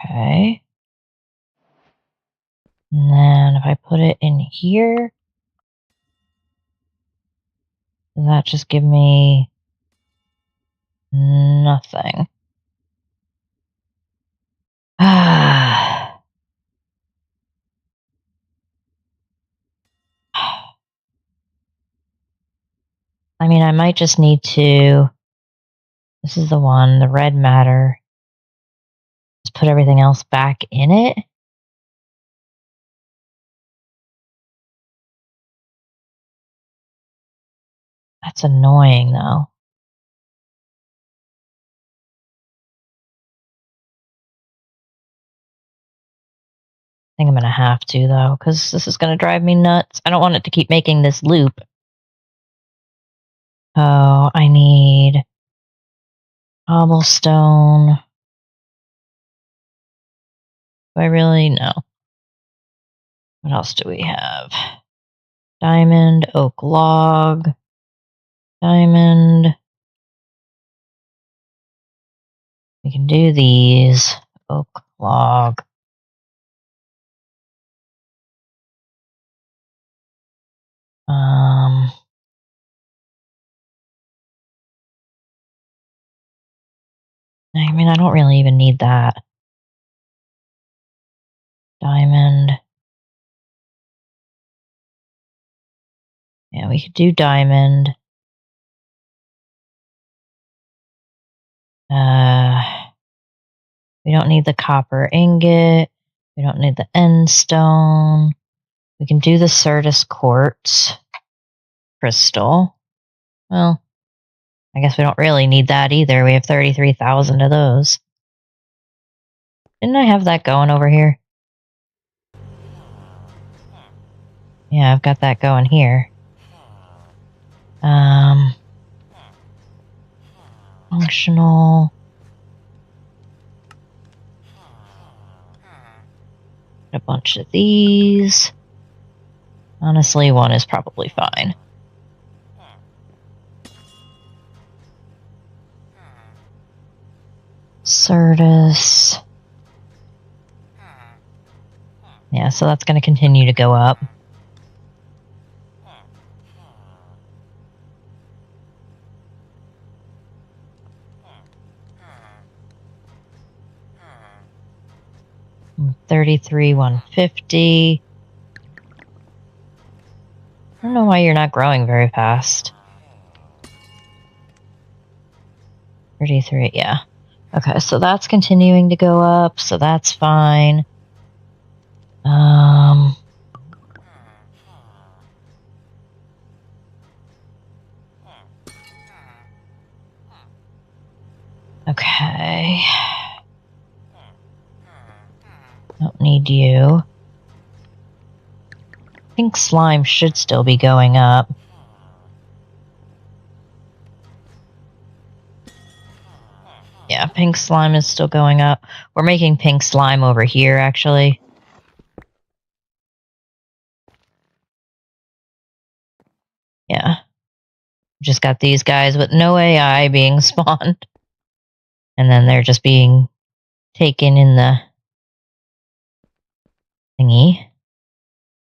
Okay. And then if I put it in here, does that just give me nothing? I mean, I might just need to. This is the one, the red matter. Just put everything else back in it. That's annoying, though. I think I'm going to have to, though, because this is going to drive me nuts. I don't want it to keep making this loop. Oh, I need cobblestone. Do I really? No. What else do we have? Diamond, oak log, diamond. We can do these. Oak log. I mean, I don't really even need that. Diamond. Yeah, we could do diamond. We don't need the copper ingot. We don't need the end stone. We can do the Certus quartz crystal. Well, I guess we don't really need that either. We have 33,000 of those. Didn't I have that going over here? Yeah, I've got that going here. Functional. A bunch of these. Honestly, one is probably fine. Certus. Yeah, so that's going to continue to go up. $33, $150. I don't know why you're not growing very fast. 33, yeah. Okay, so that's continuing to go up, so that's fine. Okay. Don't need you. Pink slime should still be going up. Yeah, pink slime is still going up. We're making pink slime over here, actually. Yeah. Just got these guys with no AI being spawned. And then they're just being taken in the thingy.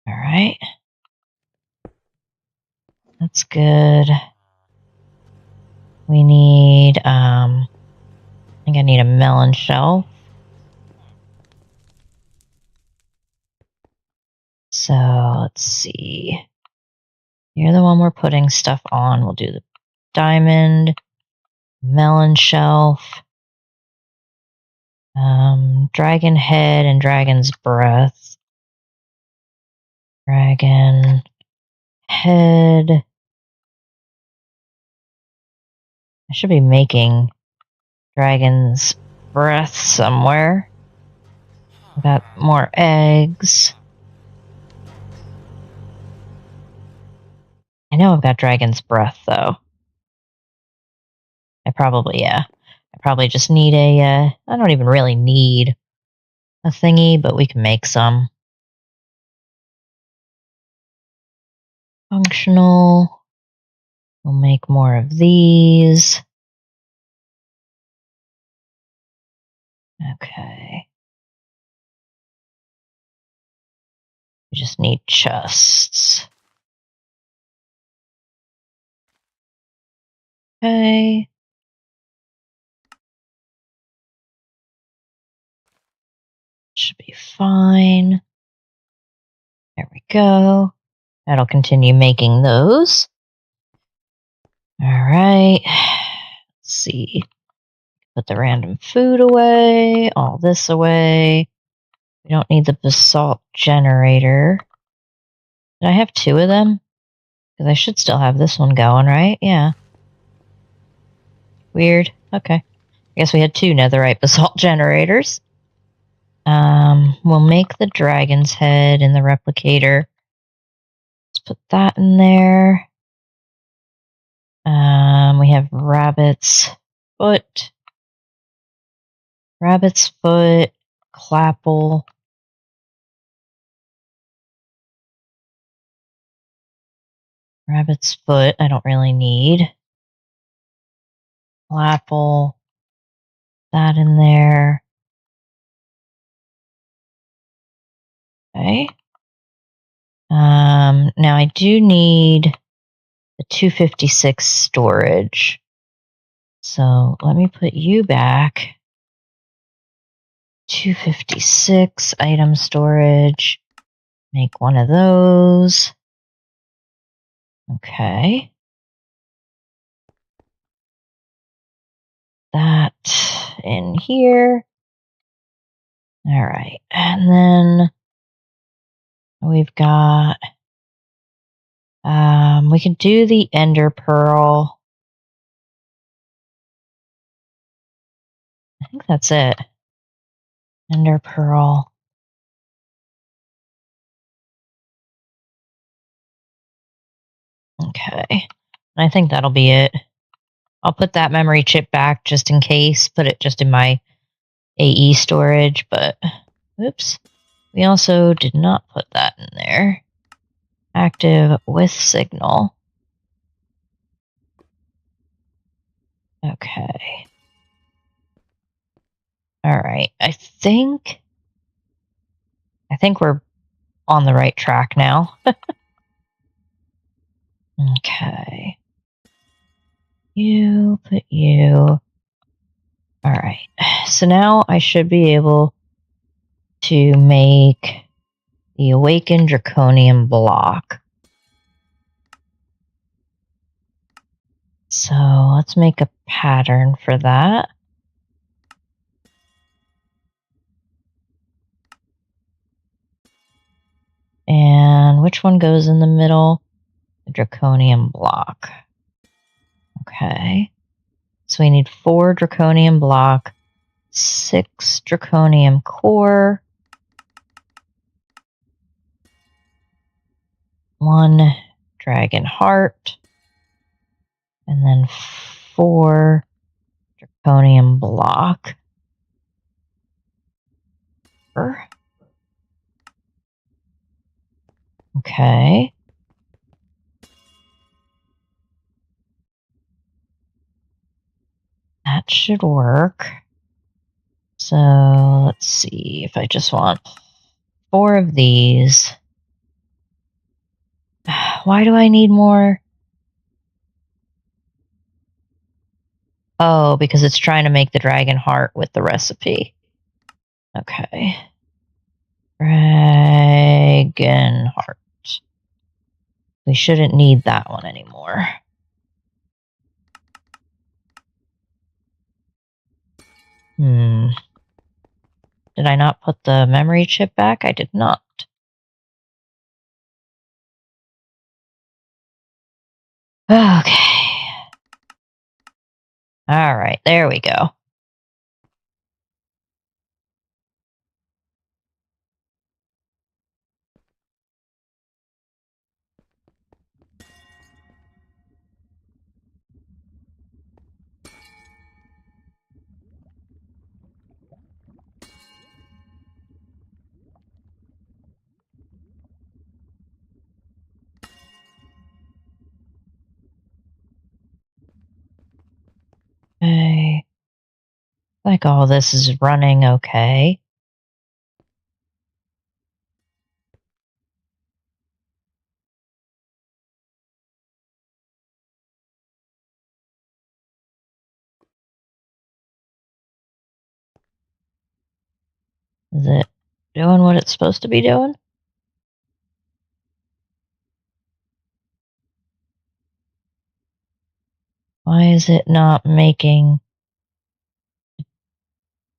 Alright. That's good. We need, I think I need a melon shelf. So, let's see. You're the one we're putting stuff on. We'll do the diamond, melon shelf, dragon head and dragon's breath. Dragon head. I should be making dragon's breath somewhere. I've got more eggs. I know I've got dragon's breath, though. I probably just need I don't even really need a thingy, but we can make some. Functional. We'll make more of these. Okay. We just need chests. Okay. Should be fine. There we go. That'll continue making those. All right. Let's see. Put the random food away. All this away. We don't need the basalt generator. Did I have 2 of them? Because I should still have this one going, right? Yeah. Weird. Okay. I guess we had 2 netherite basalt generators. We'll make the dragon's head in the replicator. Let's put that in there. We have rabbit's foot. Rabbit's foot. Clapple. Rabbit's foot, I don't really need. Clapple. That in there. Okay. Now I do need the 256 storage. So let me put you back. 256 item storage. Make one of those. Okay. That in here. All right. And then we've got, we can do the ender pearl. I think that's it. Ender pearl. Okay. I think that'll be it. I'll put that memory chip back just in case. Put it just in my AE storage, but oops. We also did not put that in there. Active with signal. Okay. All right. I think we're on the right track now. Okay. You put you. All right. So now I should be able to make the awakened draconium block. So let's make a pattern for that. And which one goes in the middle? The draconium block. Okay. So we need 4 draconium block, 6 draconium core, 1 dragon heart, and then 4 Zirconium block. Okay. That should work. So let's see if I just want 4 of these. Why do I need more? Oh, because it's trying to make the dragon heart with the recipe. Okay. Dragon heart. We shouldn't need that one anymore. Did I not put the memory chip back? I did not. Okay. All right, there we go. Okay. Like all this is running okay. Is it doing what it's supposed to be doing? Why is it not making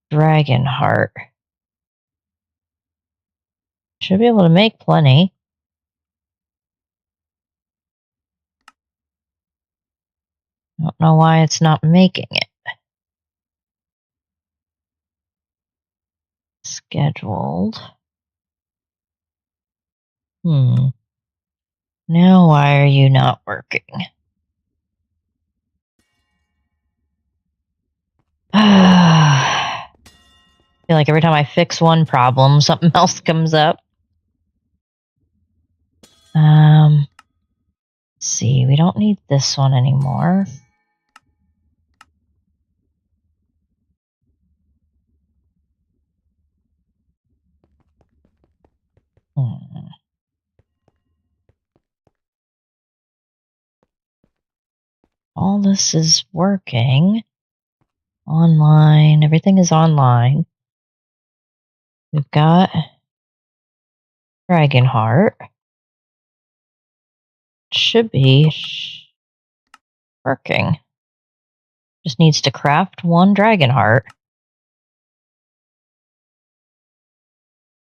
dragon heart? Should be able to make plenty. I don't know why it's not making it. Scheduled. Now why are you not working? I feel like every time I fix one problem, something else comes up. Let's see, we don't need this one anymore. All this is working. Online, everything is online. We've got dragon heart. Should be working. Just needs to craft 1 dragon heart.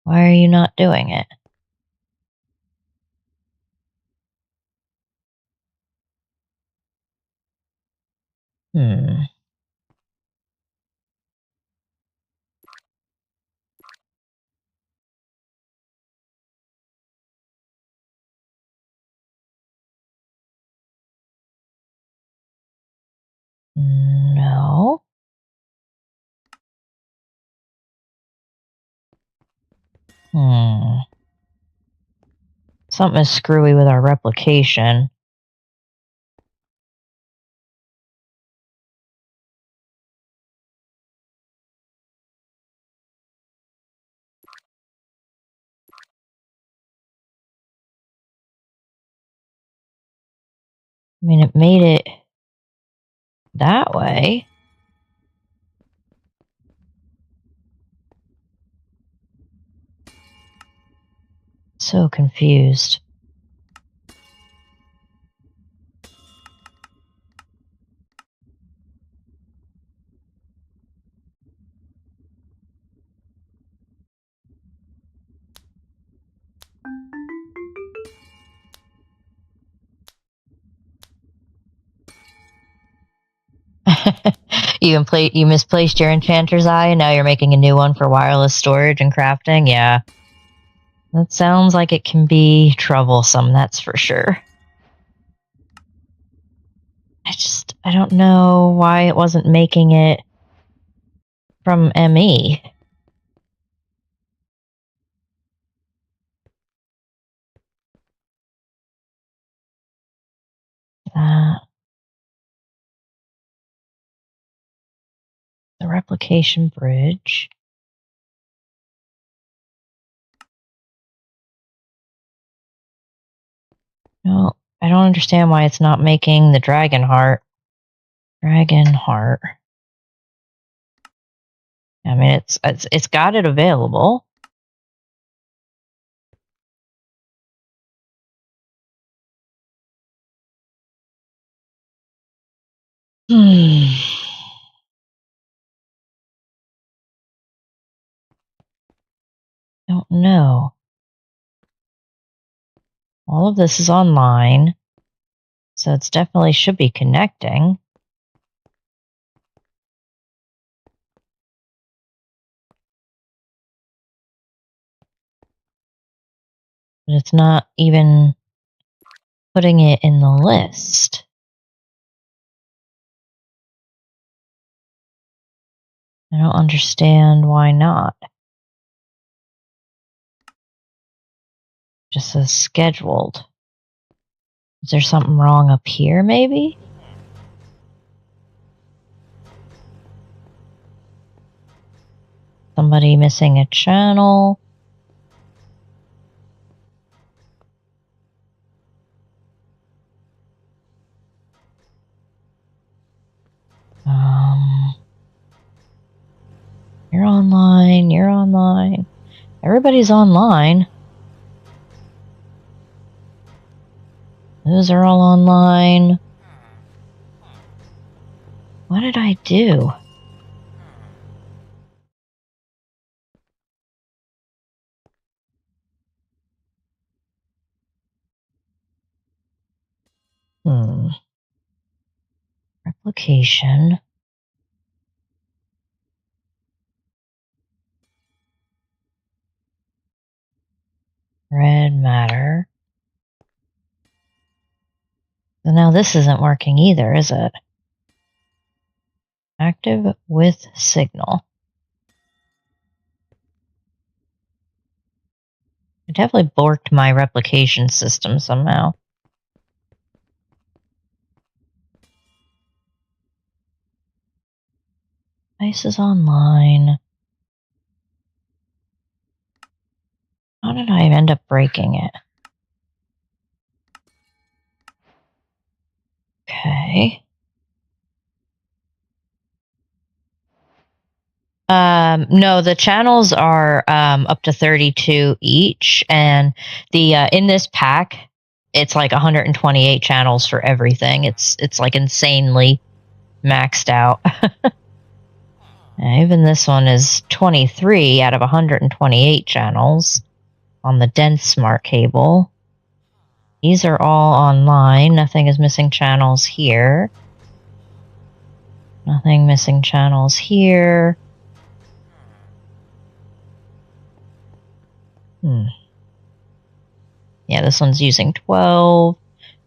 Why are you not doing it? No. Something is screwy with our replication. I mean, it made it that way. So confused. You misplaced your enchanter's eye and now you're making a new one for wireless storage and crafting? Yeah. That sounds like it can be troublesome, that's for sure. I don't know why it wasn't making it from ME. The replication bridge. No, I don't understand why it's not making the dragon heart. Dragon heart. I mean, it's got it available. Don't know. All of this is online, so it's definitely should be connecting. But it's not even putting it in the list. I don't understand why not. Just says scheduled. Is there something wrong up here, maybe? Somebody missing a channel. You're online, you're online. Everybody's online. Those are all online. What did I do? Replication. Red matter. So now this isn't working either, is it? Active with signal. I definitely borked my replication system somehow. Device is online. How did I end up breaking it? Okay. No, the channels are up to 32 each, and the in this pack, it's like 128 channels for everything. It's like insanely maxed out. Even this one is 23 out of 128 channels on the dense smart cable. These are all online. Nothing is missing channels here. Nothing missing channels here. Yeah, this one's using 12,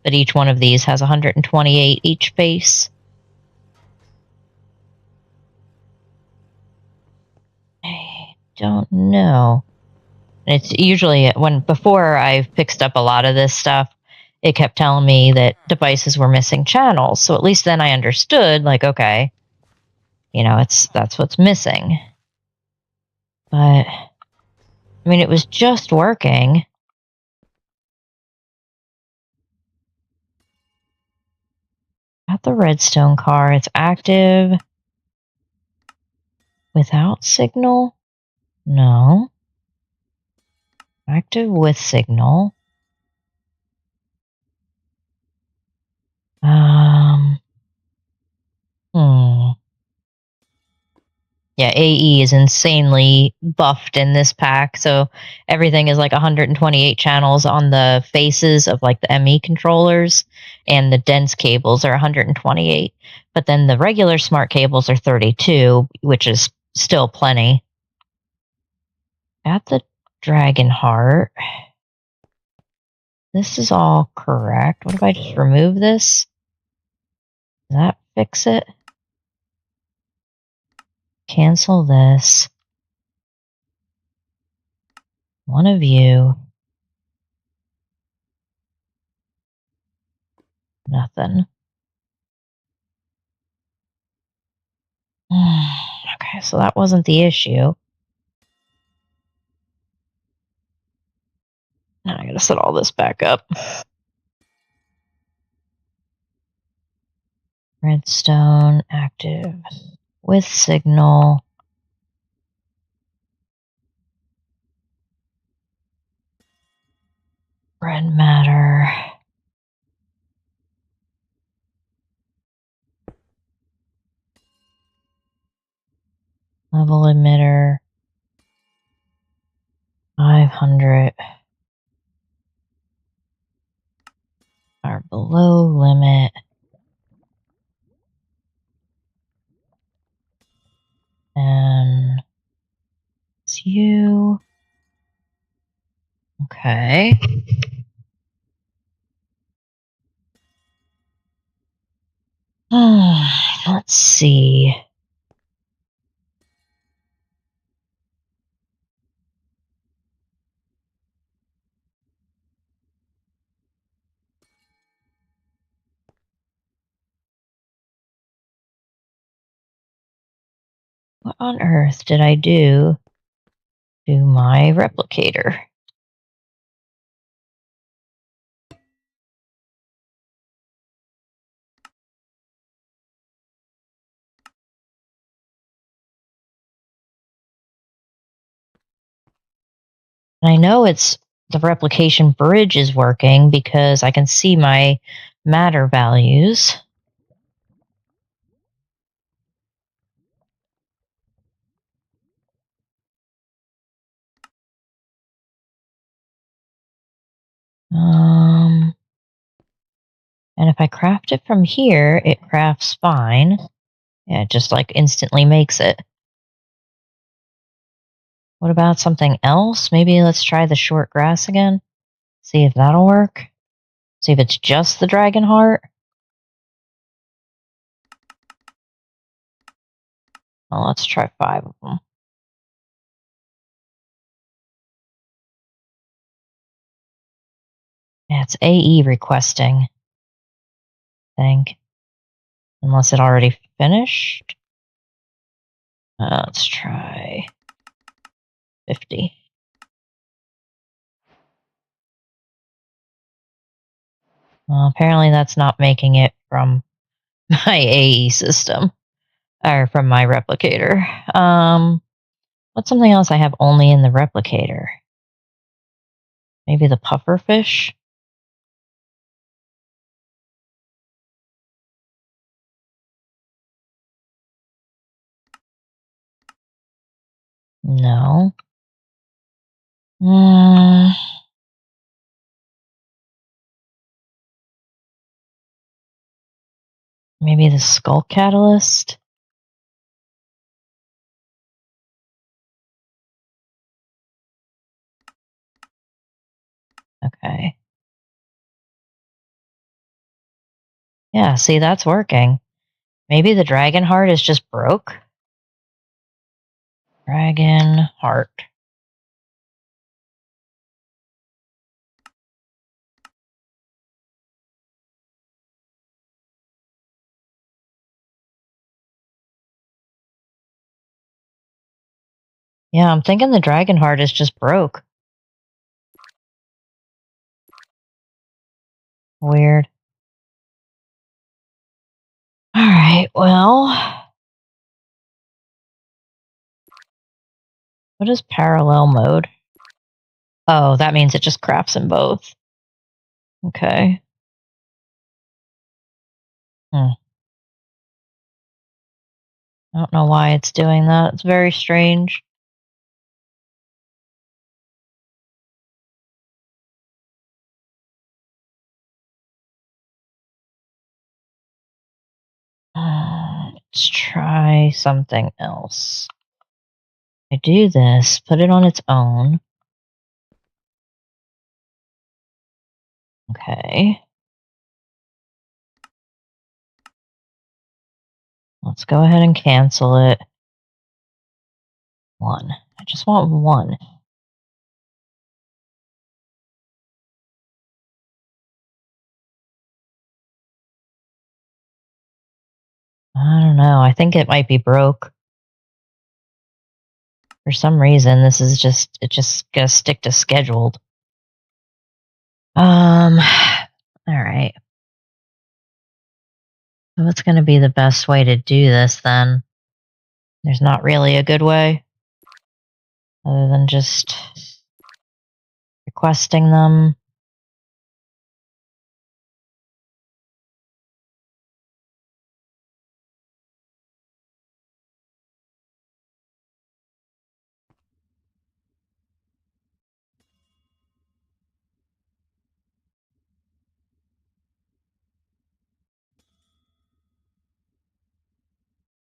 but each one of these has 128 each base. I don't know. It's usually before I've fixed up a lot of this stuff, it kept telling me that devices were missing channels. So at least then I understood, like, okay, that's what's missing. But I mean, it was just working. Got the redstone car. It's active. Without signal? No. Active with signal. Yeah, AE is insanely buffed in this pack, so everything is like 128 channels on the faces of like the ME controllers, and the dense cables are 128. But then the regular smart cables are 32, which is still plenty. Got the dragon heart. This is all correct. What if I just remove this? Does that fix it? Cancel this. One of you. Nothing. Okay, so that wasn't the issue. Now I gotta set all this back up. Redstone active with signal. Red matter. Level emitter. 500. Are below limit. And it's you. Okay. Let's see. What on earth did I do to my replicator? And I know it's the replication bridge is working because I can see my matter values. And if I craft it from here, it crafts fine. Yeah, it just like instantly makes it. What about something else? Maybe let's try the short grass again. See if that'll work. See if it's just the dragon heart. Well, let's try 5 of them. Yeah, it's AE requesting, I think. Unless it already finished. Let's try 50. Well, apparently that's not making it from my AE system. Or from my replicator. What's something else I have only in the replicator? Maybe the pufferfish? No. Maybe the skull catalyst? Okay. Yeah, see, that's working. Maybe the dragon heart is just broke? Dragon heart. Yeah, I'm thinking the dragon heart is just broke. Weird. Alright, well. What is parallel mode? Oh, that means it just crafts in both. Okay. I don't know why it's doing that. It's very strange. Let's try something else. I do this, put it on its own. Okay. Let's go ahead and cancel it. 1. I just want 1. I don't know. I think it might be broke. For some reason, this is just gonna stick to scheduled. All right. So what's gonna be the best way to do this then? There's not really a good way other than just requesting them.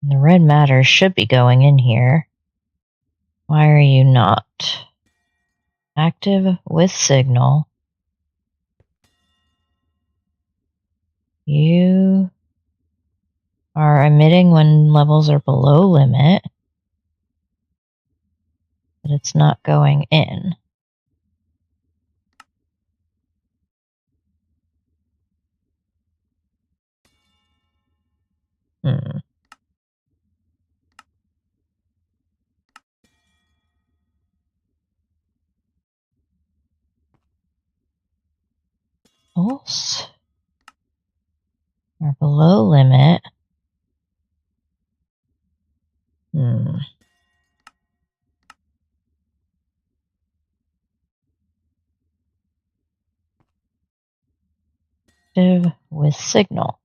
The red matter should be going in here. Why are you not? Active with signal. You are emitting when levels are below limit, but it's not going in. Pulse are below limit. Active with signal.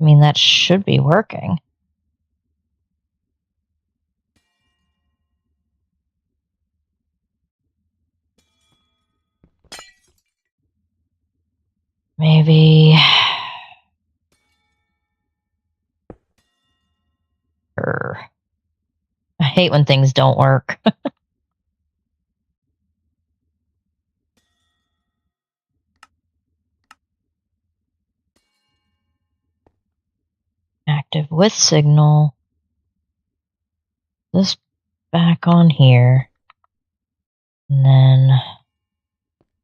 I mean, that should be working. Maybe. I hate when things don't work. Active with signal. This back on here. And then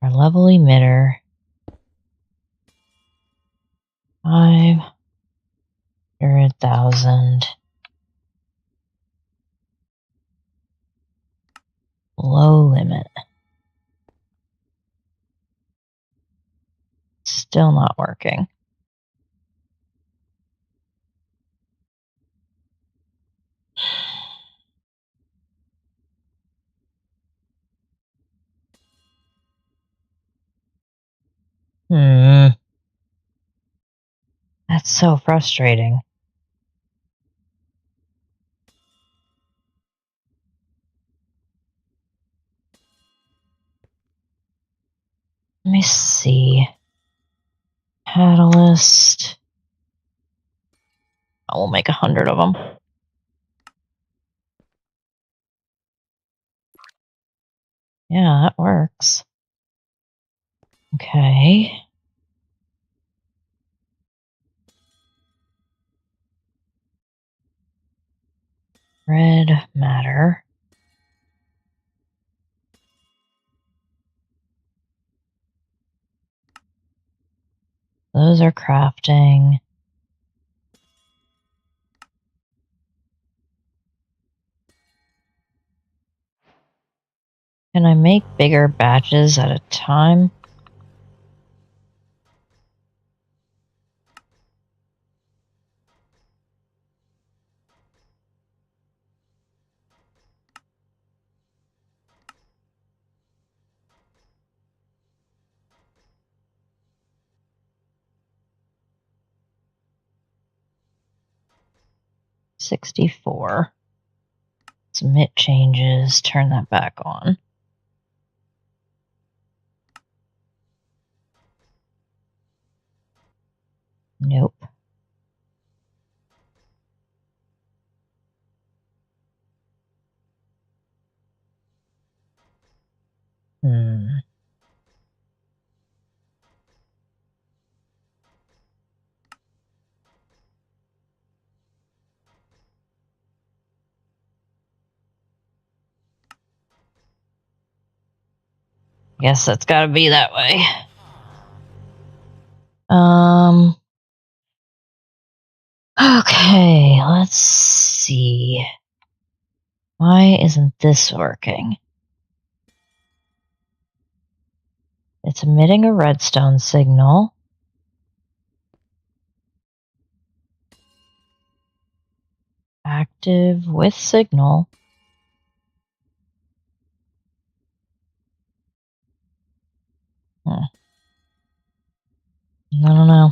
our level emitter. 500,000. Low limit. Still not working. That's so frustrating. Let me see. Catalyst. I will make 100 of them. Yeah, that works. Okay. Red matter. Those are crafting. Can I make bigger batches at a time? $64. Submit changes, turn that back on. Nope. Guess that's gotta be that way. Okay, let's see. Why isn't this working? It's emitting a redstone signal. Active with signal. I don't know.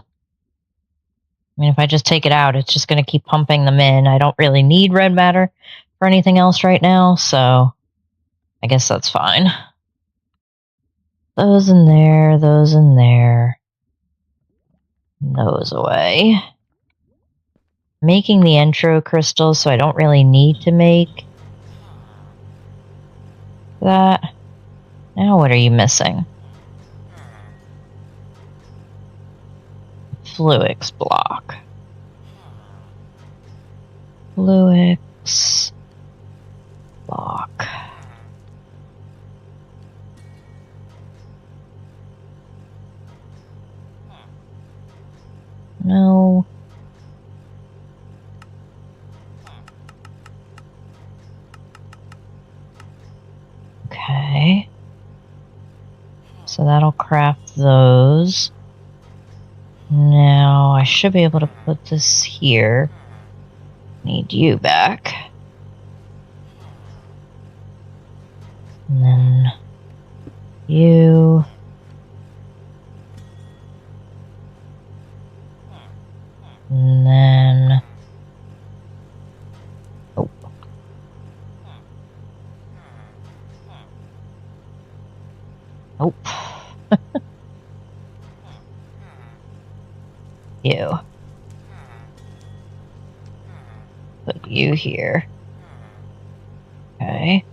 I mean, if I just take it out, it's just going to keep pumping them in. I don't really need red matter for anything else right now, so I guess that's fine. Those in there, those in there. Those away. Making the intro crystals, so I don't really need to make that. Now what are you missing? Fluix block. Fluix block. No. Okay. So that'll craft those. Now I should be able to put this here. Need you back. And then you. And then. Oh. Nope. You. Put you here. Okay.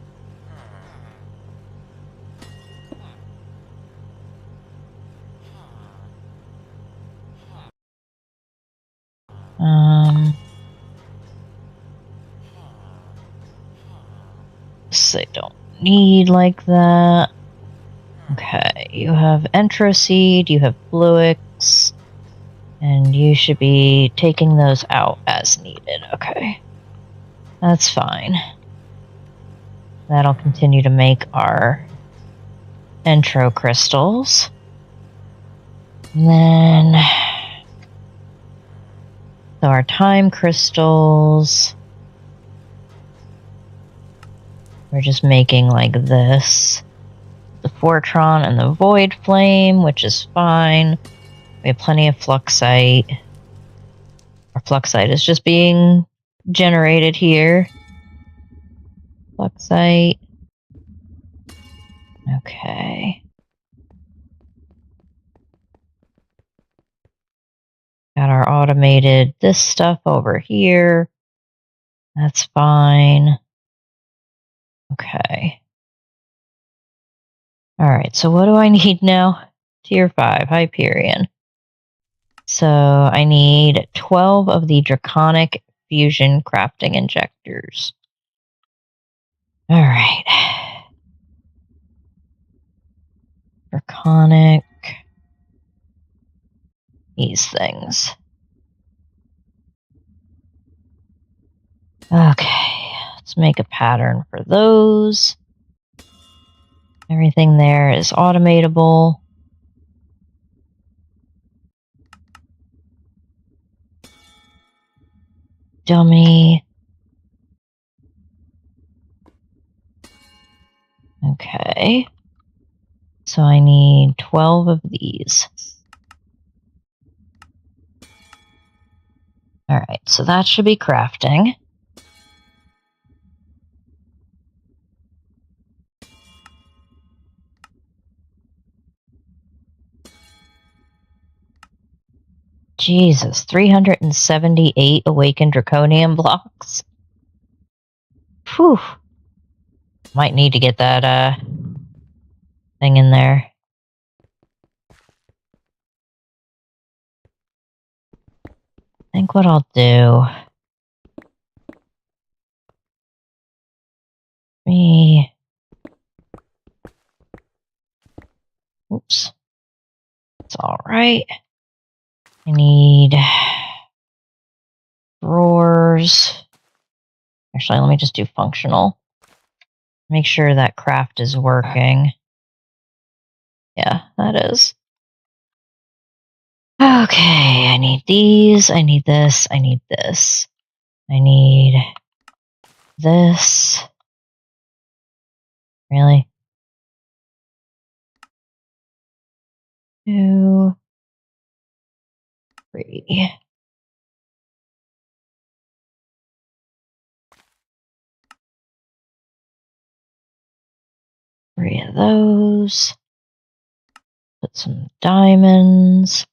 This I don't need like that. Okay, you have Entroseed, you have Fluix, and you should be taking those out as needed. Okay, that's fine. That'll continue to make our intro crystals. And then, so our time crystals, we're just making like this. The Fortron and the Void Flame, which is fine. We have plenty of Fluxite. Our Fluxite is just being generated here. Fluxite. Okay. Got our automated this stuff over here. That's fine. Okay. Alright, so what do I need now? Tier 5, Hyperion. So I need 12 of the Draconic Fusion Crafting Injectors. Alright. Draconic. These things. Okay, let's make a pattern for those. Everything there is automatable. Dummy. Okay. So I need 12 of these. Alright, so that should be crafting. Jesus, 378 awakened draconium blocks. Whew. Might need to get that thing in there. I think what I'll do. Oops. That's all right. I need drawers. Actually, let me just do functional. Make sure that craft is working. Yeah, that is. Okay, I need these. I need this. I need this. I need this. Really? 2, 3. Three of those. Put some diamonds.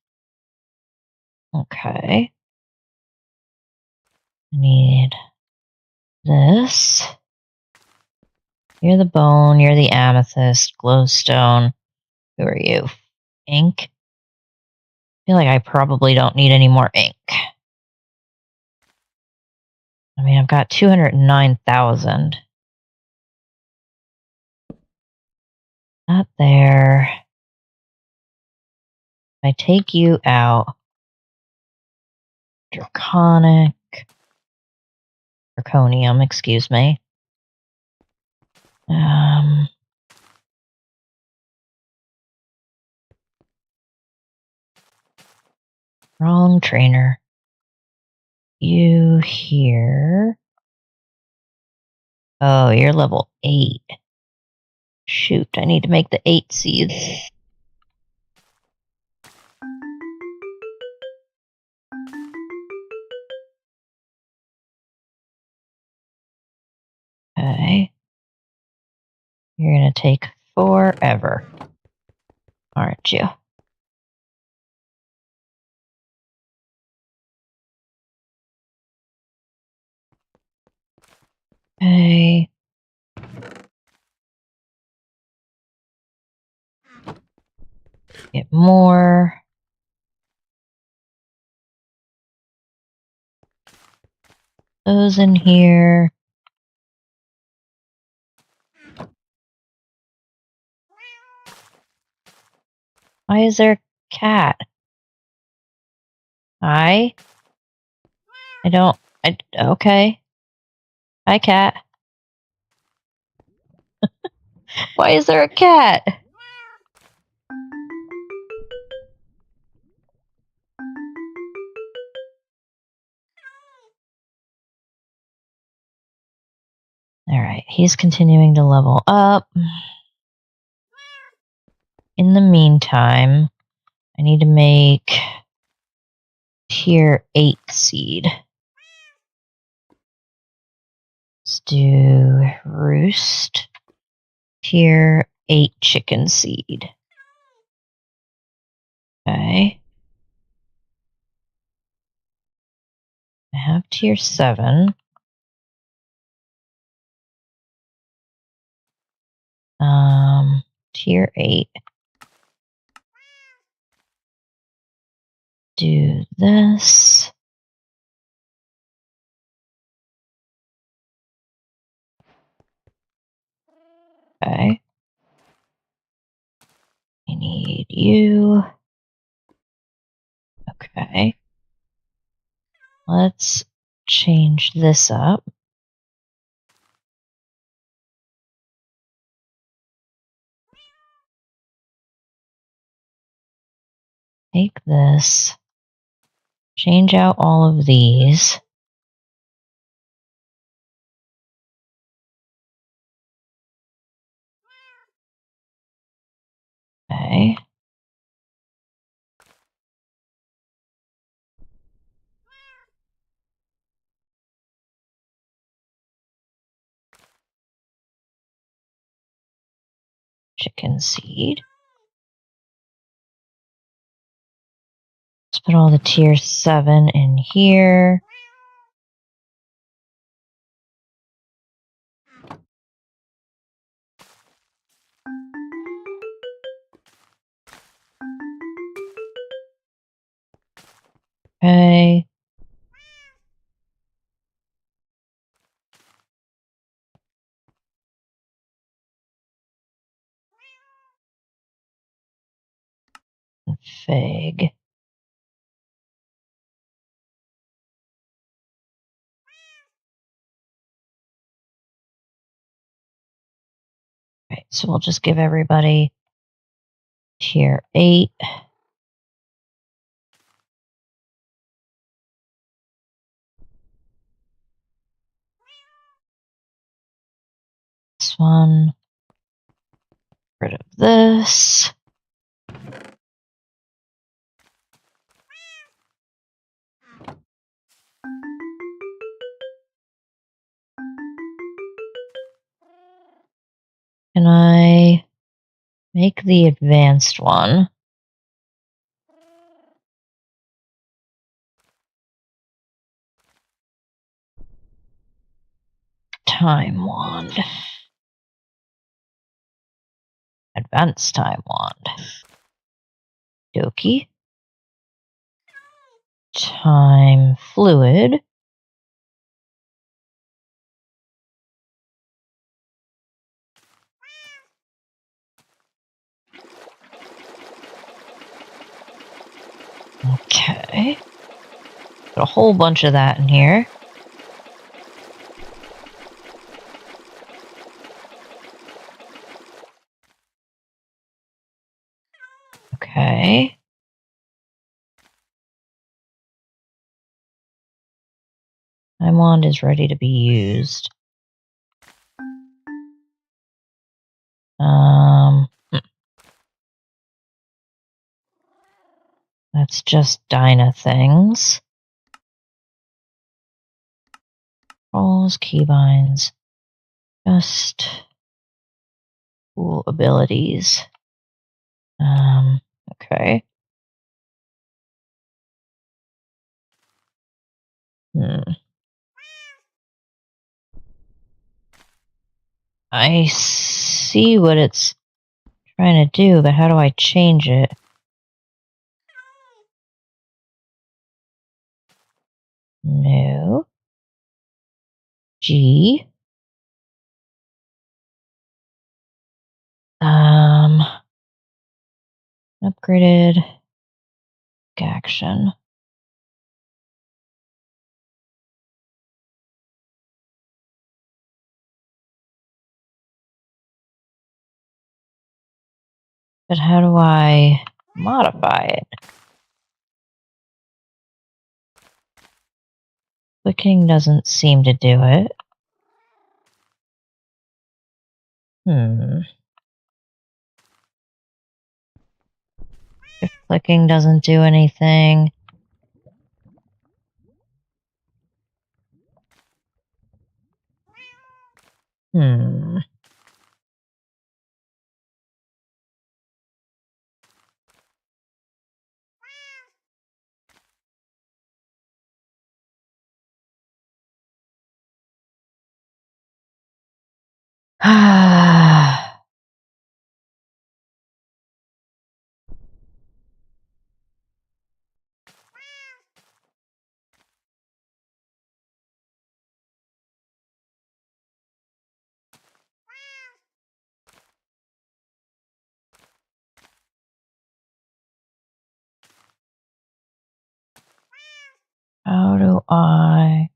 Okay. I need this. You're the bone. You're the amethyst. Glowstone. Who are you? Ink? I feel like I probably don't need any more ink. I mean, I've got 209,000. Not there. If I take you out, draconium, excuse me. Wrong trainer. You here. Oh, you're level 8. Shoot, I need to make the 8 seeds. Okay. You're gonna take forever, aren't you? Okay. Get more. Those in here. Why is there a cat? I don't. Okay. Hi, cat. Why is there a cat? Alright, he's continuing to level up. In the meantime, I need to make tier 8 seed. Let's do roost. Tier 8 chicken seed. Okay. I have tier 7. Tier 8. Do this. Okay. I need you. Okay. Let's change this up. Take this. Change out all of these. Okay. Chicken seed. Let's put all the tier 7 in here. Okay. Fig. Right, so we'll just give everybody tier 8. This one. Rid of this. Can I make the advanced one? Time wand. Advanced time wand. Dokie. Time fluid. Okay. Got a whole bunch of that in here. Okay. Time wand is ready to be used. That's just Dyna things. Rolls, keybinds. Just cool abilities. Okay. I see what it's trying to do, but how do I change it? No. G. Upgraded action. But how do I modify it? Clicking doesn't seem to do it. If clicking doesn't do anything. How do I...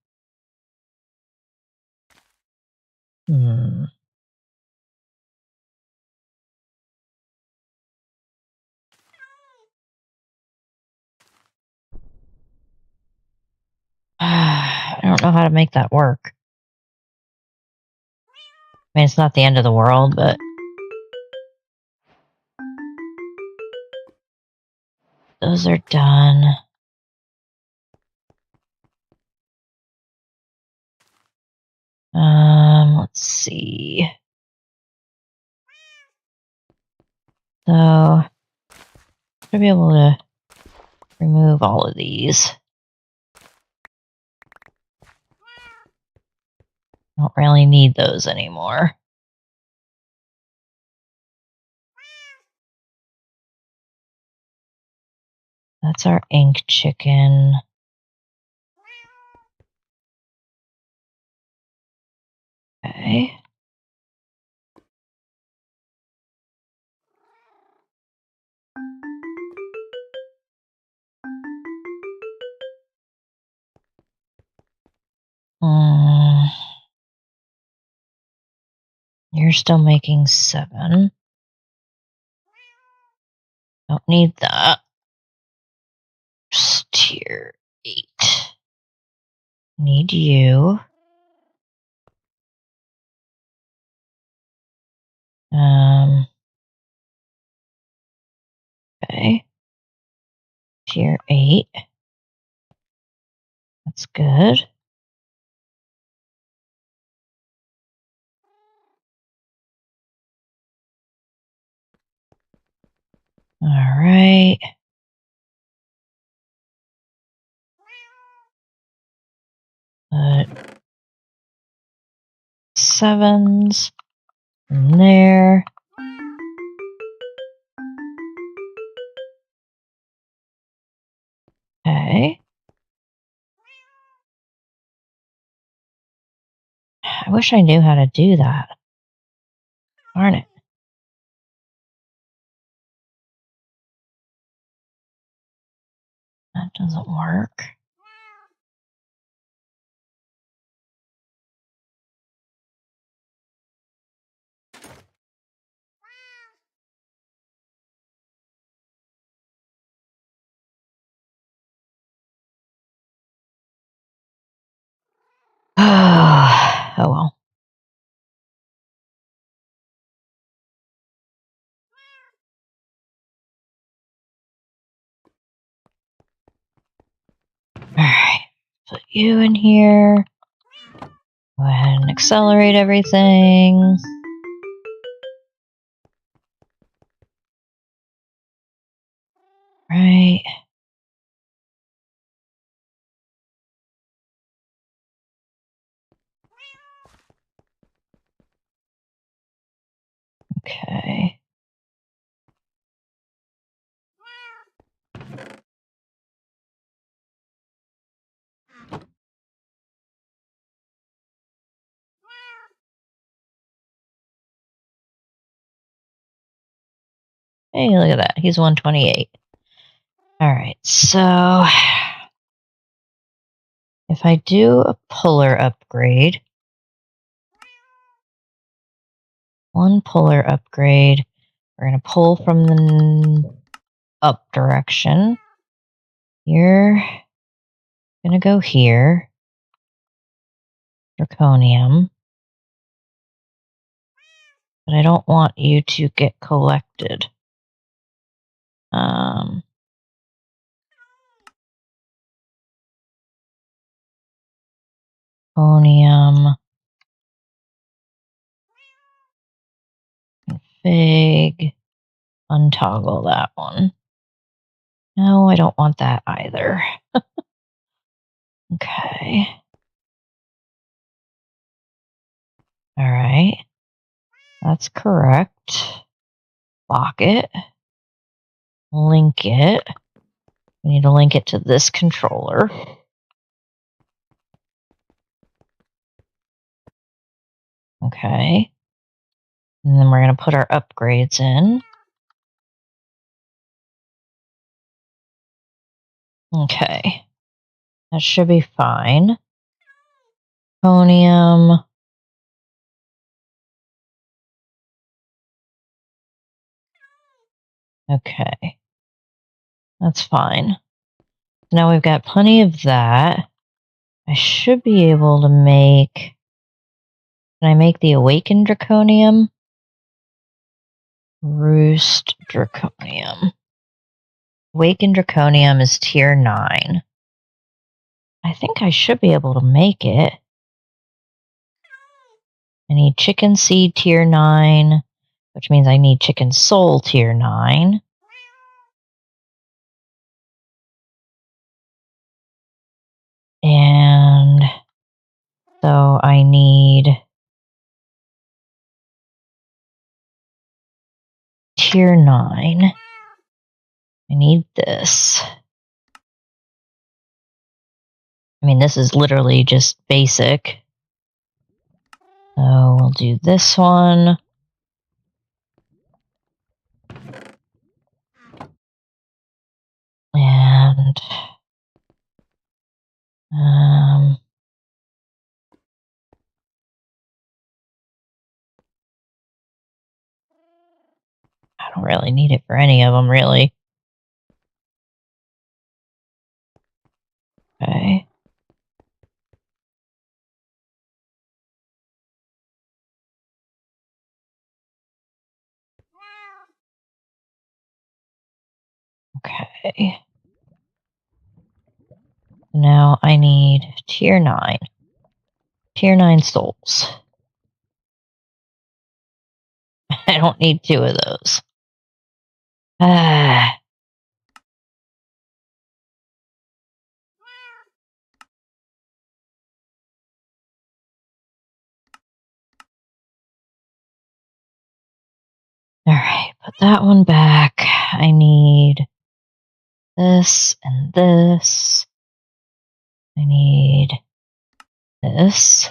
I don't know how to make that work. I mean, it's not the end of the world, but... Those are done. Let's see. So, I'll be able to remove all of these. Don't really need those anymore. That's our ink chicken. Okay. You're still making 7. Don't need that. Just tier 8. Need you. Okay. Tier 8. That's good. All right. Put 7s in there. Okay. I wish I knew how to do that. Darn it. That doesn't work. Oh well. Alright. Put you in here. Go ahead and accelerate everything. Right. Okay. Hey, look at that. He's 128. Alright, so if I do a puller upgrade, one puller upgrade, we're going to pull from the up direction. You're going to go here. Draconium. But I don't want you to get collected. Draconium. Config. Untoggle that one. No, I don't want that either. Okay. All right. That's correct. Lock it. Link it. We need to link it to this controller. Okay. And then we're going to put our upgrades in. Okay. That should be fine. Draconium. Okay. That's fine. Now we've got plenty of that. I should be able to make... Can I make the Awakened Draconium? Roost Draconium. Awakened Draconium is tier 9. I think I should be able to make it. I need Chicken Seed tier 9, which means I need Chicken Soul tier 9. And so I need tier 9. I need this. I mean, this is literally just basic. So we'll do this one. And I don't really need it for any of them, really. Okay. Okay. Now I need tier 9. Tier 9 souls. I don't need 2 of those. Ah. Alright, put that one back. I need this and this. I need this.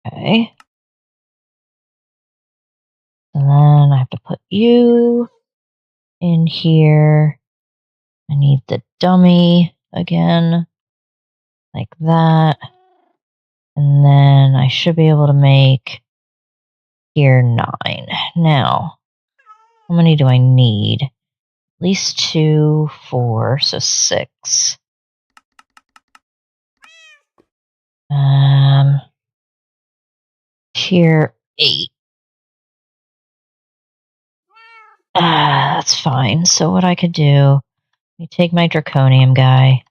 Okay. And then I have to put you in here. I need the dummy again, like that. And then I should be able to make tier 9. Now, how many do I need? At least 2, 4, so 6. Tier 8. That's fine. So what I could do, let me take my draconium guy.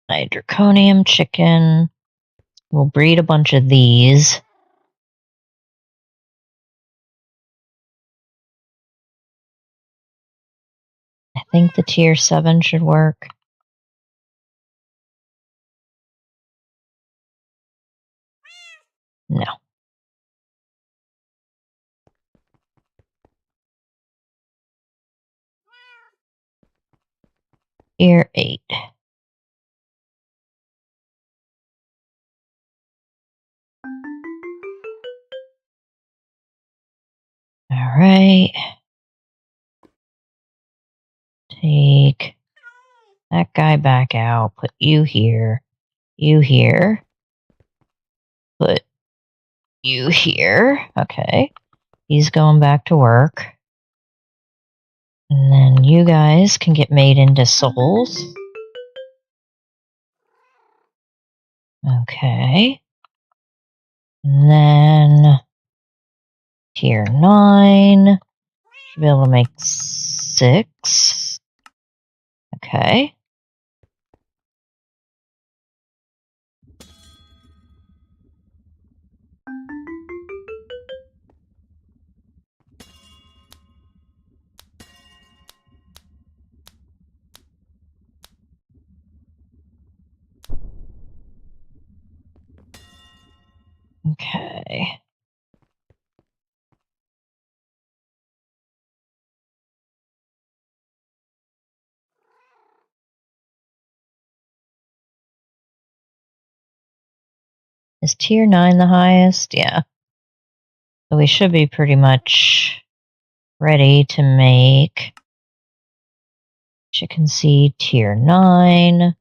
My draconium chicken. We'll breed a bunch of these. I think the tier 7 should work. No. Tier 8. All right. Take that guy back out. Put you here. You here. Put you here. Okay. He's going back to work. And then you guys can get made into souls. Okay. And then tier 9. Should be able to make 6. Okay. Okay. Is tier 9 the highest? Yeah. So we should be pretty much ready to make chicken seed tier 9. Now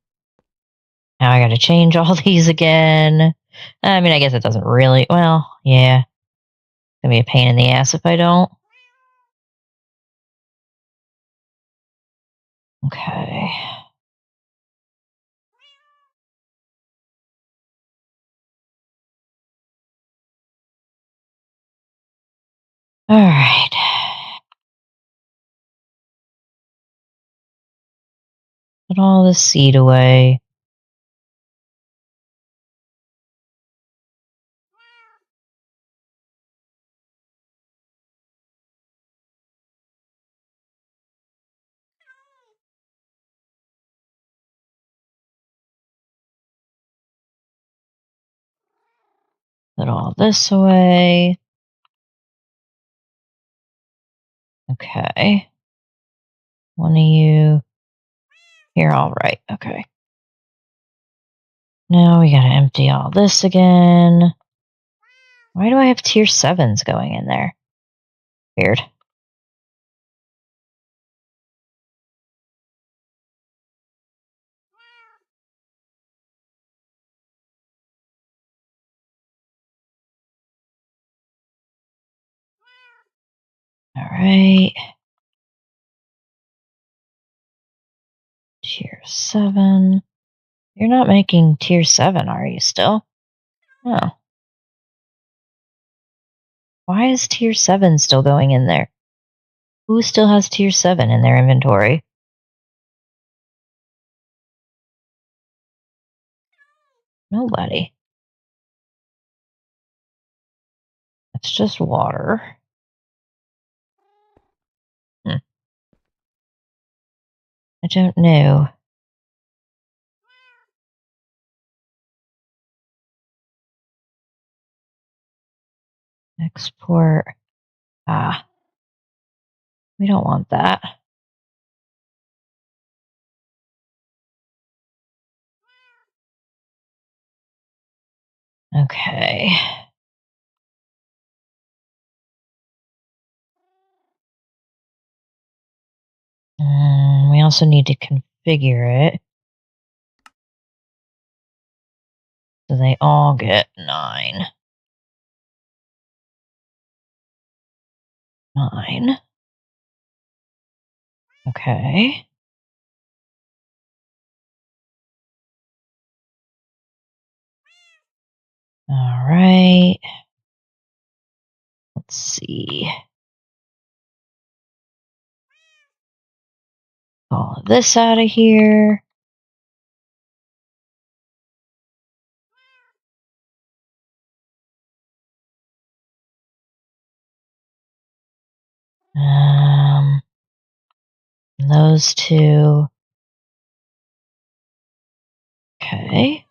I gotta change all these again. I mean, I guess it doesn't really, well, yeah. It's gonna be a pain in the ass if I don't. Okay. All right. Put all the seed away. Put all this away. Okay. One of you. Here, all right. Okay. Now we gotta empty all this again. Why do I have tier 7s going in there? Weird. All right. Tier 7. You're not making tier 7, are you still? Oh. Why is tier 7 still going in there? Who still has tier 7 in their inventory? Nobody. It's just water. I don't know. Export. Ah. We don't want that. Okay. We also need to configure it so they all get 9. 9. Okay. All right. Let's see. All of this out of here. Those two. Okay.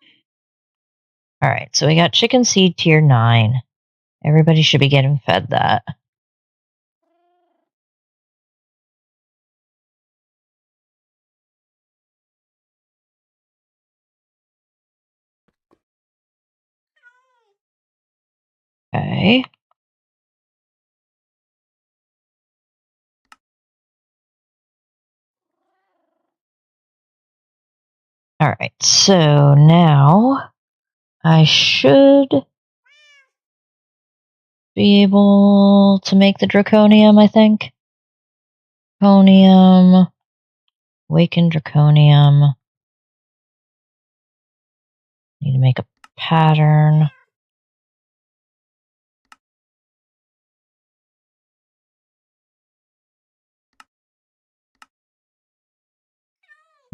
All right. So we got chicken seed tier 9. Everybody should be getting fed that. Okay. All right. So now I should be able to make the draconium, I think. Draconium. Awakened draconium. Need to make a pattern.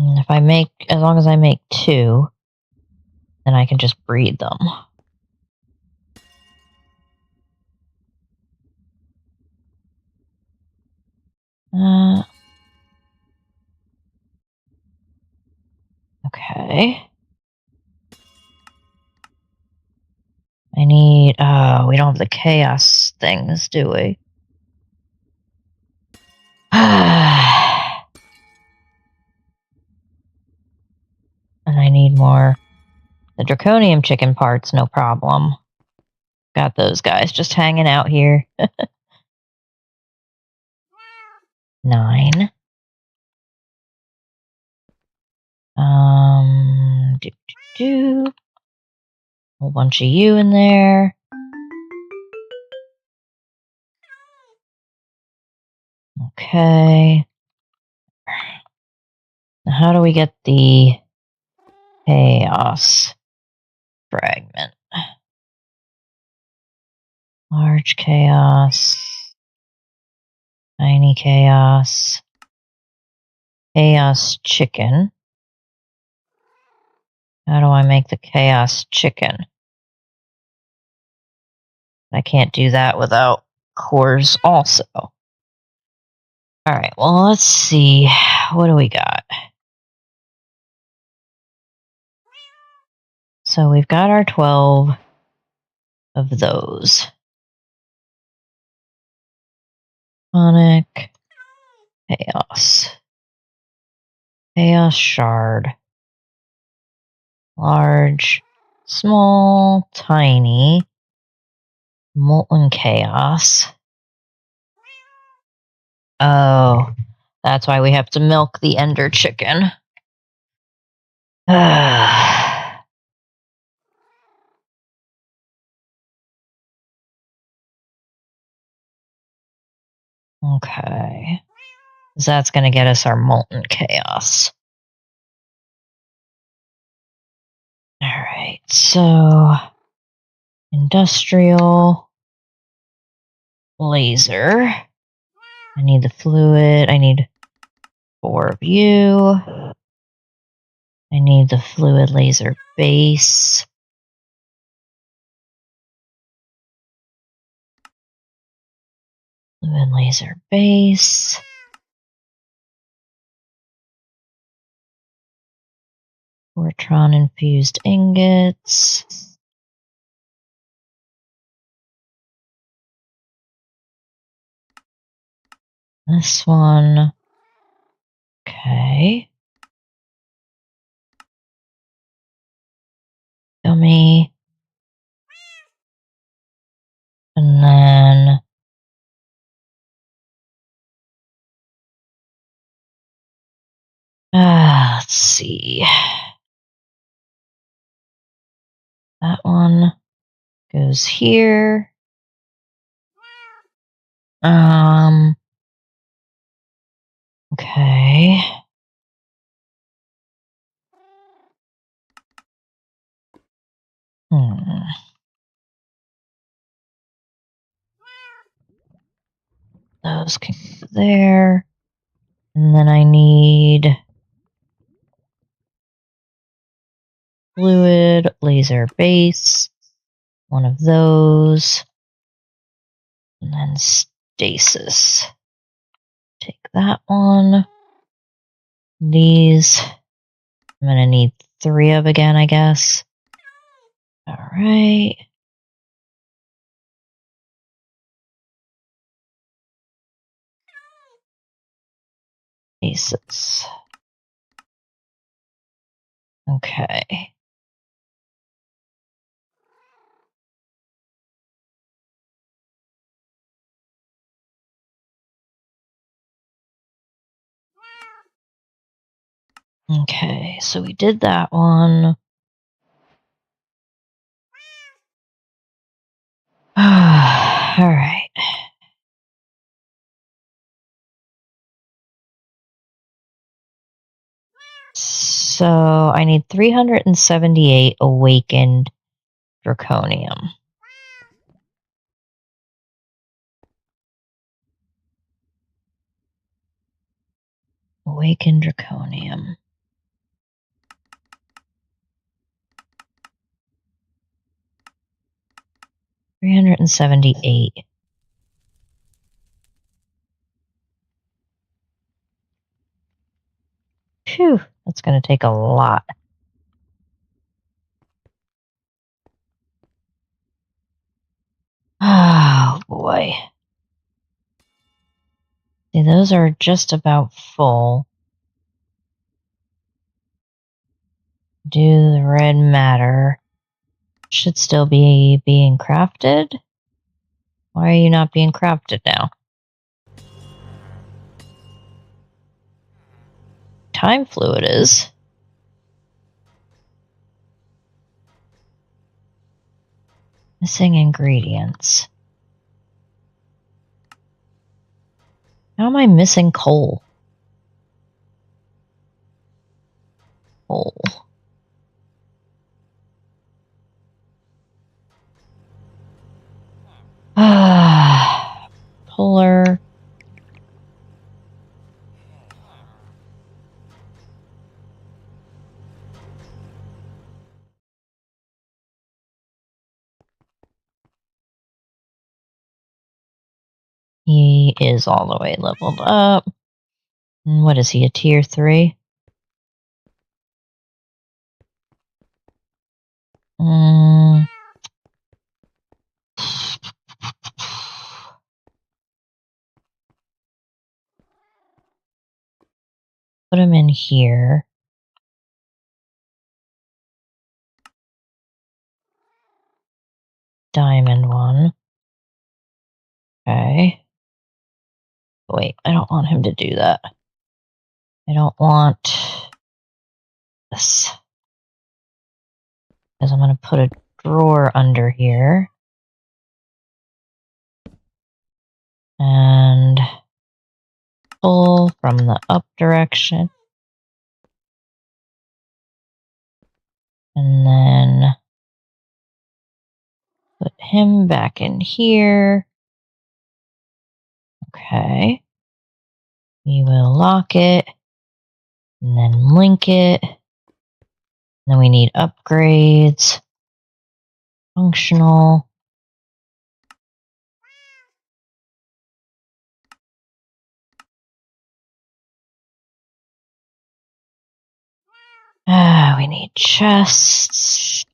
And if I make, as long as I make 2, then I can just breed them. Okay. I need, we don't have the chaos things, do we? And I need more. The draconium chicken parts, no problem. Got those guys just hanging out here. 9. Whole bunch of you in there. Okay. Now how do we get the chaos fragment? Large chaos. Tiny chaos. Chaos chicken. How do I make the chaos chicken? I can't do that without cores also. Alright, well, let's see. What do we got? So we've got our 12 of those. Sonic. Chaos. Chaos shard. Large. Small. Tiny. Molten chaos. Oh, that's why we have to milk the ender chicken. Let's Okay. That's going to get us our molten chaos. All right, so industrial laser. I need the fluid. I need 4 of you. I need the fluid laser base. Fluid laser base. Fortron infused ingots. This one. Okay. Dummy. And then let's see. That one goes here. Okay. Those can go there. And then I need fluid laser base. One of those. And then stasis. Take that one. These I'm going to need 3 of again, I guess. All right. Aces. Okay. Okay, so we did that one. All right. So I need 378 awakened draconium. Awakened draconium. $378. Phew, that's going to take a lot. Oh, boy. See, those are just about full. Do the red matter? Should still be being crafted. Why are you not being crafted now? Time fluid is. Missing ingredients. How am I missing coal? Coal. Puller. He is all the way leveled up. And what is he, a tier 3? Put him in here. Diamond one. Okay. Wait, I don't want him to do that. I don't want this. Because I'm going to put a drawer under here. And pull from the up direction. And then put him back in here. Okay. We will lock it and then link it. Then we need upgrades. Functional. We need chests.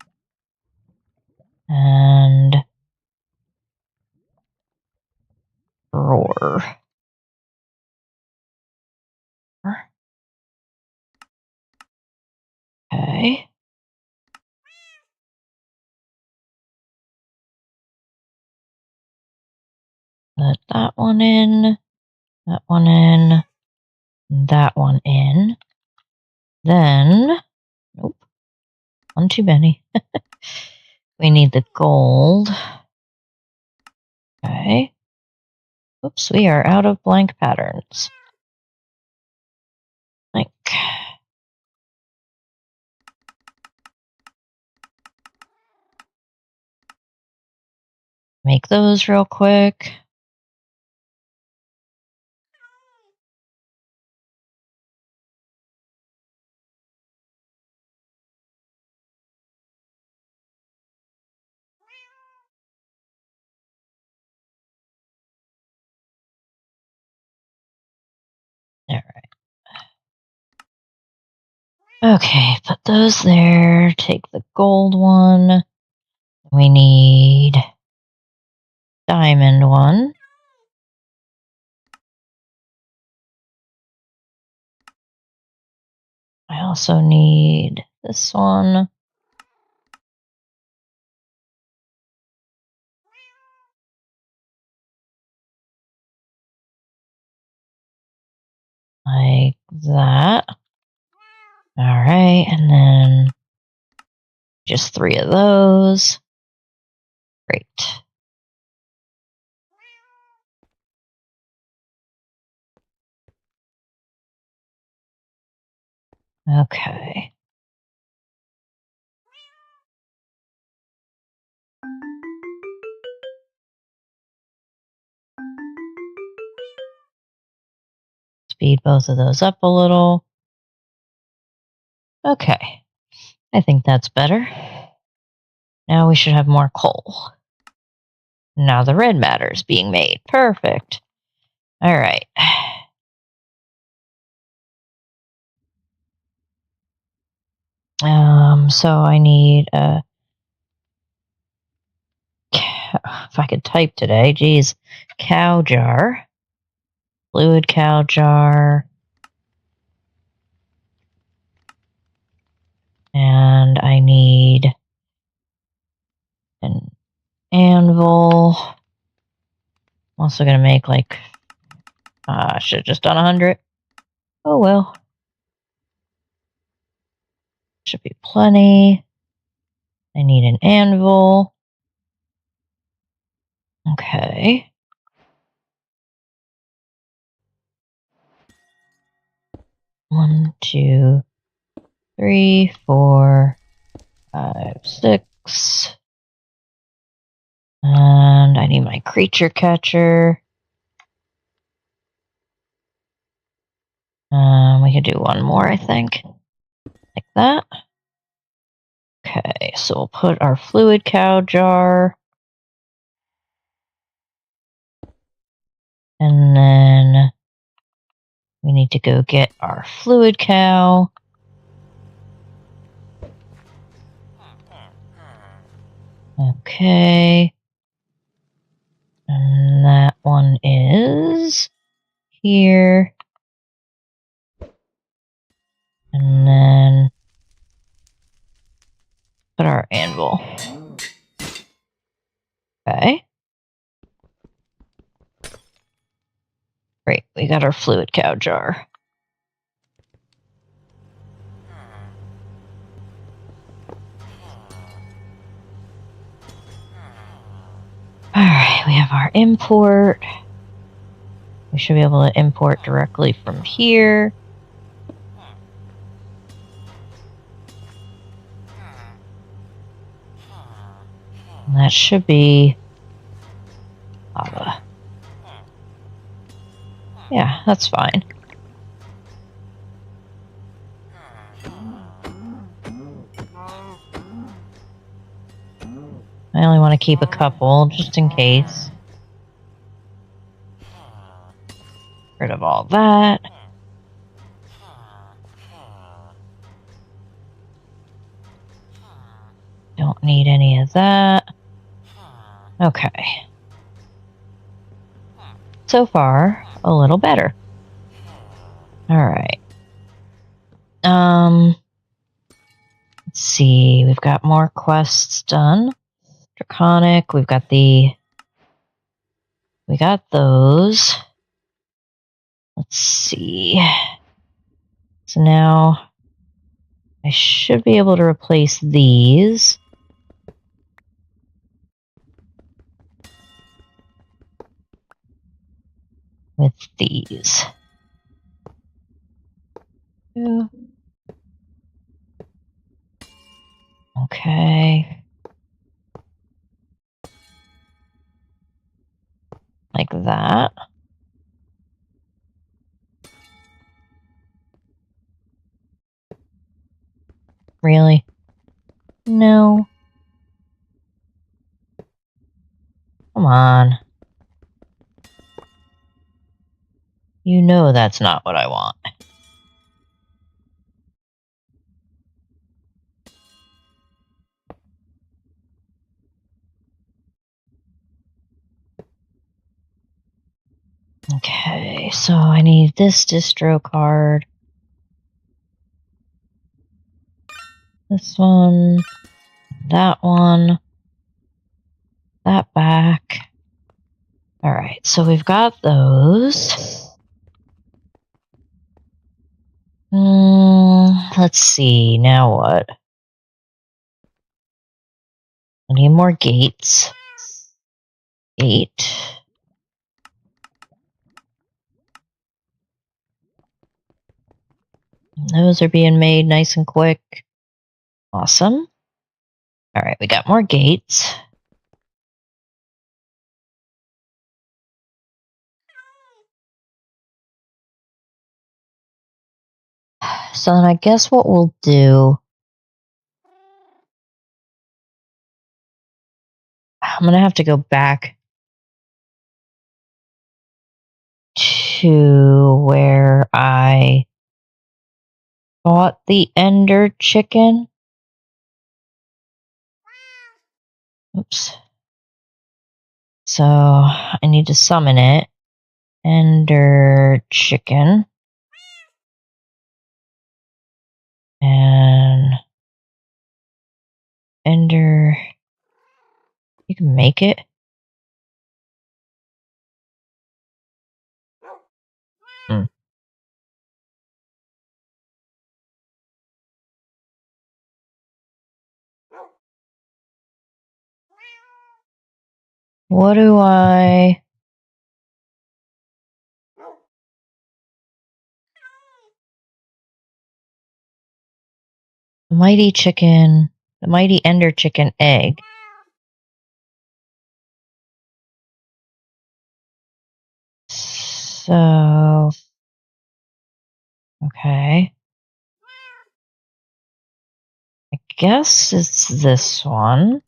And drawer. Okay. Put that one in, that one in, that one in. Then, nope, one too many. We need the gold. Okay. Oops, we are out of blank patterns. Like, make those real quick. All right. Okay, put those there. Take the gold one. We need diamond one. I also need this one. Like that. All right, and then just 3 of those. Great. Okay. Speed both of those up a little. Okay. I think that's better. Now we should have more coal. Now the red matter is being made. Perfect. All right. So I need a... If I could type today, geez. Cow jar. Fluid cow jar. And I need an anvil. I'm also going to make like... I should have just done 100. Oh well. Should be plenty. I need an anvil. Okay. One, 2, 3, 4, 5, 6. And I need my creature catcher. We could do one more, I think. Like that. Okay, so we'll put our fluid cow jar. And then we need to go get our fluid cow. Okay. And that one is here. And then put our anvil. Okay. Great, we got our fluid cow jar. Alright, we have our import. We should be able to import directly from here. And that should be lava. Yeah, that's fine. I only want to keep a couple, just in case. Rid of all that. Don't need any of that. Okay. So far, a little better. Alright. Let's see. We've got more quests done. Draconic, we got those. Let's see. So now I should be able to replace these. With these. Yeah. Okay. Like that. Really? No. Come on. You know that's not what I want. Okay, so I need this distro card. This one. That one. That back. Alright, so we've got those. Let's see, now what? I need more gates. Gate. Those are being made nice and quick. Awesome. Alright, we got more gates. So then I guess what we'll do... I'm going to have to go back to where I bought the ender chicken. Oops. So I need to summon it. Ender chicken. And ender... You can make it. What do I... The mighty chicken... The mighty ender chicken egg. So... Okay. I guess it's this one.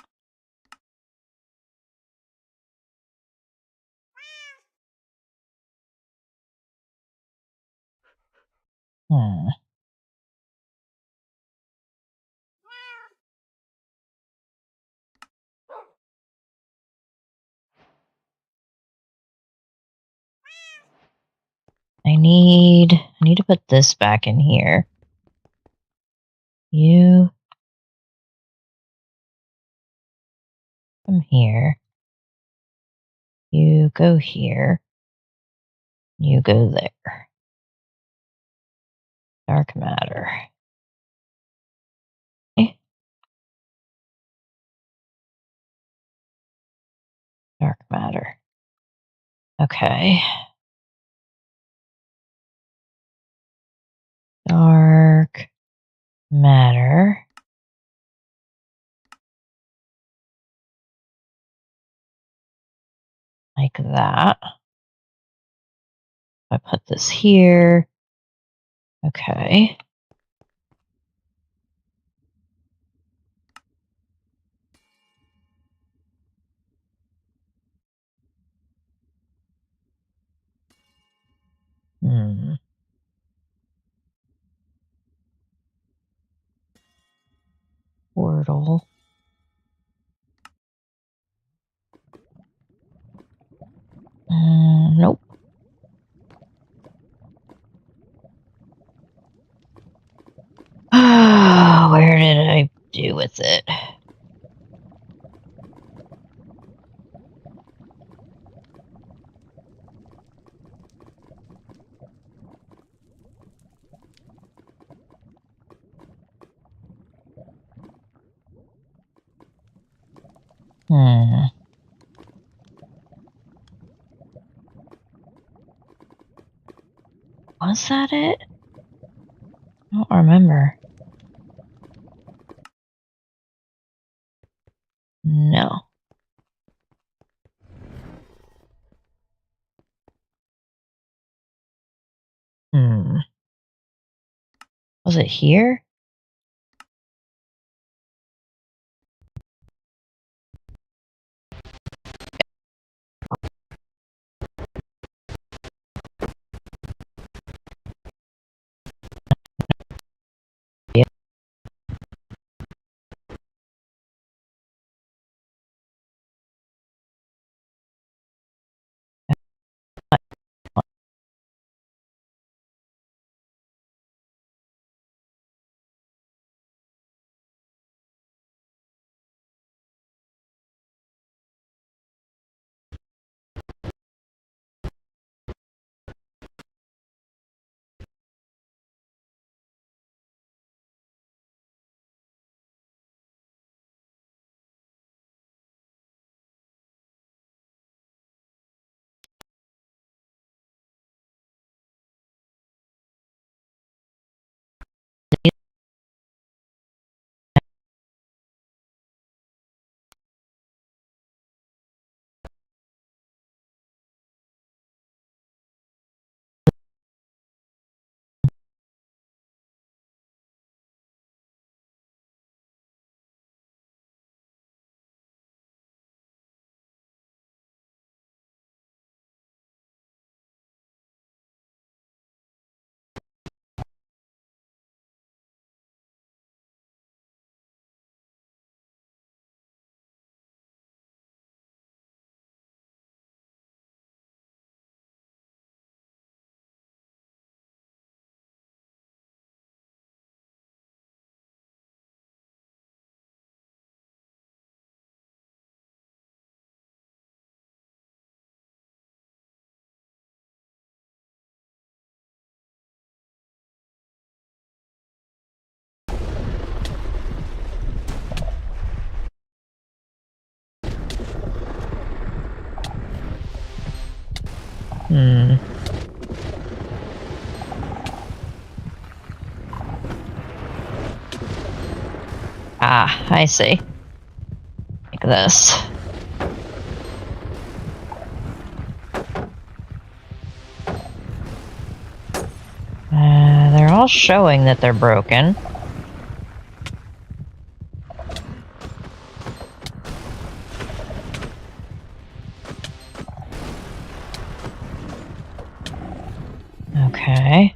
I need to put this back in here. You come here. You go here. You go there. Dark matter. Okay. Dark matter. Okay. Dark matter. Like that. I put this here. Okay. Portal. Nope. Where did I do with it? Was that it? I don't remember. No. Was it here? Ah, I see. Like this. They're all showing that they're broken. Okay.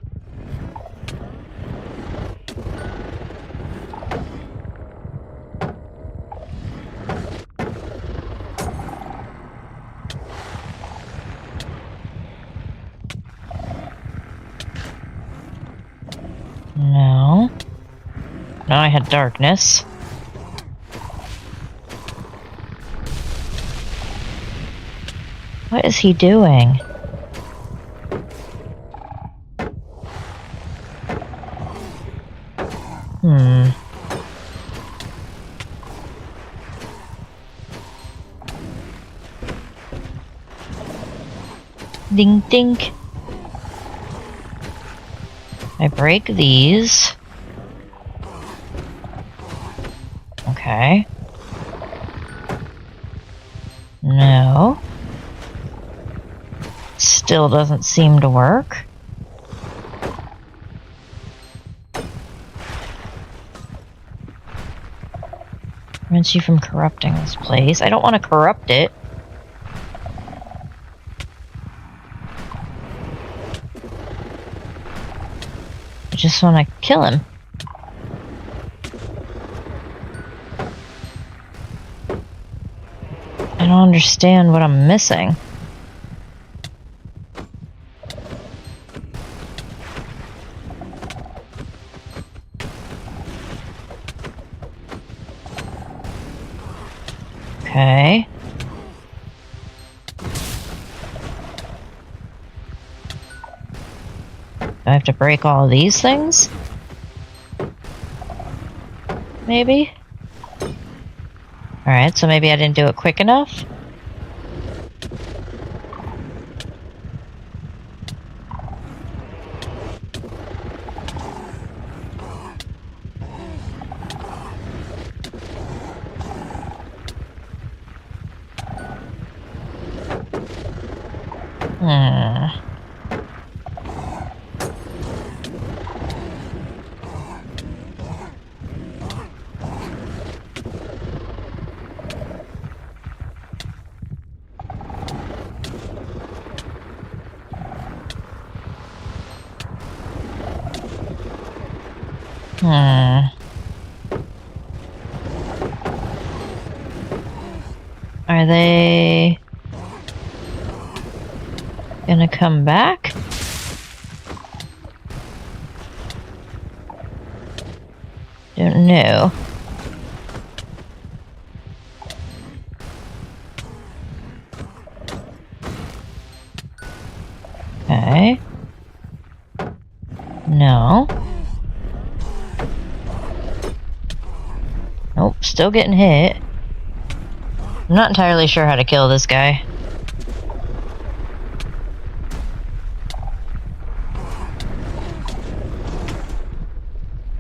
No. Now I had darkness. What is he doing? Ding ding. I break these. Okay. No. Still doesn't seem to work. Prevents you from corrupting this place. I don't want to corrupt it. I just want to kill him. I don't understand what I'm missing. Okay. Do I have to break all of these things? Maybe? Alright, so maybe I didn't do it quick enough? Are they gonna come back? Don't know. Okay. No. Nope, still getting hit. I'm not entirely sure how to kill this guy.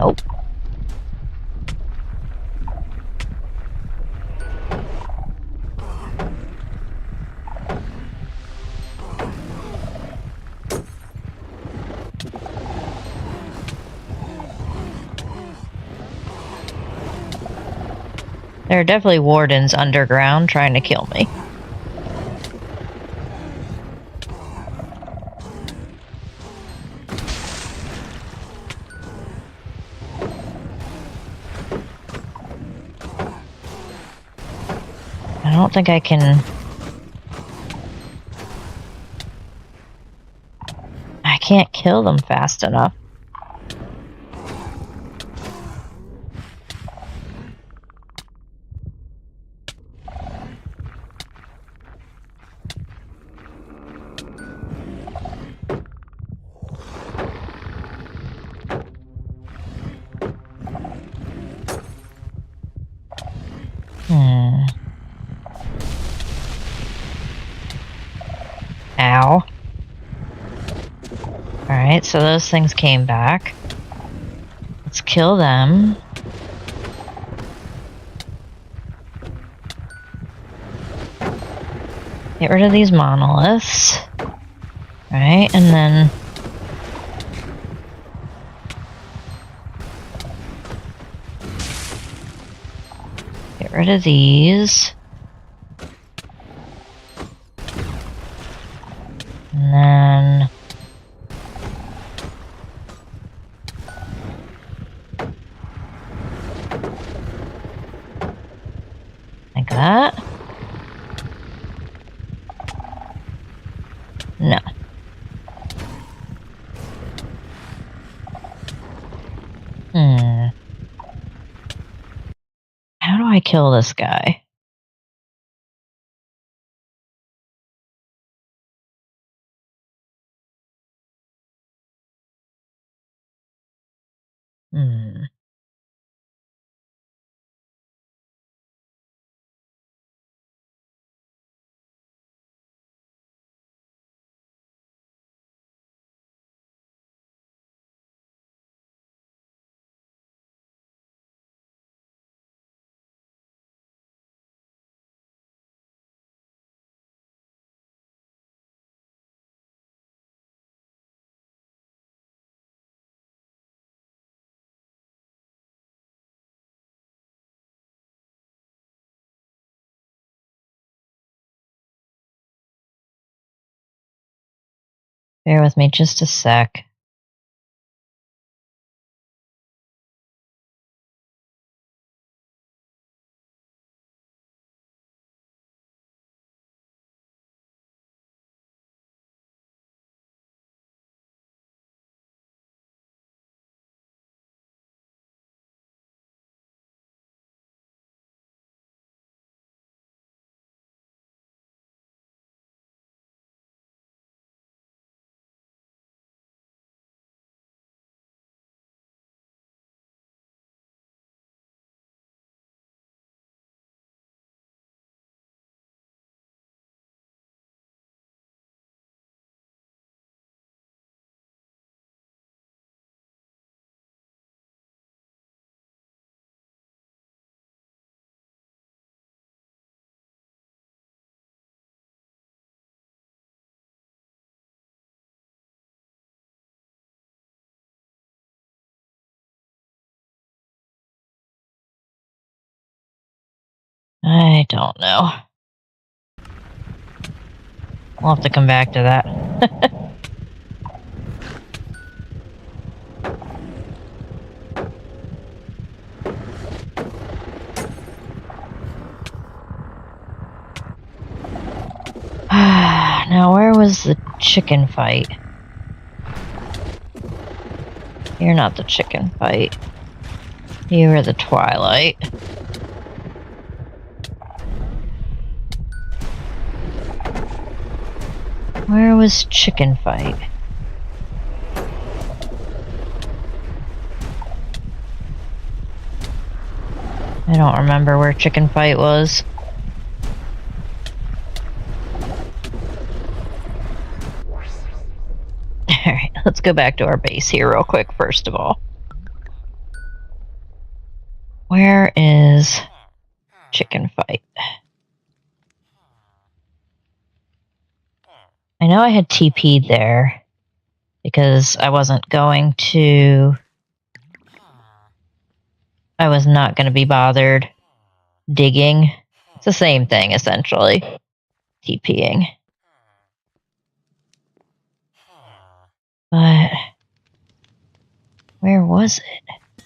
Nope. There are definitely wardens underground trying to kill me. I don't think I can... I can't kill them fast enough. Ow. Alright, so those things came back. Let's kill them. Get rid of these monoliths. Right, and then... get rid of these. And then... like that. No. How do I kill this guy? Bear with me just a sec. I don't know. We'll have to come back to that. Now, where was the chicken fight? You're not the chicken fight. You were the Twilight. Where was chicken fight? I don't remember where chicken fight was. Alright, let's go back to our base here real quick, first of all. Where is chicken fight? I know I had TP'd there because I wasn't going to... I was not going to be bothered digging. It's the same thing, essentially. TPing. But... where was it?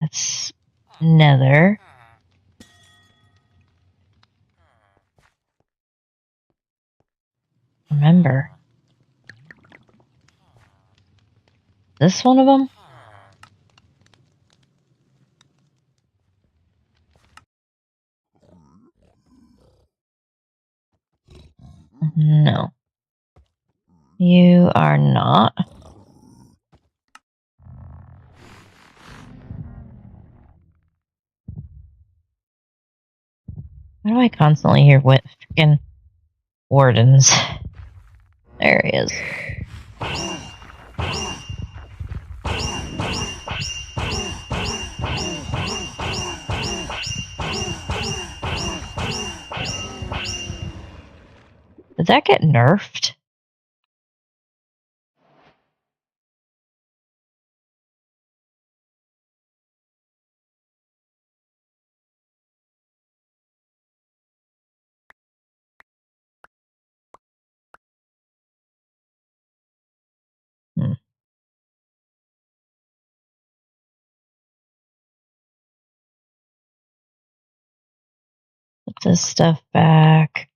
That's nether. Remember. This one of them? No. You are not. Why do I constantly hear what freaking wardens? There he is. Did that get nerfed? Put this stuff back.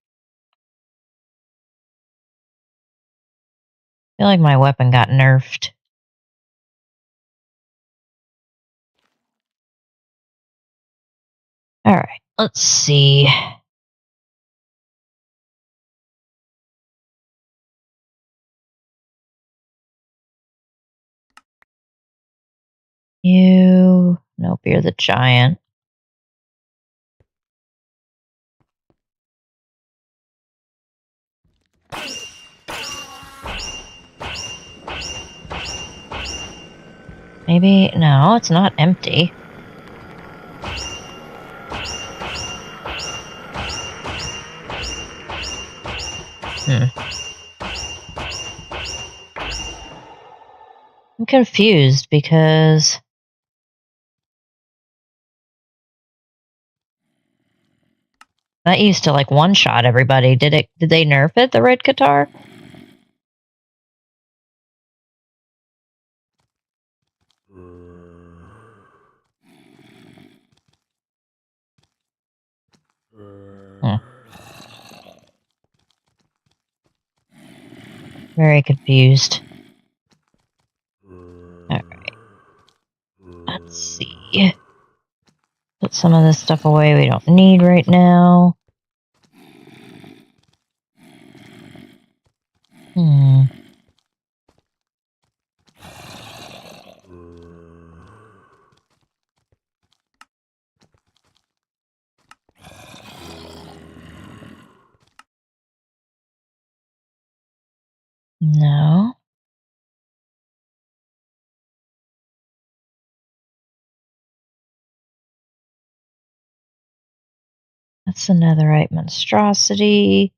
I feel like my weapon got nerfed. Alright, let's see. You... nope, you're the giant. Maybe... no, it's not empty. I'm confused because... That used to like one-shot everybody. Did they nerf it, the red guitar? Hmm. Very confused. Alright. Let's see. Put some of this stuff away we don't need right now. No. That's a netherite monstrosity.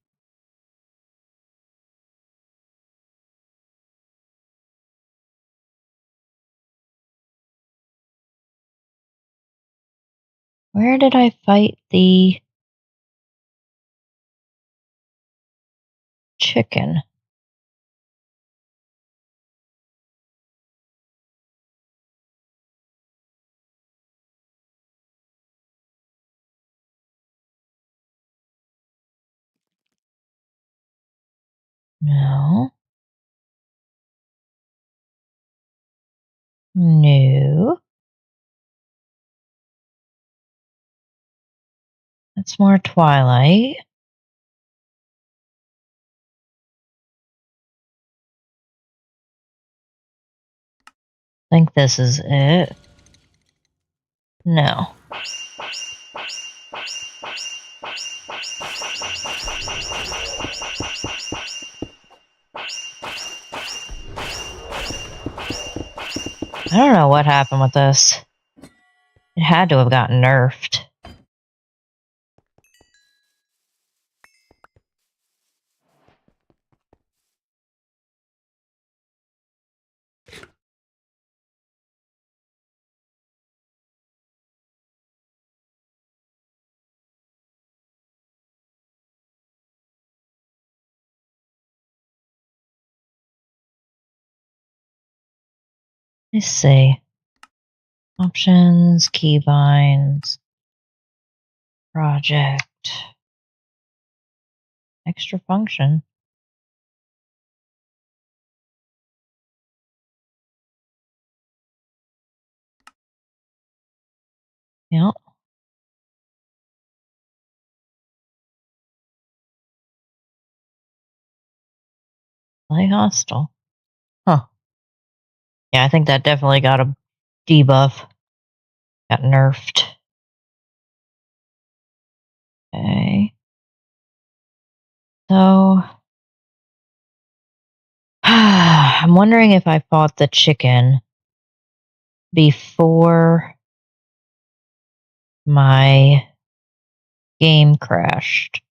Where did I fight the chicken? No. No. That's more Twilight. I think this is it. No. I don't know what happened with this. It had to have gotten nerfed. Let's see. Options, keybinds, project, extra function. Yep. Play hostile. Huh. Yeah, I think that definitely got a debuff. Got nerfed. Okay. So I'm wondering if I fought the chicken before my game crashed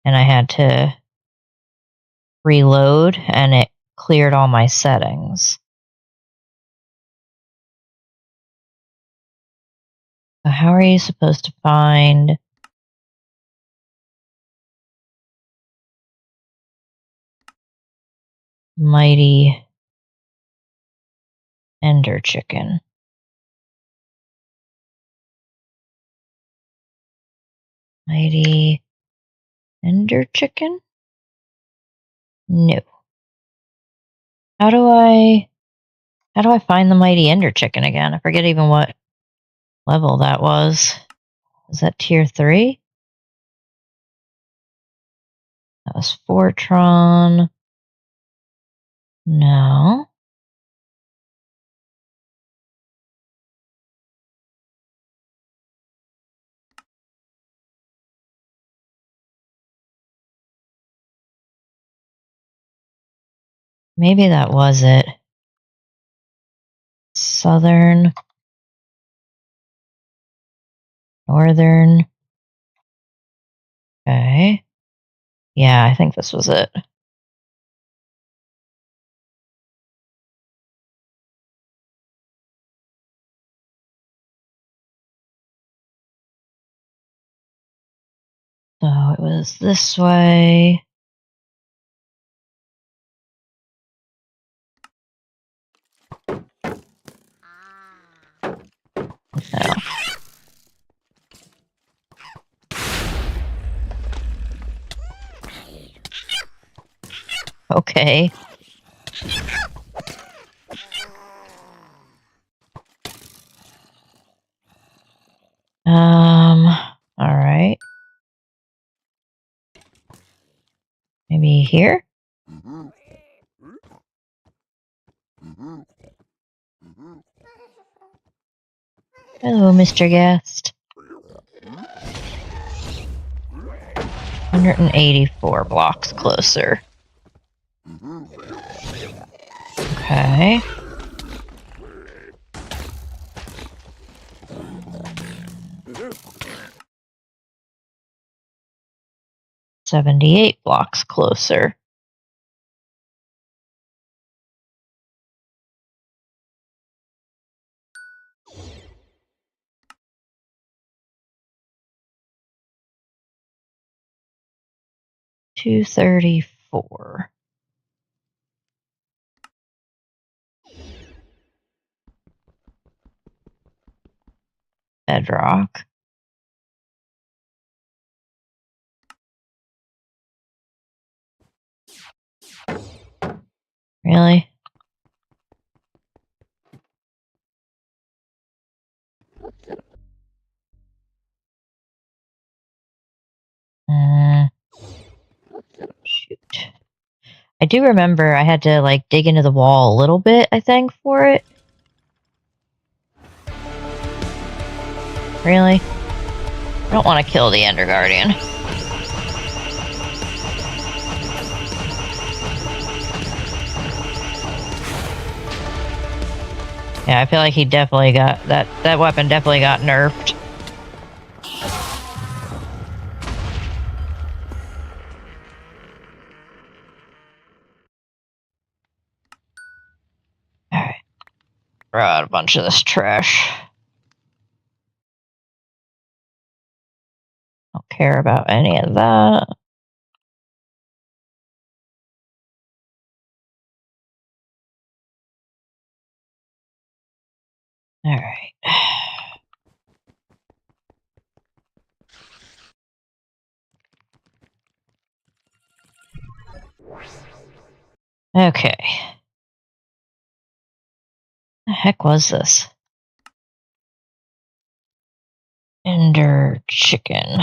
and I had to reload and it cleared all my settings. So how are you supposed to find Mighty Ender Chicken? Mighty Ender Chicken? No. How do I find the Mighty Ender Chicken again? I forget even what level that was. Is that tier 3? That was Fortron. No. Maybe that was it. Southern. Northern. Okay. Yeah, I think this was it. So it was this way. No. Okay. All right. Maybe here? Hello, Mr. Guest. 184 blocks closer. Okay. $78 blocks closer. $234. Bedrock. Really? Shoot. I do remember I had to like dig into the wall a little bit, I think, for it. Really? I don't want to kill the Ender Guardian. Yeah, I feel like he definitely got that weapon definitely got nerfed. Alright. Throw out a bunch of this trash. Don't care about any of that. Alright. Okay. The heck was this? Ender chicken.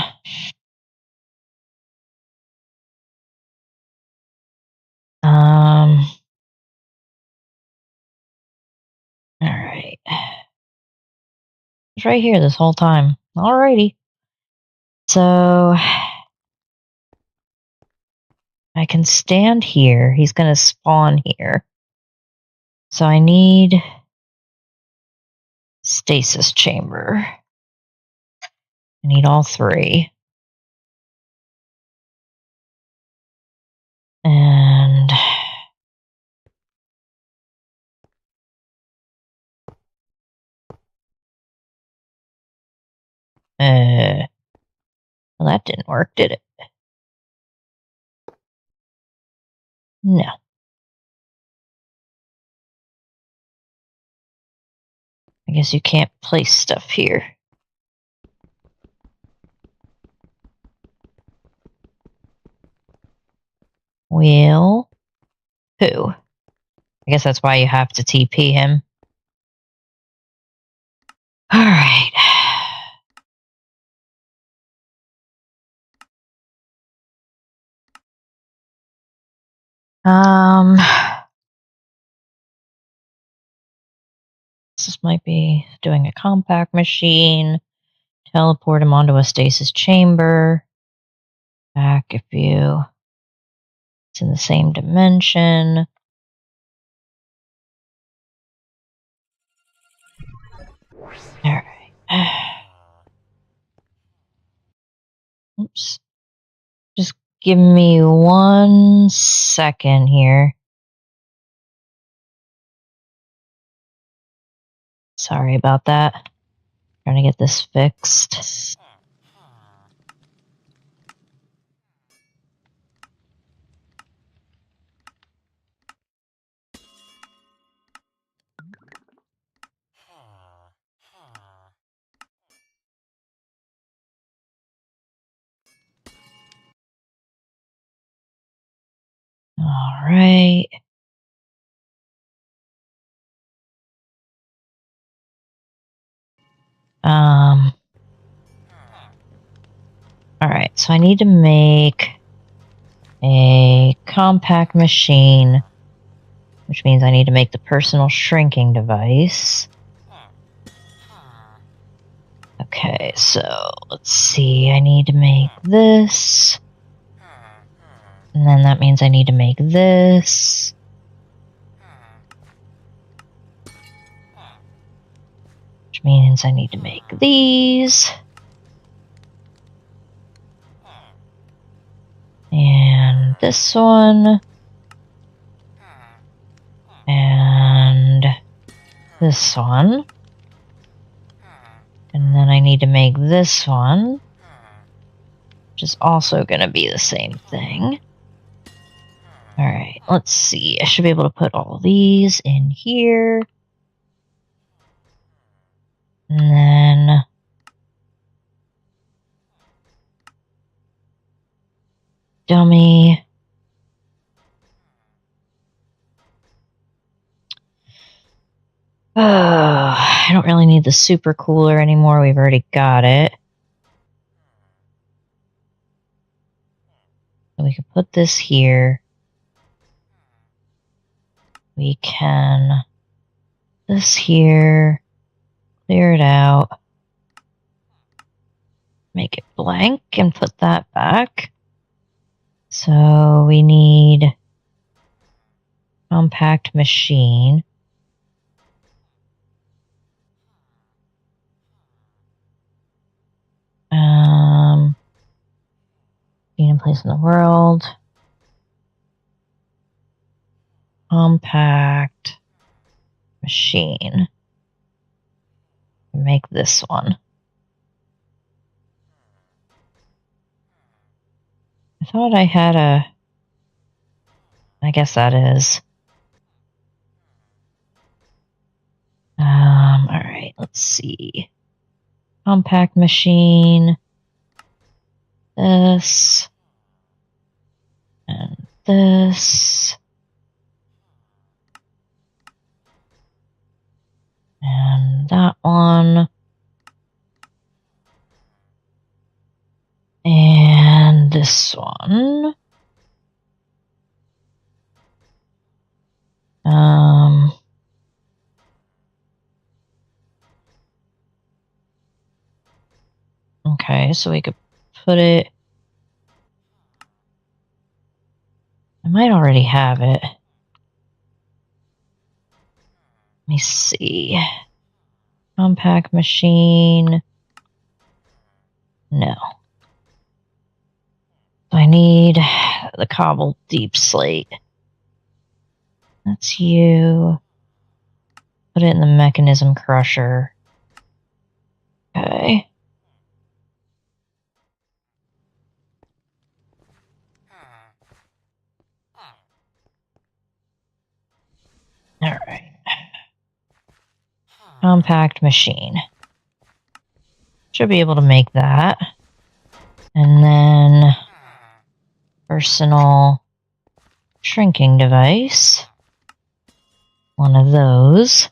Alright. It's right here this whole time. Alrighty. So I can stand here. He's gonna spawn here. So I need stasis chamber. I need all three. And well, that didn't work, did it? No. I guess you can't place stuff here. Well, who? I guess that's why you have to TP him. Alright. This might be doing a compact machine. Teleport him onto a stasis chamber. Back if it's in the same dimension. Alright. Oops. Just give me 1 second here. Sorry about that. Trying to get this fixed. All right. All right, so I need to make a compact machine, which means I need to make the personal shrinking device. Okay, so let's see, I need to make this. And then that means I need to make this. Which means I need to make these. And this one. And this one. And then I need to make this one, which is also going to be the same thing. Alright, let's see. I should be able to put all these in here. And then dummy. I don't really need the super cooler anymore. We've already got it. So we can put this here. We can this here. Clear it out. Make it blank and put that back. So we need compact machine. Being in place in the world. Compact machine. Make this one. I thought I had a... I guess that is. Alright, let's see. Compact machine. This. And this. And that one. And this one. Okay, so we could put it... I might already have it. Let me see. Compact machine. No. I need the cobbled deep slate. That's you. Put it in the mechanism crusher. Okay. Alright. Compact machine. Should be able to make that. And then personal shrinking device. One of those.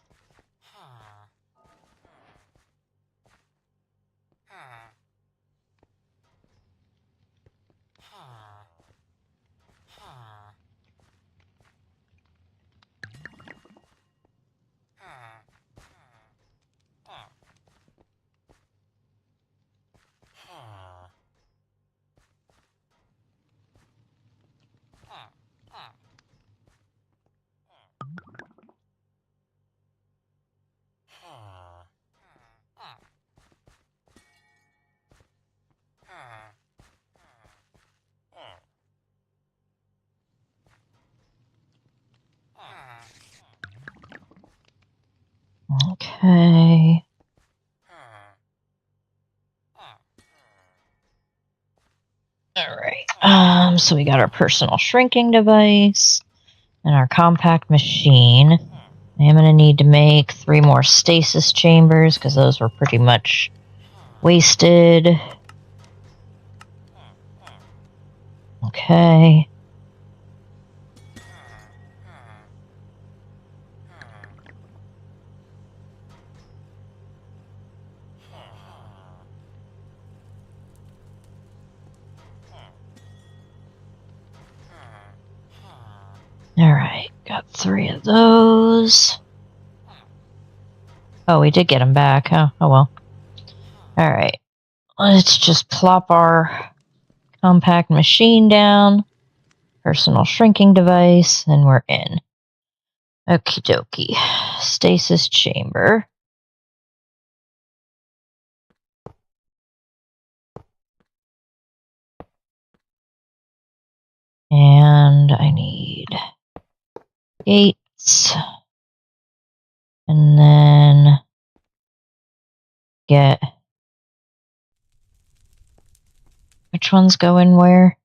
Okay. Alright. So we got our personal shrinking device and our compact machine. I am going to need to make 3 more stasis chambers because those were pretty much wasted. Okay. Alright, got 3 of those. Oh, we did get them back, huh? Oh well. Alright, let's just plop our compact machine down. Personal shrinking device, and we're in. Okie dokie. Stasis chamber. And I need gates. And then get... Which ones go in where?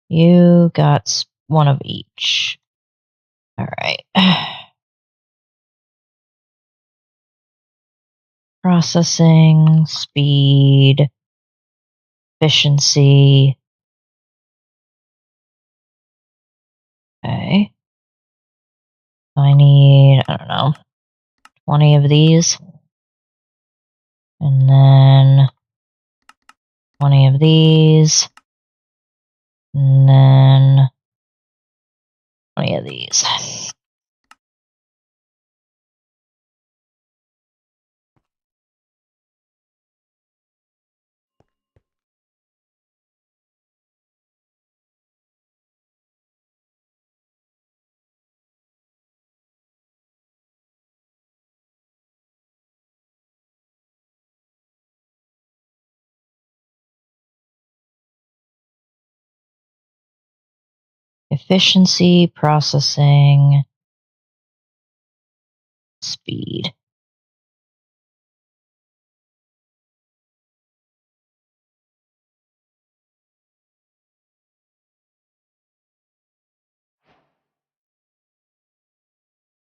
You got one of each. Alright. Processing, speed, efficiency. Okay. I need, I don't know, 20 of these. And then 20 of these. And then 20 of these. Efficiency, processing, speed.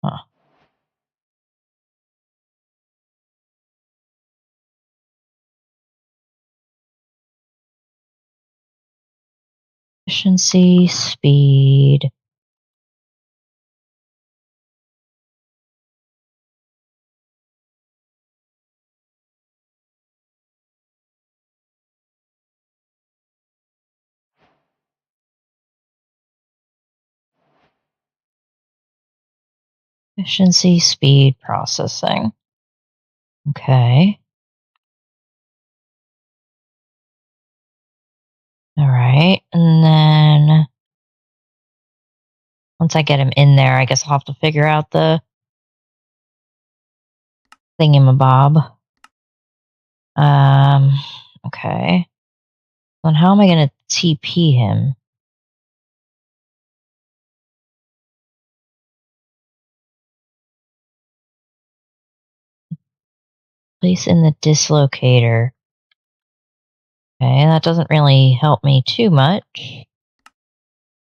Huh. Efficiency, speed. Efficiency, speed, processing. Okay. Alright, and then once I get him in there, I guess I'll have to figure out the thingamabob. Okay. Then how am I going to TP him? Place in the dislocator. Okay, that doesn't really help me too much.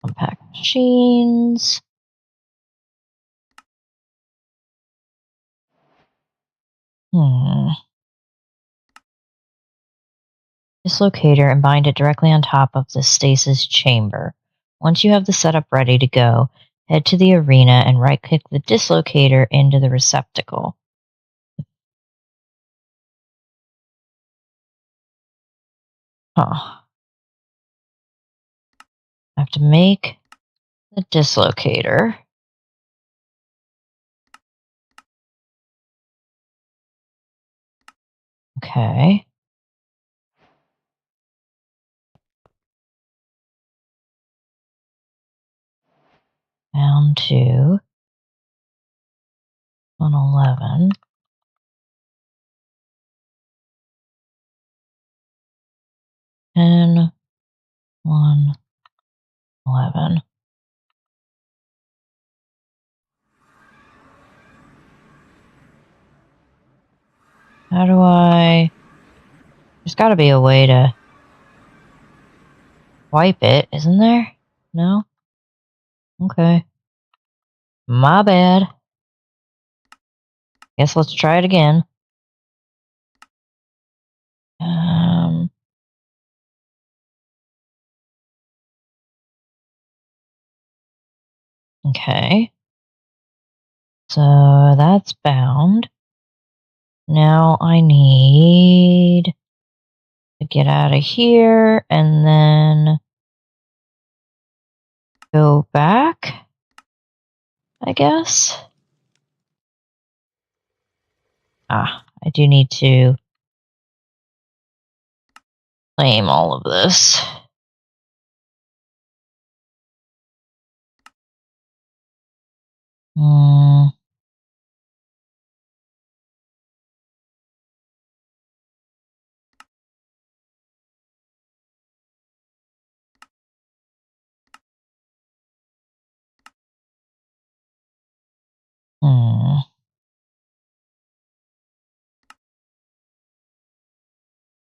Compact machines. Dislocator and bind it directly on top of the stasis chamber. Once you have the setup ready to go, head to the arena and right-click the dislocator into the receptacle. Huh. I have to make the dislocator. Okay. Down to 111. And 111. How do I... There's got to be a way to wipe it, isn't there? No? Okay. My bad. Guess let's try it again. Okay. So that's bound. Now I need to get out of here and then go back, I guess. I do need to claim all of this.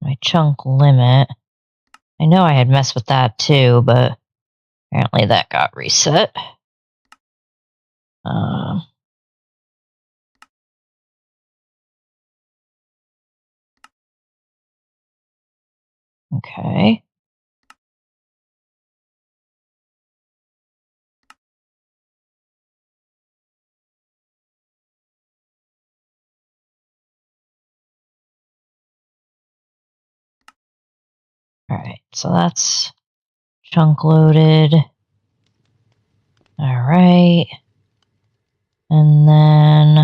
My chunk limit. I know I had messed with that too, but apparently that got reset. Okay. All right, so that's chunk loaded. All right. And then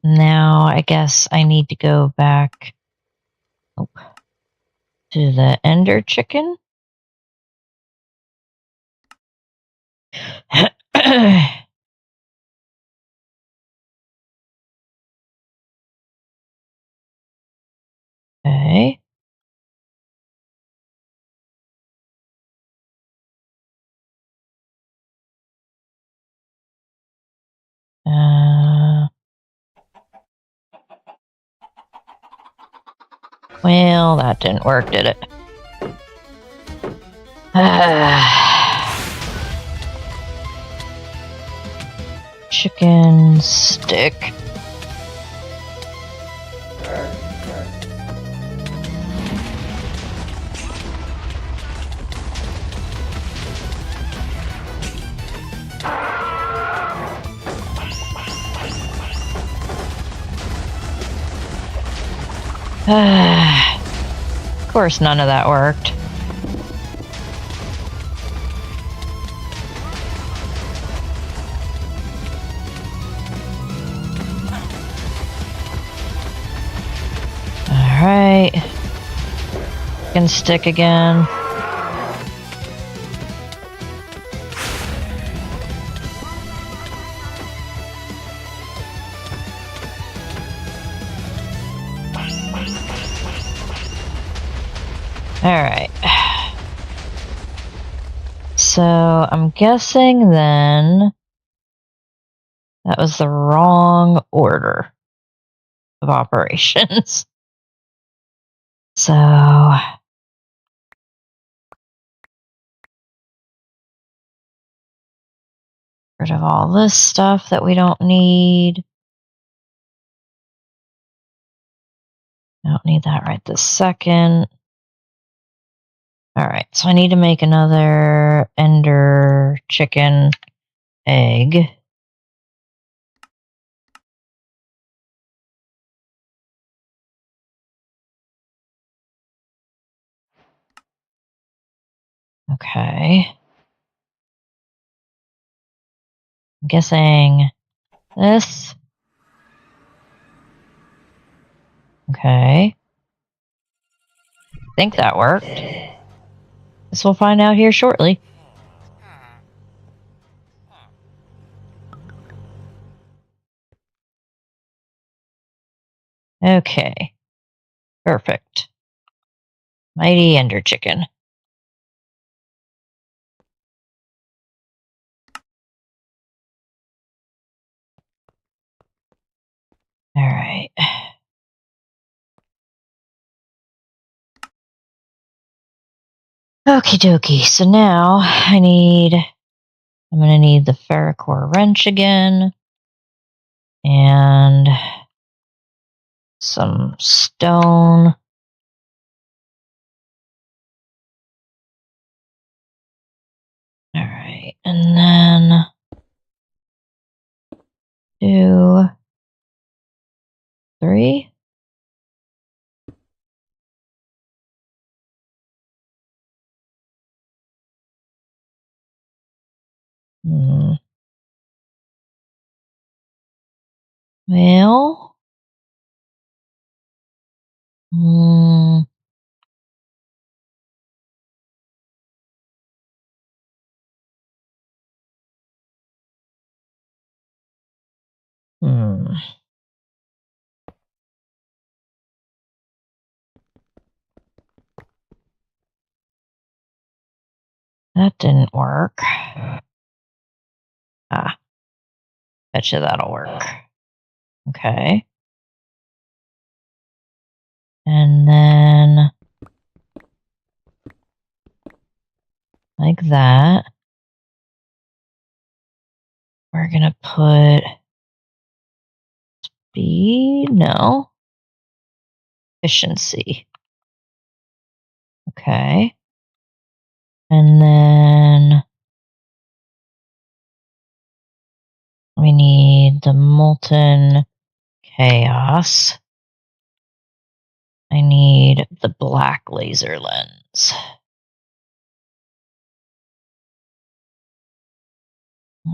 now I guess I need to go back to the ender chicken. Okay. Well, that didn't work, did it? Chicken stick. Of course, none of that worked. All right. Chicken stick again. Alright. So I'm guessing then that was the wrong order of operations. So rid of all this stuff that we don't need. I don't need that right this second. Alright, so I need to make another ender chicken egg. Okay. I'm guessing this. Okay. I think that worked. Guess we'll find out here shortly. Okay. Perfect. Mighty Ender Chicken. Alright. Okie dokie. So now I'm gonna need the ferrocore wrench again. And some stone. Alright. And then 2, 3. Well. Hmm. That didn't work. Betcha that'll work. Okay. And then like that. We're gonna put speed, no. Efficiency. Okay. And then we need the molten chaos. I need the black laser lens.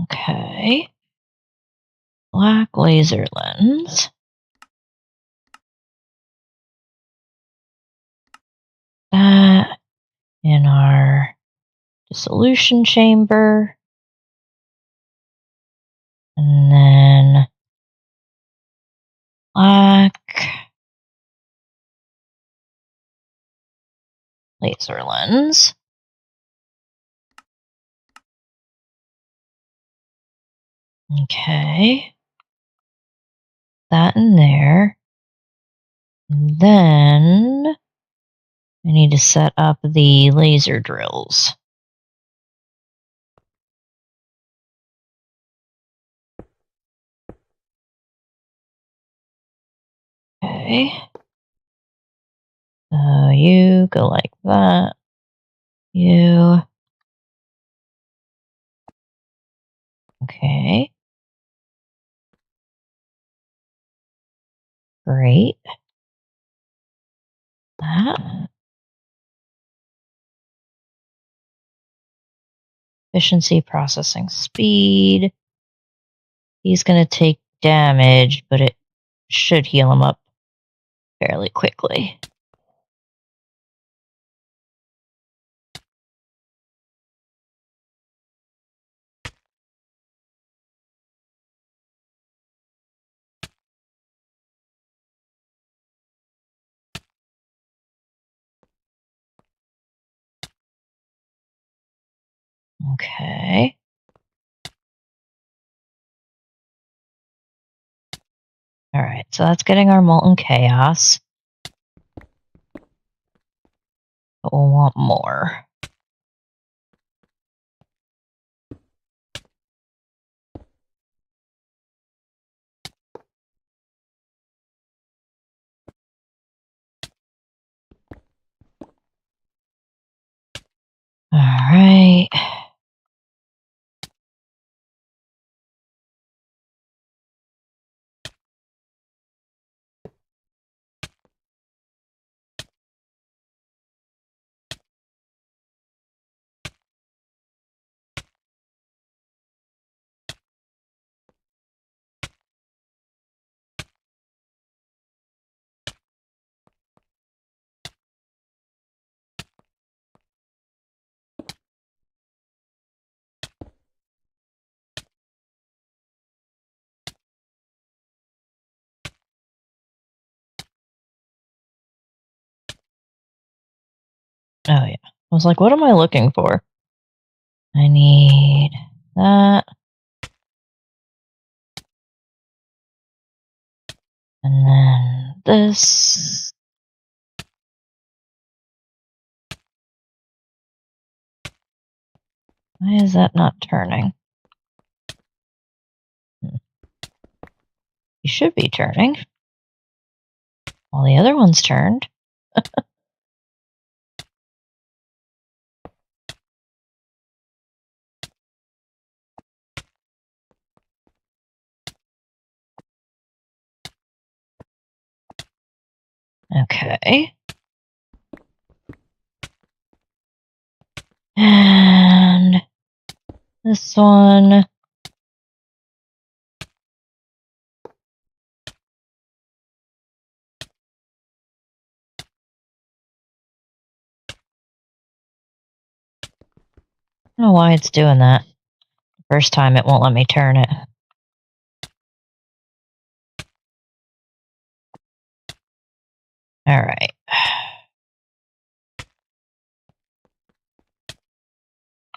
Okay. Black laser lens. That in our dissolution chamber. And then black laser lens. Okay. That in there. And then I need to set up the laser drills. Okay. So you go like that. You. Okay. Great. That. Efficiency, processing speed. He's going to take damage, but it should heal him up fairly quickly. Okay. All right, so that's getting our molten chaos. But we'll want more. All right. Oh, yeah. I was like, what am I looking for? I need that. And then this. Why is that not turning? You should be turning. All the other ones turned. Okay. And this one. I don't know why it's doing that. First time it won't let me turn it. All right.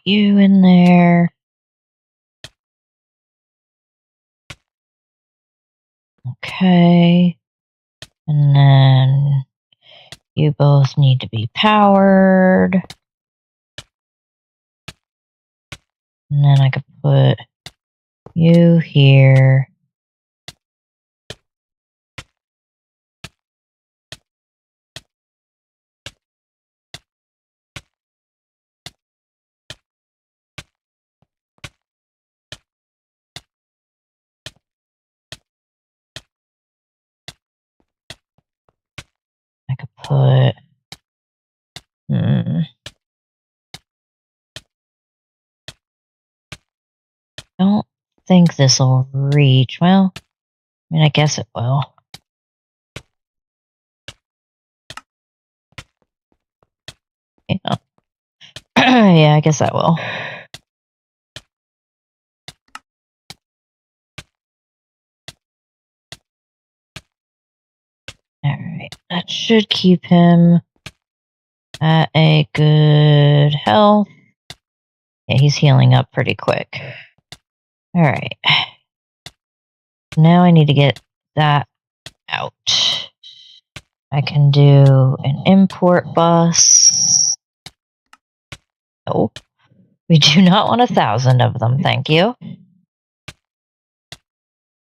You in there. Okay. And then you both need to be powered. And then I could put you here. I could put... Don't think this will reach. Well, I mean, I guess it will. Yeah, yeah, I guess that will. Alright, that should keep him at a good health. Yeah, he's healing up pretty quick. Alright. Now I need to get that out. I can do an import bus. Nope. We do not want 1,000 of them, thank you.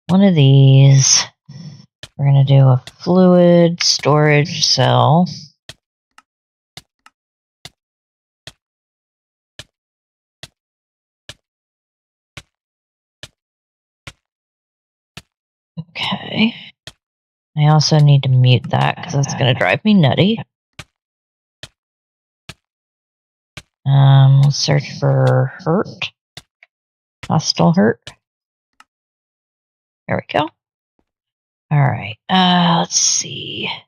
One of these. We're going to do a fluid storage cell. Okay. I also need to mute that because that's going to drive me nutty. Let's search for hurt. Hostile hurt. There we go. Alright, let's see. I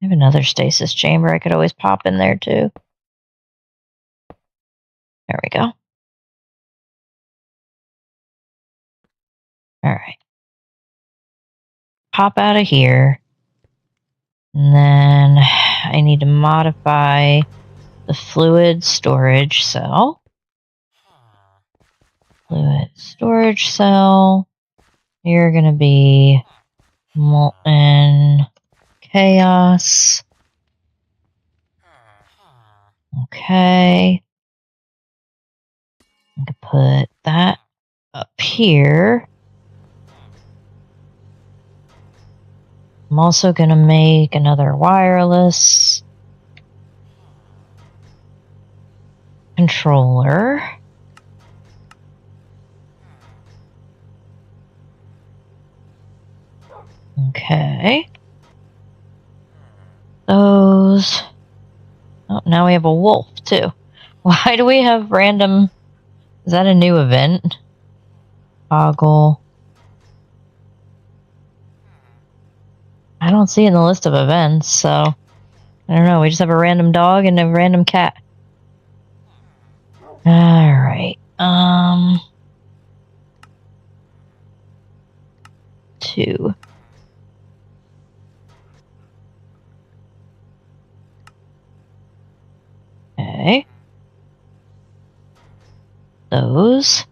have another stasis chamber I could always pop in there too. There we go. Alright. Pop out of here. And then I need to modify the fluid storage cell. Fluid storage cell. You're going to be molten chaos. Okay. I can put that up here. I'm also going to make another wireless controller. Okay. Those. Oh, now we have a wolf too. Why do we have random... Is that a new event? Toggle. I don't see it in the list of events, so... I don't know, we just have a random dog and a random cat. Alright, 2. Okay. Those.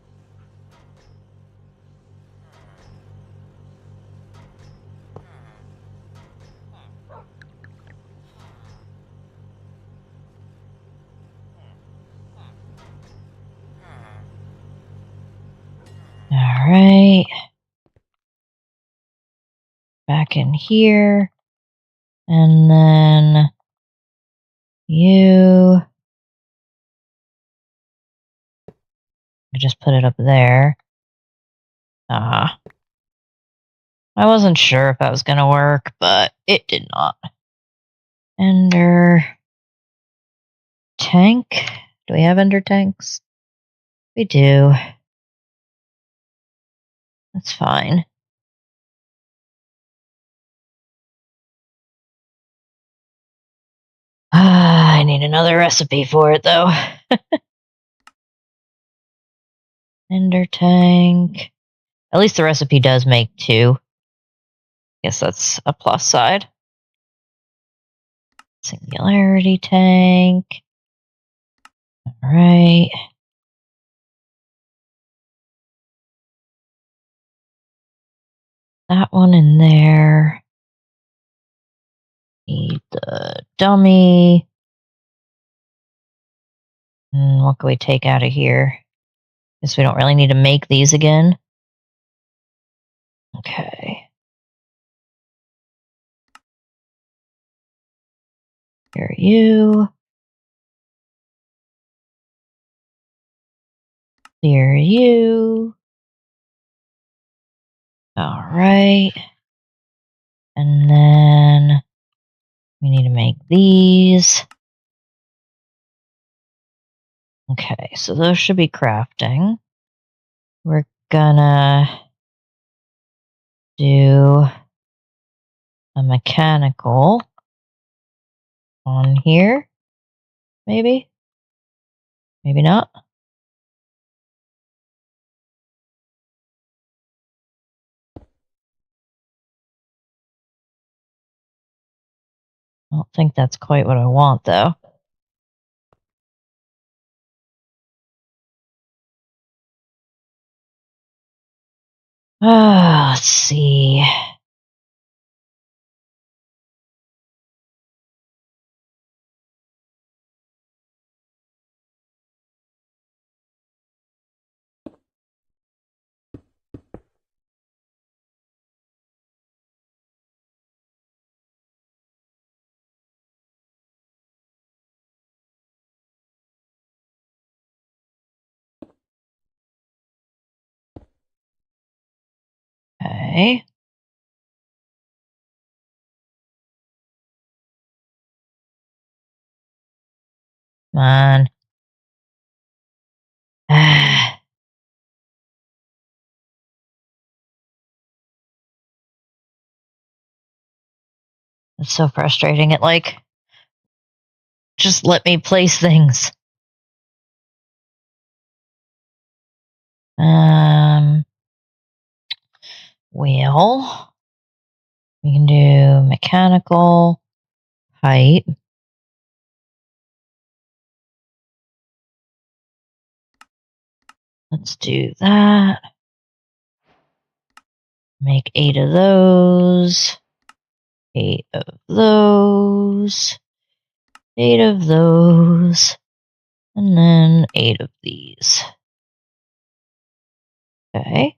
Alright. Back in here. And then you. I just put it up there. I wasn't sure if that was going to work, but it did not. Ender tank. Do we have ender tanks? We do. That's fine. I need another recipe for it, though. Ender tank. At least the recipe does make 2. Guess that's a plus side. Singularity tank. All right. That one in there. Need the dummy. And what can we take out of here? Guess we don't really need to make these again. Okay. Here you. Here you. All right. And then we need to make these. Okay, so those should be crafting. We're gonna do a mechanical on here. Maybe? Maybe not. I don't think that's quite what I want, though. Let's see. Okay. Come on. It's so frustrating. It just let me place things. Well, we can do mechanical height. Let's do that. Make 8 of those. 8 of those. 8 of those. And then 8 of these. Okay.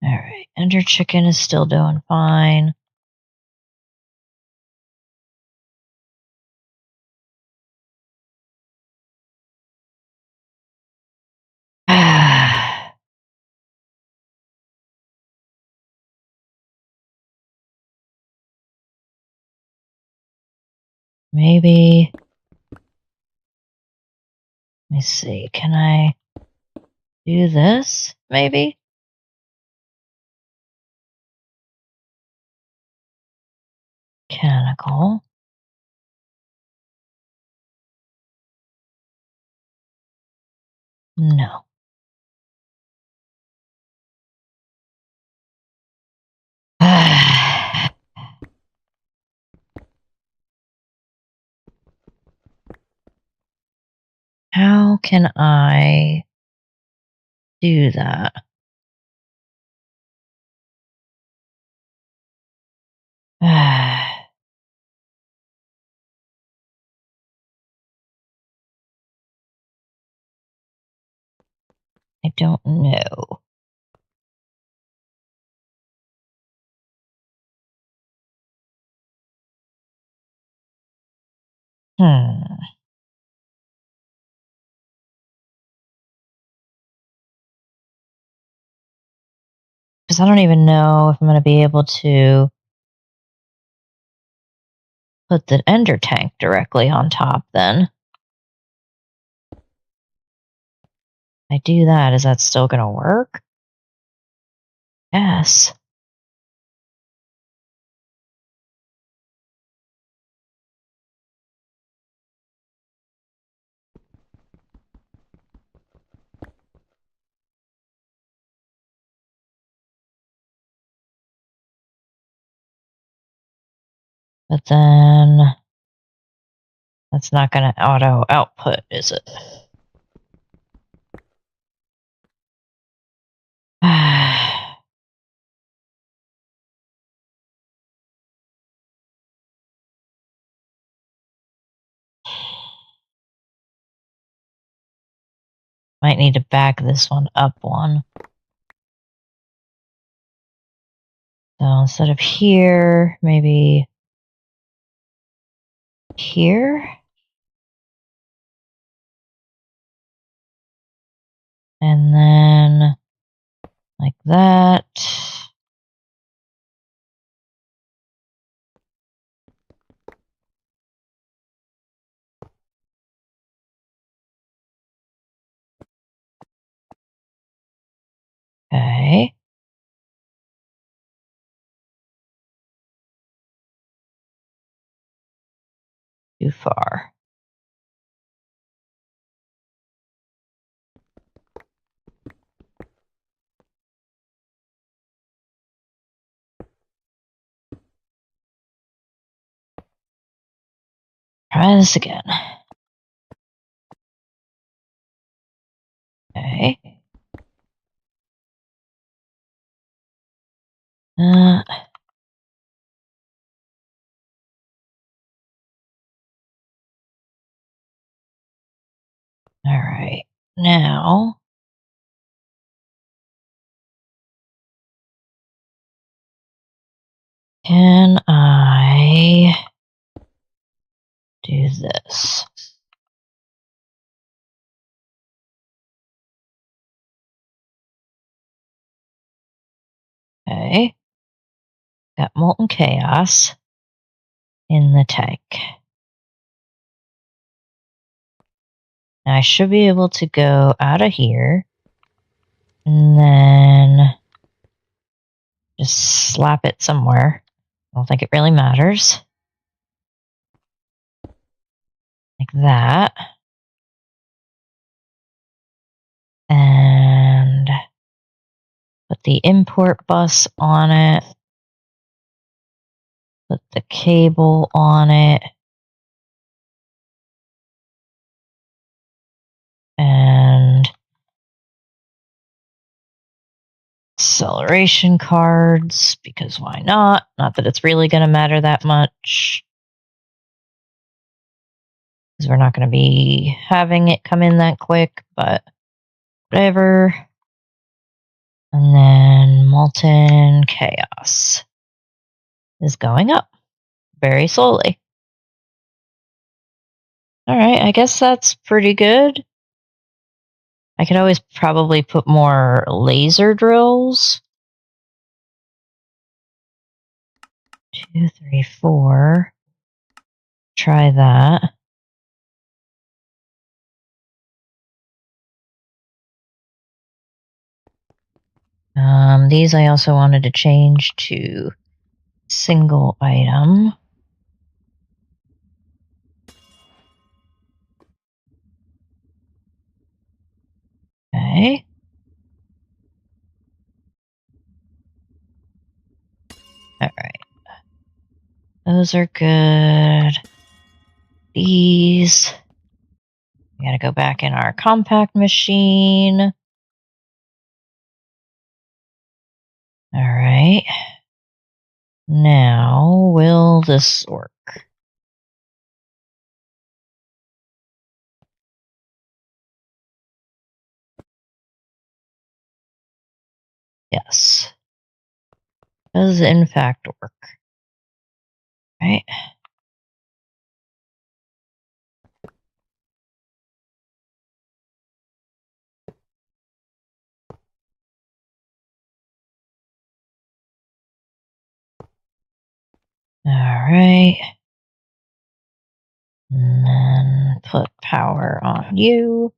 All right. Ender chicken is still doing fine. Maybe. Let me see. Can I do this? Maybe? Mechanical. No. How can I do that? I don't know. Because I don't even know if I'm going to be able to put the ender tank directly on top then. I do that, is that still going to work? Yes. But then that's not going to auto output, is it? Might need to back this one up one. So instead of here, maybe here. And then like that. Okay. Too far. Try this again. Okay. All right. Now, can I do this? Okay. Got molten chaos in the tank. Now I should be able to go out of here and then just slap it somewhere. I don't think it really matters. Like that. And put the import bus on it. Put the cable on it. And acceleration cards, because why not? Not that it's really going to matter that much. Because we're not going to be having it come in that quick, but whatever. And then molten chaos is going up very slowly. All right, I guess that's pretty good. I could always probably put more laser drills. 2, 3, 4. Try that. These I also wanted to change to single item. Okay. All right. Those are good. These. We gotta go back in our compact machine. All right. Now, will this work? Yes. Does in fact work. Right. Alright. And then put power on you.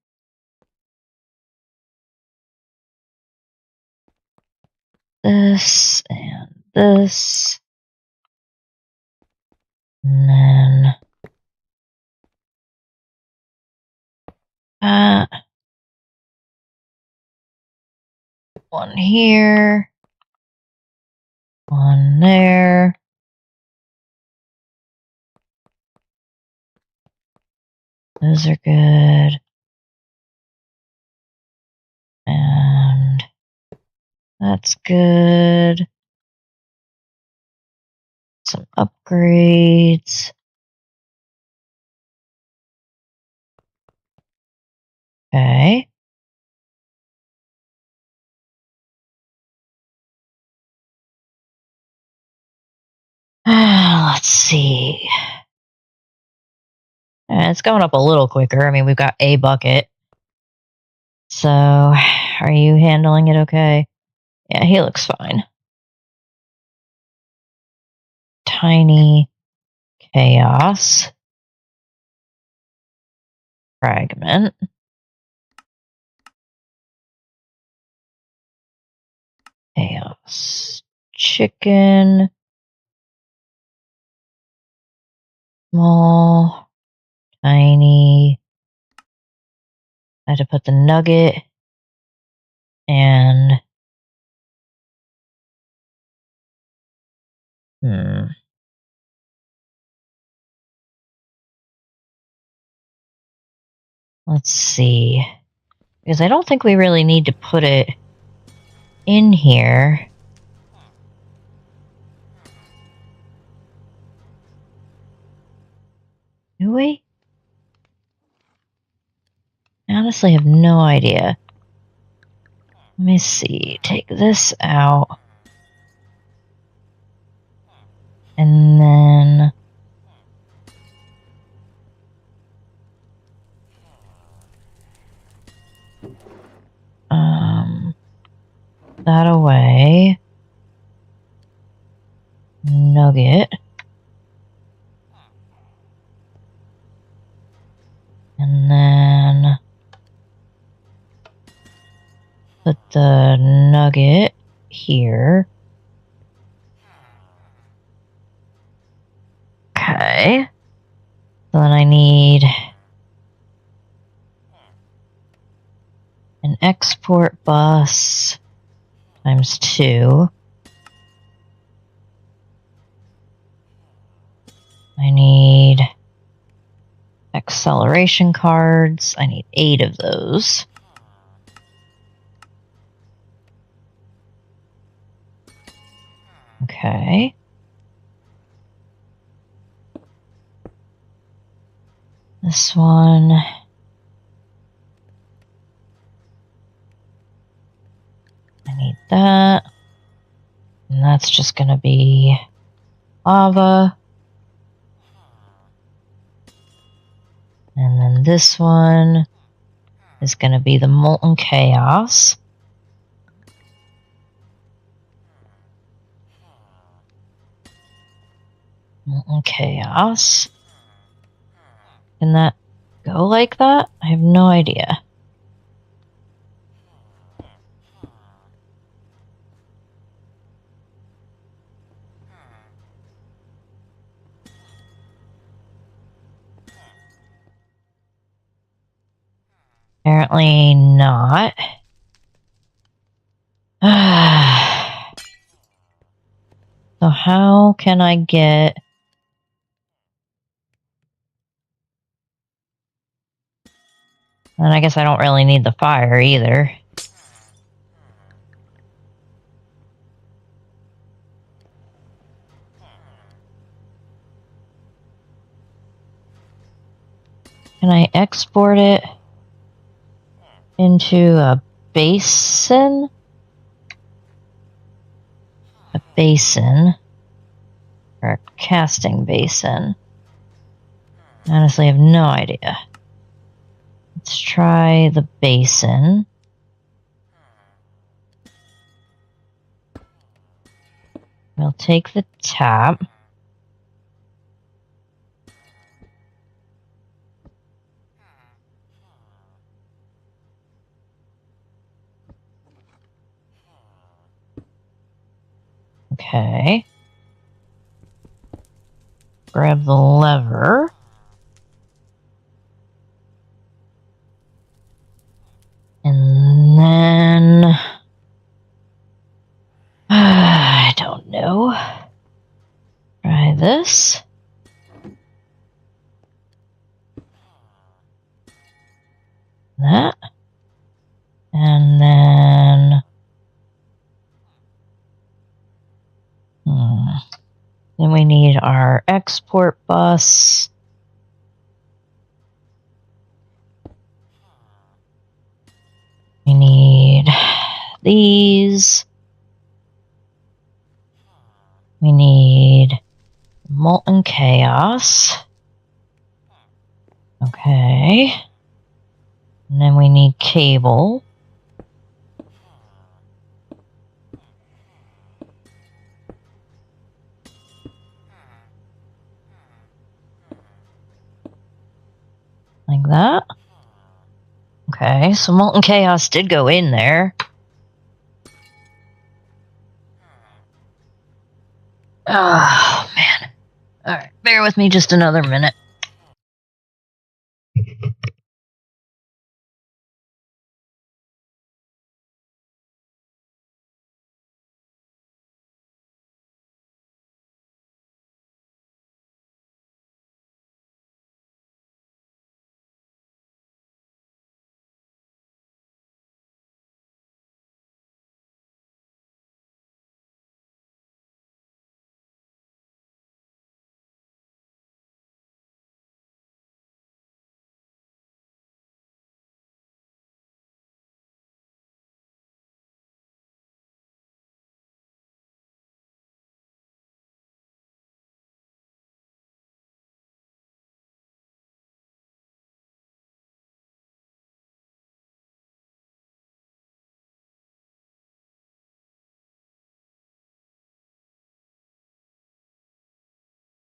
This and this. And then that. One here. One there. Those are good. And that's good. Some upgrades. Okay. Let's see. It's going up a little quicker. I mean, we've got a bucket. So, are you handling it okay? Yeah, he looks fine. Tiny chaos. Fragment. Chaos. Chicken. Small. Tiny. I had to put the nugget. And let's see. Because I don't think we really need to put it in here. Do we? I honestly have no idea. Let me see. Take this out. And then that away. Nugget. And then put the nugget here. Okay. So then I need an export bus times 2. I need acceleration cards. I need 8 of those. Okay. This one. I need that. And that's just going to be lava. And then this one is going to be the molten chaos. Molten chaos. Can that go like that? I have no idea. Apparently not. So how can I get... And I guess I don't really need the fire either. Can I export it into a basin? basin. Or a casting basin. I honestly have no idea. Let's try the basin. We'll take the tap. Okay. Grab the lever. And then... I don't know. Try this. That. And then... Then we need our export bus. We need these. We need molten chaos. Okay. And then we need cable. Like that. Okay, so molten chaos did go in there. Oh, man. Alright, bear with me just another minute.